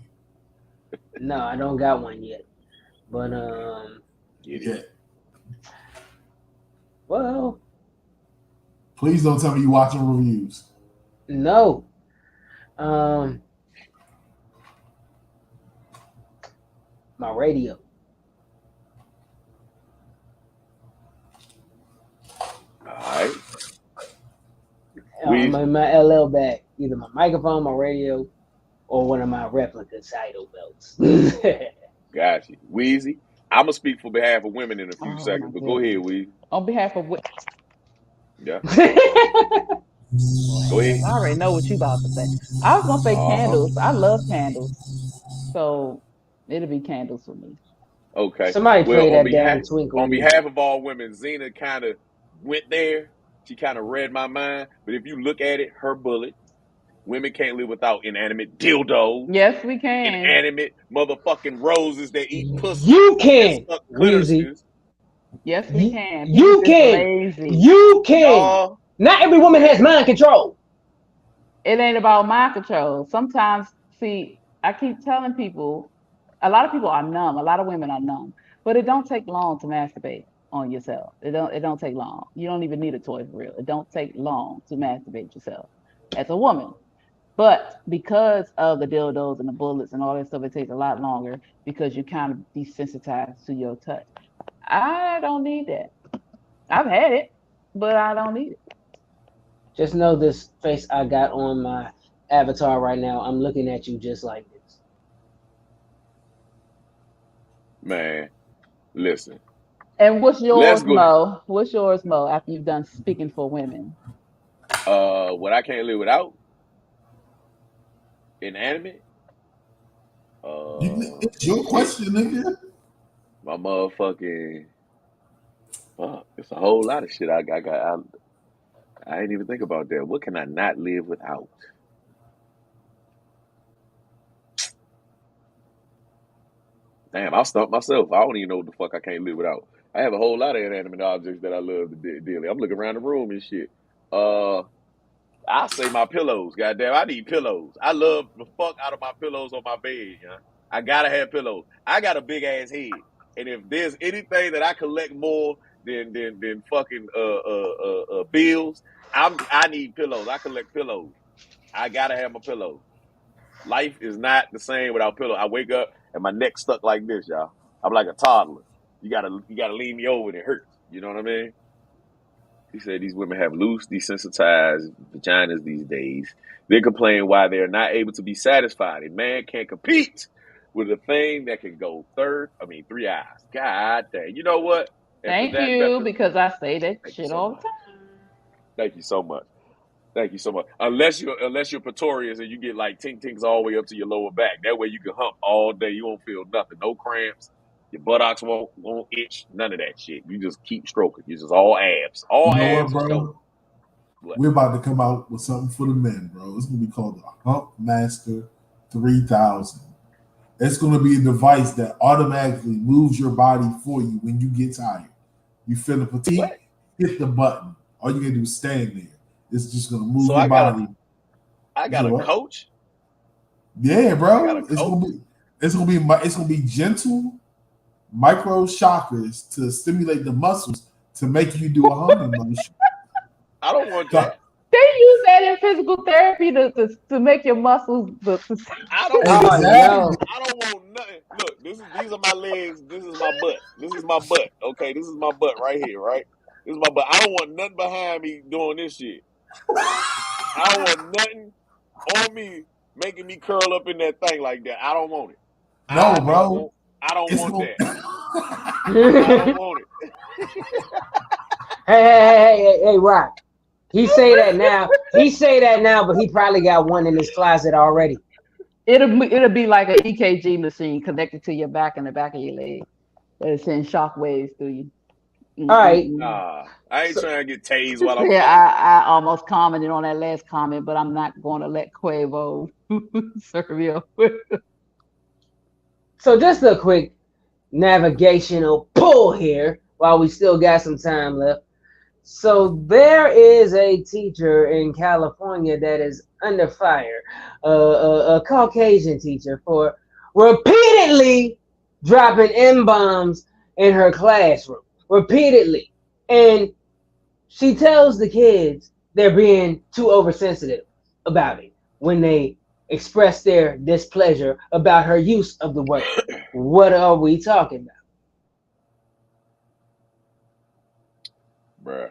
Speaker 2: No, I don't got one yet. But
Speaker 1: Yeah.
Speaker 2: well,
Speaker 1: Please don't tell me you watching reviews.
Speaker 2: no. My radio.
Speaker 3: All right.
Speaker 2: My LL bag. Either my microphone, my radio, or one of my replica Saito belts.
Speaker 3: Got you. Weezy, I'm going to speak for behalf of women in a few seconds, but go ahead, Weezy.
Speaker 4: On behalf of what?
Speaker 3: Yeah. Go ahead.
Speaker 4: I already know what you about to say. I was gonna say candles. I love candles, so it'll be candles for me.
Speaker 3: Okay.
Speaker 2: Somebody play
Speaker 3: Well,
Speaker 2: that damn Twinkle.
Speaker 3: on behalf of all women, Zena kind of went there. She kind of read my mind. But if you look at it, her bullet, women can't live without inanimate dildos.
Speaker 4: Yes, we can.
Speaker 3: Inanimate motherfucking roses that eat pussy.
Speaker 2: You can,
Speaker 3: and suck
Speaker 2: Weezy.
Speaker 3: clitorises.
Speaker 4: Yes, we can.
Speaker 2: You
Speaker 4: People just
Speaker 2: can.
Speaker 4: lazy.
Speaker 2: You can.
Speaker 3: Y'all,
Speaker 2: Not every woman has mind control.
Speaker 4: It ain't about mind control. Sometimes, see, I keep telling people, a lot of people are numb. A lot of women are numb, but it don't take long to masturbate on yourself. It don't take long. You don't even need a toy for real. It don't take long to masturbate yourself as a woman. But because of the dildos and the bullets and all that stuff, it takes a lot longer because you're kind of desensitized to your touch. I don't need that. I've had it, but I don't need it.
Speaker 2: Just know this face I got on my avatar right now. I'm looking at you just like this.
Speaker 3: man, listen.
Speaker 4: And what's yours,
Speaker 3: go.
Speaker 4: Mo? What's yours, Mo, after you've done speaking for women?
Speaker 3: What I can't live without? Inanimate?
Speaker 1: It's your question, nigga.
Speaker 3: My motherfucking it's a whole lot of shit I got. I ain't even think about that. What can I not live without? Damn, I'll stump myself. I don't even know what the fuck I can't live without. I have a whole lot of inanimate objects that I love dearly. I'm looking around the room and shit. I say my pillows. Goddamn, I need pillows. I love the fuck out of my pillows on my bed. You know? I gotta have pillows. I got a big ass head, and if there's anything that I collect more than fucking bills, I need pillows. I collect pillows. I gotta have my pillows. Life is not the same without pillows. I wake up and my neck stuck like this, y'all. I'm like a toddler. You gotta lean me over and it hurts. You know what I mean? He said these women have loose, desensitized vaginas these days. They complain why they're not able to be satisfied. A man can't compete with a thing that can go 3 eyes. God dang. You know what?
Speaker 4: Thank you, because I say that shit all the time.
Speaker 3: Thank you so much. Thank you so much. Unless you're Pretorius and you get like tink-tinks all the way up to your lower back. That way you can hump all day. You won't feel nothing. No cramps. Your buttocks won't itch. None of that shit. You just keep stroking. You just all abs. All abs.
Speaker 1: Bro?
Speaker 3: What?
Speaker 1: We're about to come out with something for the men, bro. It's gonna be called the Hump Master 3000. It's gonna be a device that automatically moves your body for you when you get tired. You feel the fatigue,
Speaker 3: What?
Speaker 1: hit the button. All you gotta do is stand there. It's just gonna move
Speaker 3: So
Speaker 1: your
Speaker 3: I got
Speaker 1: body.
Speaker 3: I got
Speaker 1: You
Speaker 3: a
Speaker 1: know what?
Speaker 3: coach.
Speaker 1: Yeah,
Speaker 3: I got
Speaker 1: bro.
Speaker 3: a
Speaker 1: It's
Speaker 3: coach.
Speaker 1: gonna be gentle micro shockers to stimulate the muscles to make you do a humping motion.
Speaker 3: I don't want that.
Speaker 4: They use that in physical therapy to make your muscles.
Speaker 3: I don't
Speaker 2: Oh
Speaker 3: want
Speaker 1: Exactly.
Speaker 2: no.
Speaker 3: I don't want nothing. Look, these are my legs. This is my butt. This is my butt. Okay, this is my butt right here, right? This is my butt. I don't want nothing behind me doing this shit. I don't want nothing on me making me curl up in that thing like that. I don't want it.
Speaker 1: No, bro.
Speaker 3: I don't
Speaker 1: It's
Speaker 3: want
Speaker 1: gonna
Speaker 3: that. I don't want it.
Speaker 2: Hey, Rock. He say that now. But he probably got one in his closet already.
Speaker 4: It'll be like an EKG machine connected to your back and the back of your leg. That'll send shock waves through you.
Speaker 2: All right.
Speaker 3: Nah, I ain't
Speaker 2: So-
Speaker 3: trying to get tased while I'm
Speaker 4: Yeah,
Speaker 3: fucking.
Speaker 4: I almost commented on that last comment, but I'm not going to let Quavo serve you.
Speaker 2: So just a quick navigational pull here while we still got some time left. So there is a teacher in California that is under fire, a Caucasian teacher, for repeatedly dropping M-bombs in her classroom. Repeatedly. And she tells the kids they're being too oversensitive about it when they express their displeasure about her use of the word. What are we talking about?
Speaker 3: Bruh.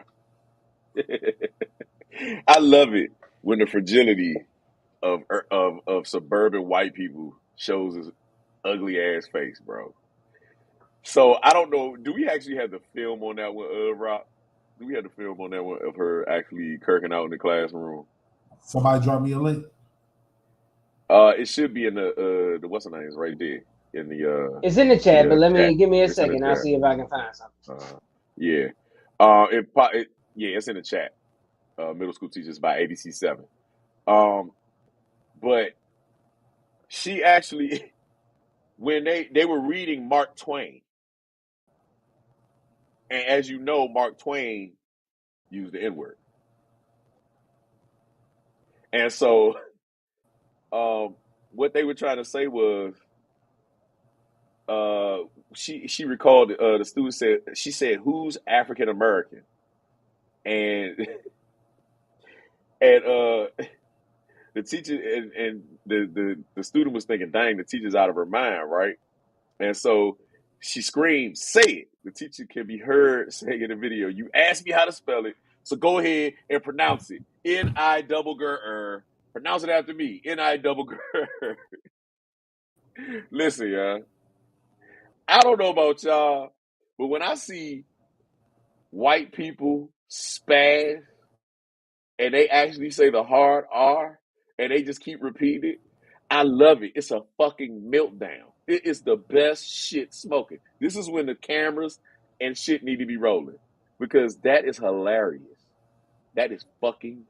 Speaker 3: I love it when the fragility of suburban white people shows his ugly ass face, bro. So I don't know. Do we actually have the film on that one, Rock? Do we have the film on that one of her actually kirking out in the classroom?
Speaker 1: Somebody drop me a link.
Speaker 3: It should be in the what's her name is right there in the
Speaker 2: It's in the chat, but
Speaker 3: chat.
Speaker 2: give me a
Speaker 3: It's in the
Speaker 2: second. I'll
Speaker 3: chat.
Speaker 2: see if I can find something.
Speaker 3: Yeah. It's in the chat. Middle school teachers by ABC7. But she actually, when they were reading Mark Twain, and as you know, Mark Twain used the N-word, and so what they were trying to say was, she recalled the student said who's African American, and and the teacher and the student was thinking, dang, the teacher's out of her mind, right? And so she screamed, say it. The teacher can be heard saying in the video, you asked me how to spell it, so go ahead and pronounce it. N-I-double-G-R. Pronounce it after me. N-I-double-G-R. Listen, y'all. I don't know about y'all, but when I see white people spaz and they actually say the hard R and they just keep repeating it, I love it. It's a fucking meltdown. It is the best shit smoking. This is when the cameras and shit need to be rolling because that is hilarious. That is fucking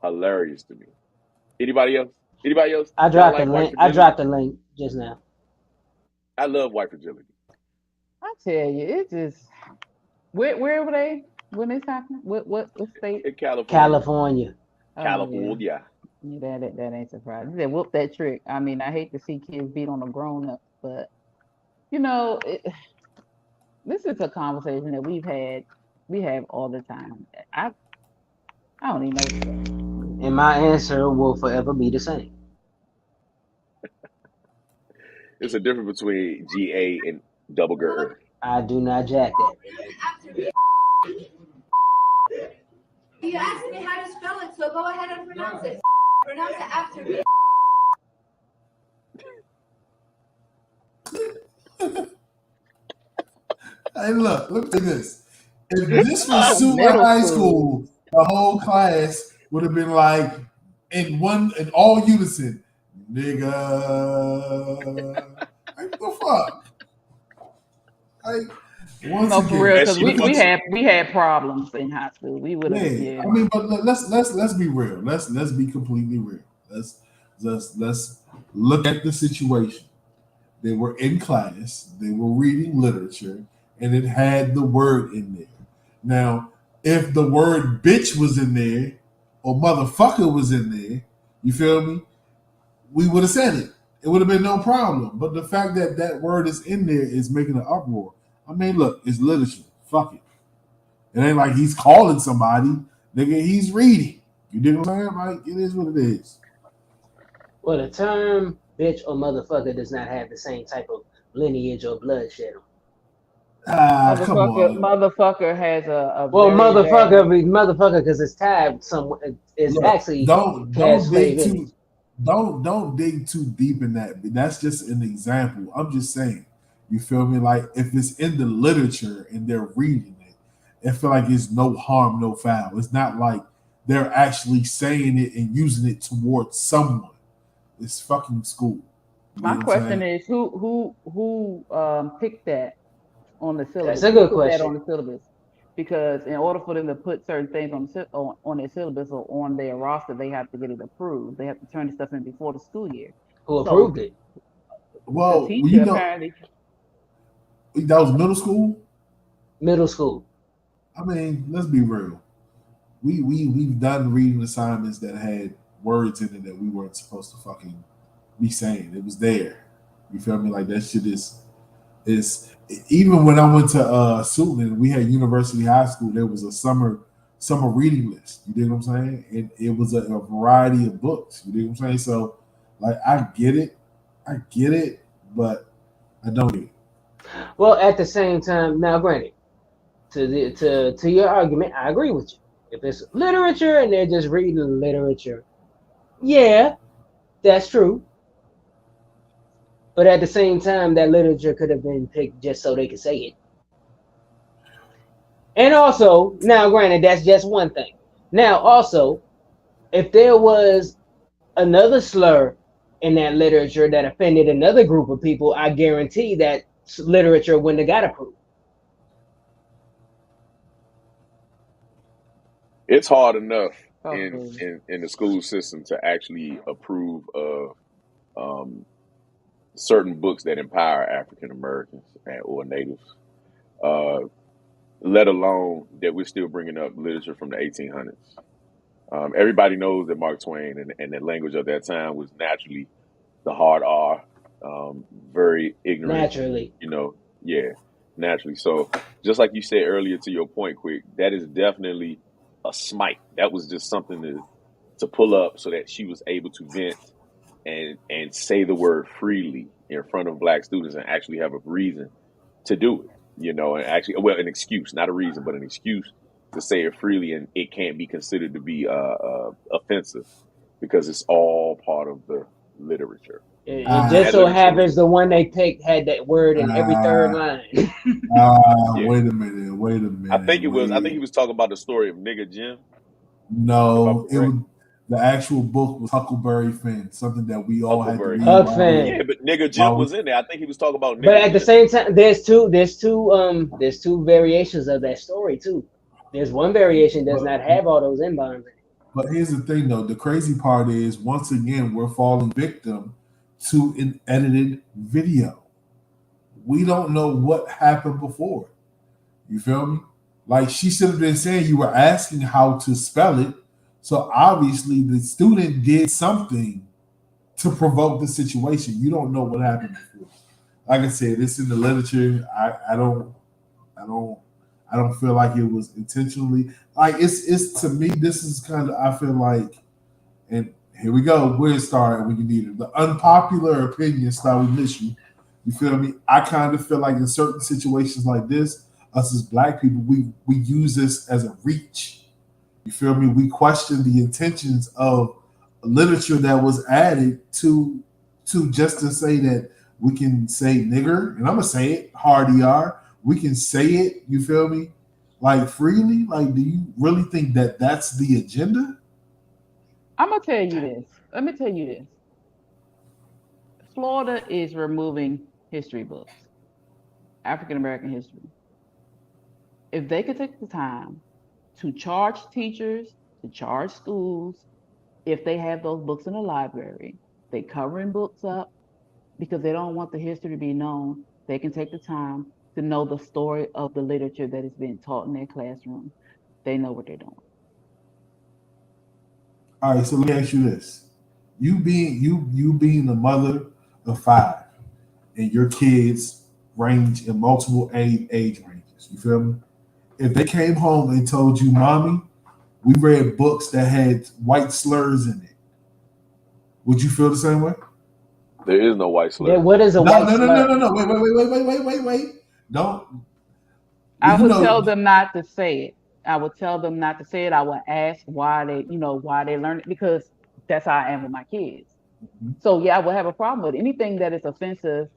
Speaker 3: hilarious to me. Anybody else? Anybody else?
Speaker 2: I
Speaker 3: Y'all
Speaker 2: dropped the
Speaker 3: like white
Speaker 2: link. I
Speaker 3: fragility?
Speaker 2: dropped the link just now.
Speaker 3: I love white fragility.
Speaker 4: I tell you, it just where were they when this happened? What state?
Speaker 3: In California.
Speaker 2: California.
Speaker 4: Oh,
Speaker 3: California.
Speaker 4: yeah, that ain't surprising. They whoop that trick. I mean, I hate to see kids beat on a grown up, but you know, this is a conversation that we have all the time. I don't even know what to say.
Speaker 2: And my answer will forever be the same.
Speaker 3: It's a difference between GA and double GER.
Speaker 2: I do not jack that.
Speaker 6: You asked me how to spell it, so go ahead and pronounce it. Pronounce it after me.
Speaker 1: Hey, look at this. If this was Seward
Speaker 4: Middle
Speaker 1: High
Speaker 4: school.
Speaker 1: School, the whole class would have been like in all unison, nigga. Like, what the fuck? Like, Once
Speaker 4: No, for
Speaker 1: again,
Speaker 4: real,
Speaker 3: And
Speaker 4: because
Speaker 3: she
Speaker 4: we
Speaker 3: fucks.
Speaker 4: had problems in high school. We would have,
Speaker 1: yeah.
Speaker 4: yeah.
Speaker 1: I mean, but let's be real. Let's be completely real. Let's look at the situation. They were in class. They were reading literature, and it had the word in there. Now, if the word bitch was in there or motherfucker was in there, you feel me? We would have said it. It would have been no problem. But the fact that that word is in there is making an uproar. I mean, look, it's literature. Fuck it. It ain't like he's calling somebody. Nigga, he's reading. You dig what I'm saying? Like, it is what it is.
Speaker 2: Well, the term bitch or motherfucker does not have the same type of lineage or bloodshed.
Speaker 1: Ah, come on.
Speaker 4: Motherfucker has a
Speaker 2: Well,
Speaker 4: very bad.
Speaker 2: motherfucker, because it's tied some. It's
Speaker 1: Look,
Speaker 2: actually has
Speaker 1: don't
Speaker 2: slave
Speaker 1: dig
Speaker 2: in it.
Speaker 1: too don't dig too deep in that. That's just an example. I'm just saying. You feel me? Like if it's in the literature and they're reading it, I feel like it's no harm, no foul. It's not like they're actually saying it and using it towards someone. It's fucking school. You
Speaker 4: My
Speaker 1: know what I'm
Speaker 4: question
Speaker 1: saying?
Speaker 4: is, who picked that on the
Speaker 2: That's
Speaker 4: syllabus?
Speaker 2: a
Speaker 4: Who
Speaker 2: good
Speaker 4: put that
Speaker 2: question.
Speaker 4: on the syllabus? Because in order for them to put certain things on their syllabus or on their roster, they have to get it approved. They have to turn the stuff in before the school year.
Speaker 2: Who
Speaker 4: So
Speaker 2: approved it?
Speaker 4: the
Speaker 1: Well,
Speaker 4: teacher
Speaker 1: you know,
Speaker 4: apparently,
Speaker 1: that was middle school.
Speaker 2: Middle school.
Speaker 1: I mean, let's be real. We've done reading assignments that had words in it that we weren't supposed to fucking be saying. It was there. You feel me? Like that shit is even when I went to Suitland, we had University High School. There was a summer reading list. You dig what I'm saying? And it was a variety of books. You dig what I'm saying? So, like, I get it, but I don't get it.
Speaker 2: Well, at the same time, now granted, to your argument, I agree with you. If it's literature and they're just reading literature, yeah, that's true. But at the same time, that literature could have been picked just so they could say it. And also, now granted, that's just one thing. Now, also, if there was another slur in that literature that offended another group of people, I guarantee that literature wouldn't have got approved.
Speaker 3: It's hard enough
Speaker 4: probably.
Speaker 3: in the school system to actually approve of um, certain books that empower African Americans or natives. Uh, let alone that we're still bringing up literature from the 1800s. Everybody knows that Mark Twain and the language of that time was naturally the hard R, very ignorant,
Speaker 2: Naturally.
Speaker 3: you know, yeah, naturally. So, just like you said earlier to your point, Quick, that is definitely a smite. That was just something to pull up so that she was able to vent and say the word freely in front of black students and actually have a reason to do it, you know, and actually, well, an excuse, not a reason, but an excuse to say it freely, and it can't be considered to be offensive because it's all part of the literature,
Speaker 2: It
Speaker 3: and
Speaker 1: Ah,
Speaker 2: just
Speaker 3: that
Speaker 2: so
Speaker 3: literature was,
Speaker 2: happens the one they picked had that word in every third
Speaker 1: ah,
Speaker 2: line.
Speaker 3: yeah.
Speaker 1: wait a minute, wait a minute,
Speaker 3: I think he
Speaker 1: wait.
Speaker 3: was talking about the story of Nigga Jim, if I'm
Speaker 1: No, it
Speaker 3: correct.
Speaker 1: was the actual book was Huckleberry Finn, something that we all had to
Speaker 3: Huckleberry
Speaker 1: read
Speaker 2: Huck
Speaker 3: Finn.
Speaker 1: while we
Speaker 2: Finn.
Speaker 3: Yeah, but Nigga Jim
Speaker 1: while we
Speaker 3: was in there. I think he was talking about
Speaker 2: But
Speaker 3: Nigga
Speaker 2: at the
Speaker 3: Jim.
Speaker 2: same time, there's two variations of that story too. There's one variation does
Speaker 1: but
Speaker 2: not have all those N bombs in it.
Speaker 1: but here's the thing though, the crazy part is once again we're falling victim to an edited video. We don't know what happened before. You feel me? Like she should have been saying you were asking how to spell it. So obviously the student did something to provoke the situation. You don't know what happened before. Like I said, it's in the literature. I don't I don't feel like it was intentionally like it's to me this is kind of I feel like and here we go, where it started when you need it. The unpopular opinion style we miss you. You feel me? I kind of feel like in certain situations like this, us as black people, we use this as a reach. You feel me? We question the intentions of literature that was added to just to say that we can say nigger, and I'm gonna say it, hard ER. We can say it. You feel me? Like freely. Like, do you really think that that's the agenda?
Speaker 4: I'm gonna tell you this. Let me tell you this. Florida is removing history books, African American history. If they could take the time to charge teachers, to charge schools, if they have those books in the library, they covering books up because they don't want the history to be known. They can take the time to know the story of the literature that is being taught in their classroom. They know what they're doing.
Speaker 1: All right, so let me ask you this: you being the mother of five, and your kids range in multiple age ranges. You feel me? If they came home and told you, "Mommy, we read books that had white slurs in it," would you feel the same way?
Speaker 3: There is no white
Speaker 2: Then
Speaker 3: slur.
Speaker 2: what is a
Speaker 1: No,
Speaker 2: white
Speaker 1: no, no, no,
Speaker 2: slur?
Speaker 1: no, no. Wait. Don't.
Speaker 4: I
Speaker 1: You
Speaker 4: would
Speaker 1: know,
Speaker 4: tell them not to say it. I would tell them not to say it. I would ask why they learn it because that's how I am with my kids. So yeah, I would have a problem with anything that is offensive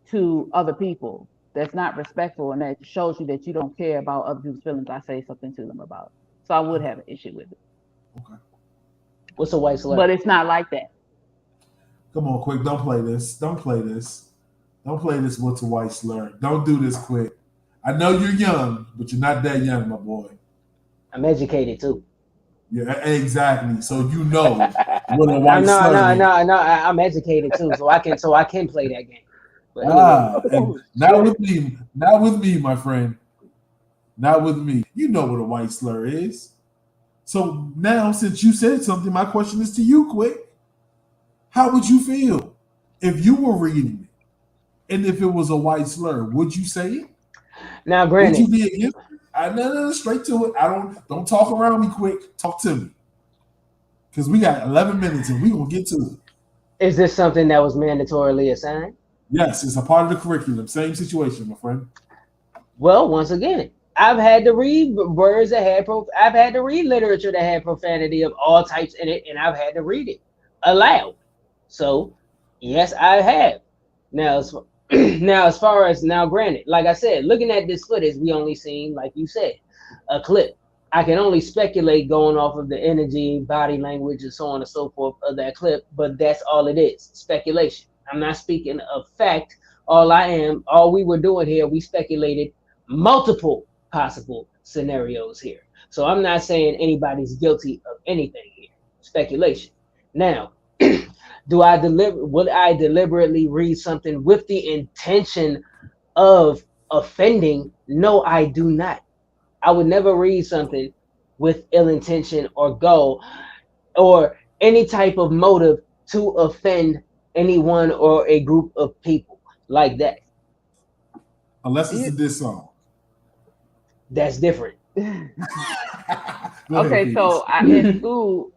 Speaker 4: to other people. That's not respectful and that shows you that you don't care about other people's feelings. I say something to them about. So I would have an issue with it.
Speaker 1: okay.
Speaker 2: What's a white
Speaker 4: But
Speaker 2: slur?
Speaker 4: it's not like that.
Speaker 1: Come on, quick. Don't play this. Don't play this. Don't play this. What's a white slur? Don't do this, quick. I know you're young, but you're not that young, my boy.
Speaker 2: I'm educated too.
Speaker 1: Yeah, exactly. So you know what a white
Speaker 2: No,
Speaker 1: slur is.
Speaker 2: I'm educated too, so I can play that game. But anyway,
Speaker 1: And not with me, my friend. Not with me. You know what a white slur is. So now, since you said something, my question is to you, quick. How would you feel if you were reading it and if it was a white slur? Would you say it?
Speaker 2: now
Speaker 1: Would
Speaker 2: granted,
Speaker 1: you be against it? No, straight to it. Don't talk around me, quick. Talk to me. Because we got 11 minutes and we're going to get to it.
Speaker 2: is this something that was mandatorily assigned?
Speaker 1: Yes, it's a part of the curriculum. Same situation, my friend.
Speaker 2: Well, once again, I've had to read words that had I've had to read literature that had profanity of all types in it, and I've had to read it aloud. So, yes, I have. Now, as far as now, granted, like I said, looking at this footage, we only seen, like you said, a clip. I can only speculate going off of the energy, body language, and so on and so forth of that clip, but that's all it is, speculation. I'm not speaking of fact. All we were doing here, we speculated multiple possible scenarios here. So I'm not saying anybody's guilty of anything here. Speculation. Now, would I deliberately read something with the intention of offending? No, I do not. I would never read something with ill intention or goal or any type of motive to offend anyone or a group of people like that.
Speaker 1: Unless it's a diss song.
Speaker 2: That's different.
Speaker 1: Go ahead,
Speaker 4: Okay,
Speaker 1: Phoenix.
Speaker 4: so in school,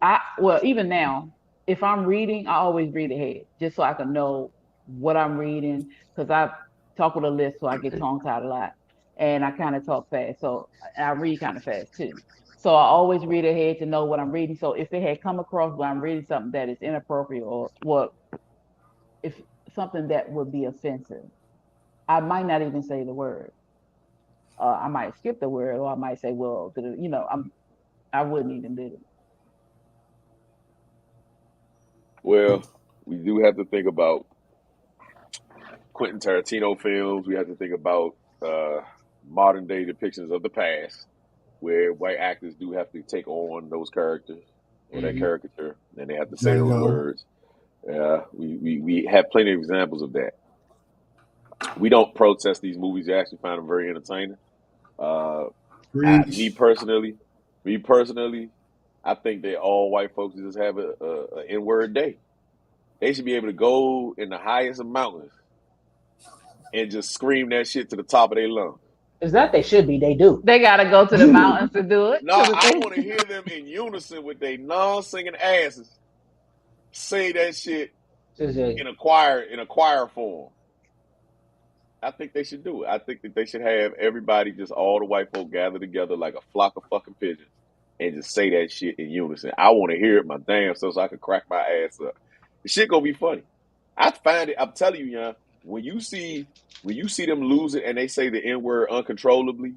Speaker 4: even now, if I'm reading, I always read ahead just so I can know what I'm reading because I talk with a list, so I get tongue tied a lot, and I kind of talk fast, so I read kind of fast too. So I always read ahead to know what I'm reading. So if it had come across when I'm reading something that is inappropriate or what, if something that would be offensive, I might not even say the word. I might skip the word, or I might say, well, I wouldn't even do it.
Speaker 3: Well, we do have to think about Quentin Tarantino films. We have to think about modern day depictions of the past, where white actors do have to take on those characters or that caricature, and they have to say those
Speaker 1: Django.
Speaker 3: words. We have plenty of examples of that. We don't protest these movies. We actually find them very entertaining. Me personally, I think that all white folks just have a N-word day. They should be able to go in the highest of mountains and just scream that shit to the top of their lungs.
Speaker 2: It's not they should be, they do.
Speaker 4: They gotta go to the mountains to do it.
Speaker 3: No, I want to hear them in unison with their non-singing asses say that shit in a choir form. I think they should do it. I think that they should have everybody, just all the white folk gather together like a flock of fucking pigeons and just say that shit in unison. I want to hear it my damn self so I can crack my ass up. The shit gonna be funny. I find it. I'm telling you, young. When you see them lose it and they say the N-word uncontrollably,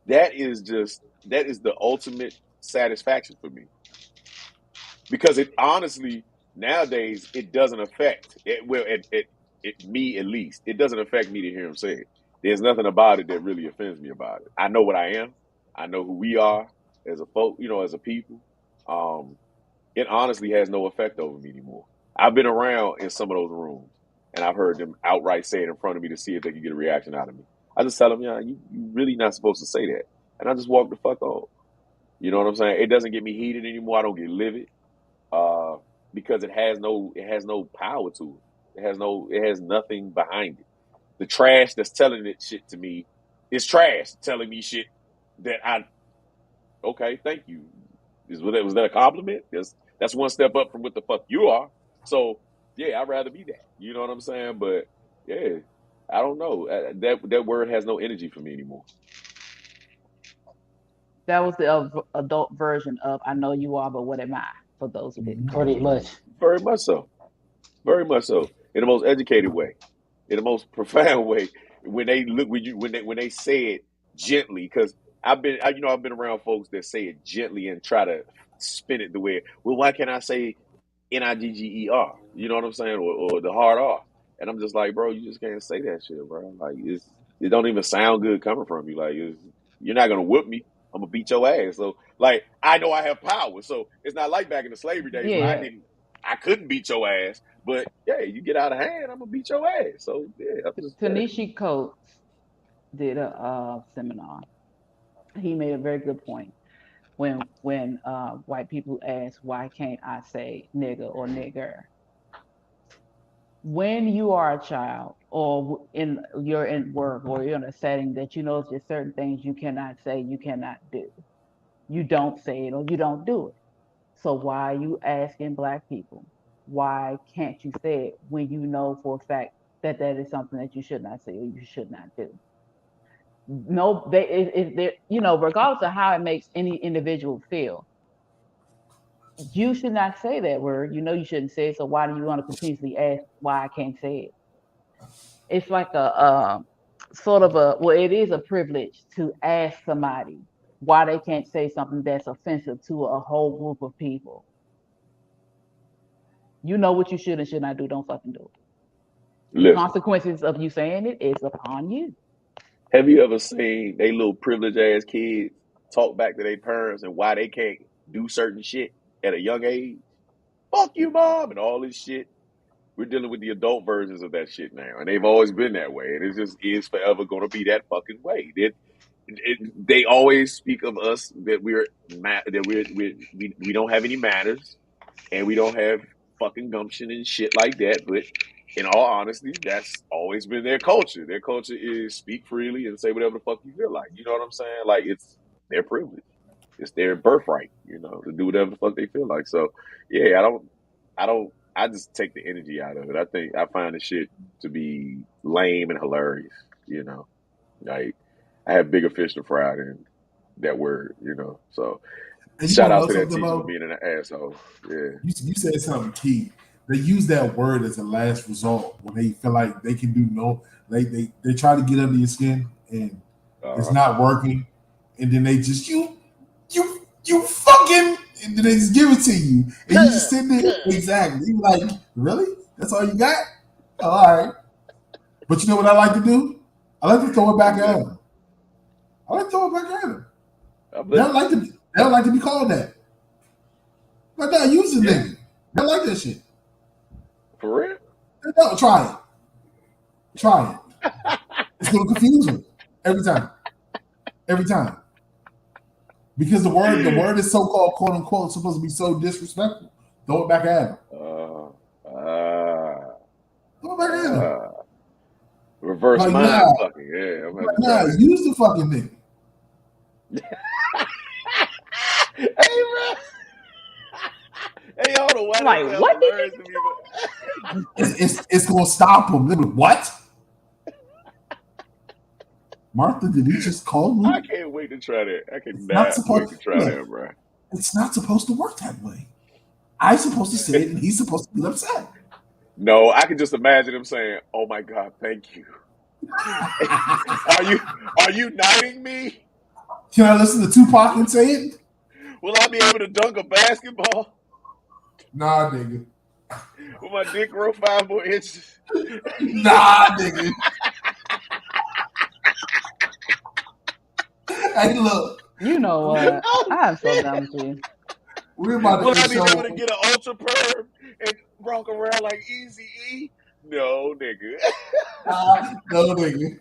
Speaker 3: that is the ultimate satisfaction for me. Because it honestly nowadays it doesn't affect it. Well, me at least, it doesn't affect me to hear him say it. There's nothing about it that really offends me about it. I know what I am. I know who we are as a folk, as a people. It honestly has no effect over me anymore. I've been around in some of those rooms, and I've heard them outright say it in front of me to see if they can get a reaction out of me. I just tell them, yeah, you really not supposed to say that, and I just walk the fuck off. You know what I'm saying? It doesn't get me heated anymore. I don't get livid, because it has no power to it. It has nothing behind it. The trash that's telling it shit to me is trash telling me shit that okay, thank you. Was that a compliment? That's one step up from what the fuck you are. So yeah, I'd rather be that. You know what I'm saying? But yeah, I don't know. That word has no energy for me anymore.
Speaker 4: That was the adult version of "I know you are, but what am I?" For those who didn't catch
Speaker 2: Pretty
Speaker 4: it.
Speaker 2: much.
Speaker 3: Very much so. Very much so. In the most educated way, in the most profound way. When they look when you when they say it gently, because I've been around folks that say it gently and try to spin it the way. Well, why can't I say Nigger? You know what I'm saying, or the hard R? And I'm just like, bro, you just can't say that shit, bro. Like it don't even sound good coming from you. Like you're not gonna whoop me. I'm gonna beat your ass. So like I know I have power. So it's not like back in the slavery days where
Speaker 4: Yeah.
Speaker 3: I couldn't beat your ass. But yeah, you get out of hand, I'm gonna beat your ass. So yeah, I'm just
Speaker 4: Tanishi Coates did a seminar. He made a very good point when white people ask why can't I say nigga or nigger. When you are a child or you're in work or you're in a setting that you know there's certain things you cannot say, you cannot do. You don't say it or you don't do it. So why are you asking Black people? Why can't you say it when you know for a fact that is something that you should not say or you should not do? No, regardless of how it makes any individual feel, you should not say that word. You know you shouldn't say it. So why do you want to continuously ask why I can't say it? It's like a sort of it is a privilege to ask somebody why they can't say something that's offensive to a whole group of people. You know what you should and should not do. Don't fucking do it. The consequences of you saying it is upon you.
Speaker 3: Have you ever seen they little privileged ass kids talk back to their parents and why they can't do certain shit at a young age? Fuck you, mom, and all this shit. We're dealing with the adult versions of that shit now, and they've always been that way, and it just is forever going to be that fucking way. They always speak of us that we don't have any manners, and we don't have fucking gumption and shit like that. But in all honesty, that's always been their culture. Their culture is speak freely and say whatever the fuck you feel like. You know what I'm saying? Like it's their privilege. It's their birthright, to do whatever the fuck they feel like. So yeah, I just take the energy out of it. I find the shit to be lame and hilarious, Like I have bigger fish to fry than that word, So
Speaker 1: And you
Speaker 3: shout
Speaker 1: wanna
Speaker 3: out
Speaker 1: know
Speaker 3: to that
Speaker 1: something
Speaker 3: teacher for
Speaker 1: about?
Speaker 3: being an asshole. Yeah.
Speaker 1: You said something key. They use that word as a last result when they feel like they can do they try to get under your skin and it's not working, and then they just you fucking, and then they just give it to you, and you just sit there exactly. You like, really? That's all you got? Oh, all right. But you know what I like to do? I like to throw it back at them. They don't like to be called that. But now use the nigga. They like that shit.
Speaker 3: For real?
Speaker 1: No, try it. It's gonna confuse them every time. Because the word is so-called quote unquote supposed to be so disrespectful. Throw it back at him. Throw it back at him.
Speaker 3: Reverse
Speaker 1: like,
Speaker 3: mind
Speaker 1: nah,
Speaker 3: fucking. Yeah, I'm
Speaker 1: like, nah, use the fucking nigga.
Speaker 3: Hey, bro. Hey, hold on. Why
Speaker 4: Like,
Speaker 3: that sound
Speaker 4: what did
Speaker 3: hilarious to me?
Speaker 1: It's gonna stop him. Like, what? Martha, did he just call me?
Speaker 3: I can't wait to try that. I cannot wait to try that, bro.
Speaker 1: It's not supposed to work that way. I'm supposed to say it, and he's supposed to get upset.
Speaker 3: No, I can just imagine him saying, "Oh my God, thank you." Are you knighting me?
Speaker 1: Can I listen to Tupac and say it?
Speaker 3: Will I be able to dunk a basketball?
Speaker 1: Nah, nigga.
Speaker 3: Will my dick grow 5 more inches?
Speaker 1: Nah, nigga. Hey, look,
Speaker 4: You know what? I'm so done with you.
Speaker 1: we're about
Speaker 3: Will
Speaker 1: to
Speaker 3: I be able to
Speaker 1: show.
Speaker 3: get an ultra perm and walk around like Easy E? No, nigga.
Speaker 1: No, nigga.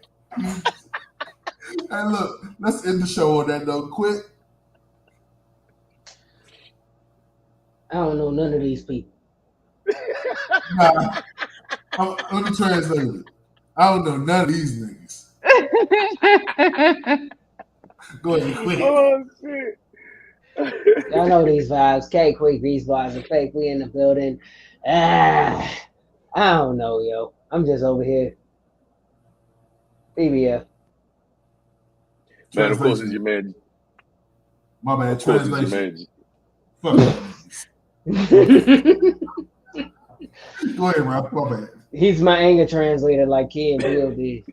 Speaker 1: Hey, look, let's end the show on that note. Quick.
Speaker 2: I don't know none of these people.
Speaker 1: Nah, let me translate it. I don't know none of these niggas. Go ahead, quick.
Speaker 3: Oh shit.
Speaker 2: Y'all know these vibes. K Quick, these vibes are fake. We in the building. I don't know, yo. I'm just over here. BBF.
Speaker 3: Man, of course it's
Speaker 1: Translation.
Speaker 3: your man.
Speaker 1: My bad.
Speaker 3: Of course it's your
Speaker 1: Translation.
Speaker 3: man.
Speaker 1: Fuck you. Go ahead, Ralph. My bad.
Speaker 2: He's my anger translator, like Kid BLD.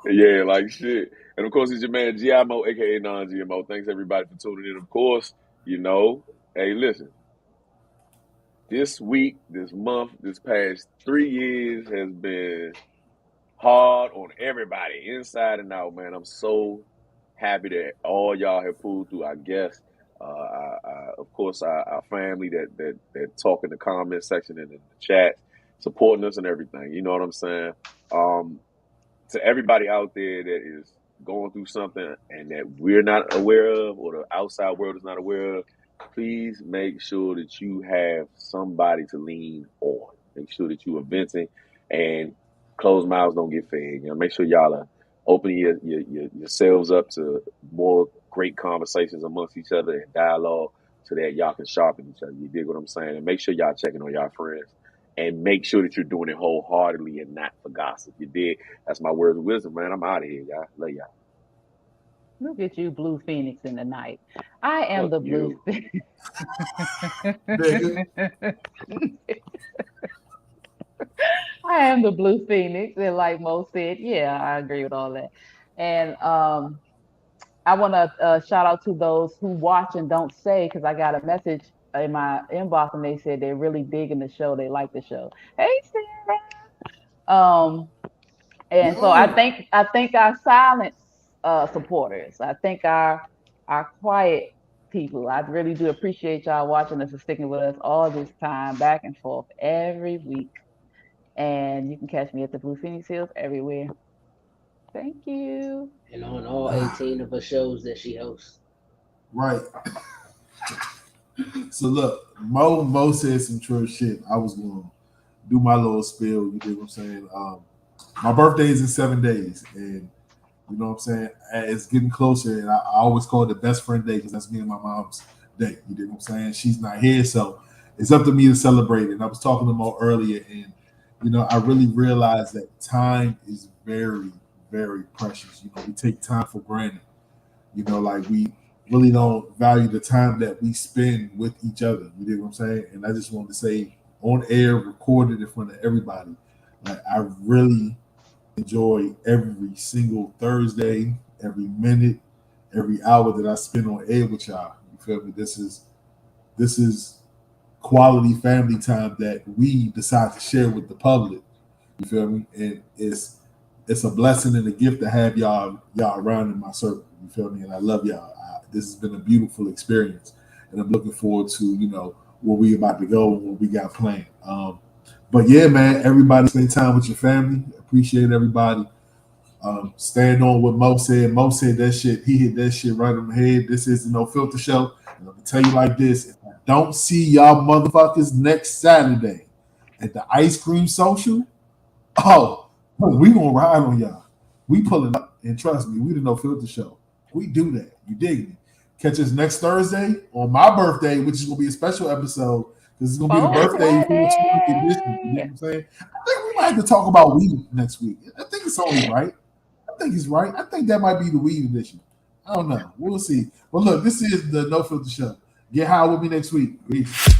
Speaker 3: Yeah, like shit. And of course, it's your man GMO, aka Non-GMO. Thanks everybody for tuning in. Of course, hey, listen. This week, this month, this past 3 years has been hard on everybody, inside and out, man. I'm so happy that all y'all have pulled through. Our guests, of course, our family that talk in the comment section and in the chat, supporting us and everything. You know what I'm saying? To everybody out there that is going through something and that we're not aware of, or the outside world is not aware of, please make sure that you have somebody to lean on. Make sure that you are venting, and closed mouths don't get fed. Make sure y'all are opening yourselves up to more great conversations amongst each other and dialogue, so that y'all can sharpen each other. You dig what I'm saying? And make sure y'all checking on y'all friends. And make sure that you're doing it wholeheartedly and not for gossip. You did. That's my words of wisdom, man. I'm out of here, y'all. Love y'all.
Speaker 4: Look at you, Blue Phoenix in the night. I am
Speaker 3: Fuck
Speaker 4: the
Speaker 3: you.
Speaker 4: Blue Phoenix. I am the Blue Phoenix. And like Mo said, yeah, I agree with all that. And I want to shout out to those who watch and don't say, because I got a message in my inbox and they said they're really digging the show. They like the show. Hey, Sarah. And so I think our silent supporters. I think our quiet people. I really do appreciate y'all watching us and sticking with us all this time, back and forth every week. And you can catch me at the Blue Phoenix Hills everywhere. Thank you.
Speaker 2: And on all 18 of her shows that she hosts.
Speaker 1: Right. So look, Mo said some true shit. I was going to do my little spill. You dig what I'm saying? My birthday is in 7 days, and you know what I'm saying? It's getting closer, and I always call it the best friend day because that's me and my mom's day. You dig what I'm saying? She's not here, so it's up to me to celebrate it. And I was talking to Mo earlier, and I really realized that time is very, very precious. We take time for granted. Like we really don't value the time that we spend with each other. You dig what I'm saying? And I just wanted to say on air, recorded in front of everybody, like I really enjoy every single Thursday, every minute, every hour that I spend on air with y'all. You feel me? This is quality family time that we decide to share with the public. You feel me? And it's a blessing and a gift to have y'all around in my circle. You feel me? And I love y'all. This has been a beautiful experience, and I'm looking forward to where we about to go and what we got planned. But yeah, man, everybody spend time with your family. Appreciate everybody. Stand on what Mo said. Mo said that shit. He hit that shit right on the head. This is the No Filter Show. And I'm gonna tell you like this: if I don't see y'all motherfuckers next Saturday at the Ice Cream Social, we gonna ride on y'all. We pulling up, and trust me, we the No Filter Show. We do that. You dig me? Catch us next Thursday on my birthday, which is gonna be a special episode. This is gonna be the birthday edition. You know what I'm saying? I think we might have to talk about weed next week. I think it's only right. I think it's right. I think that might be the weed edition. I don't know. We'll see. But look, this is the No Filter Show. Get high with me next week. Peace.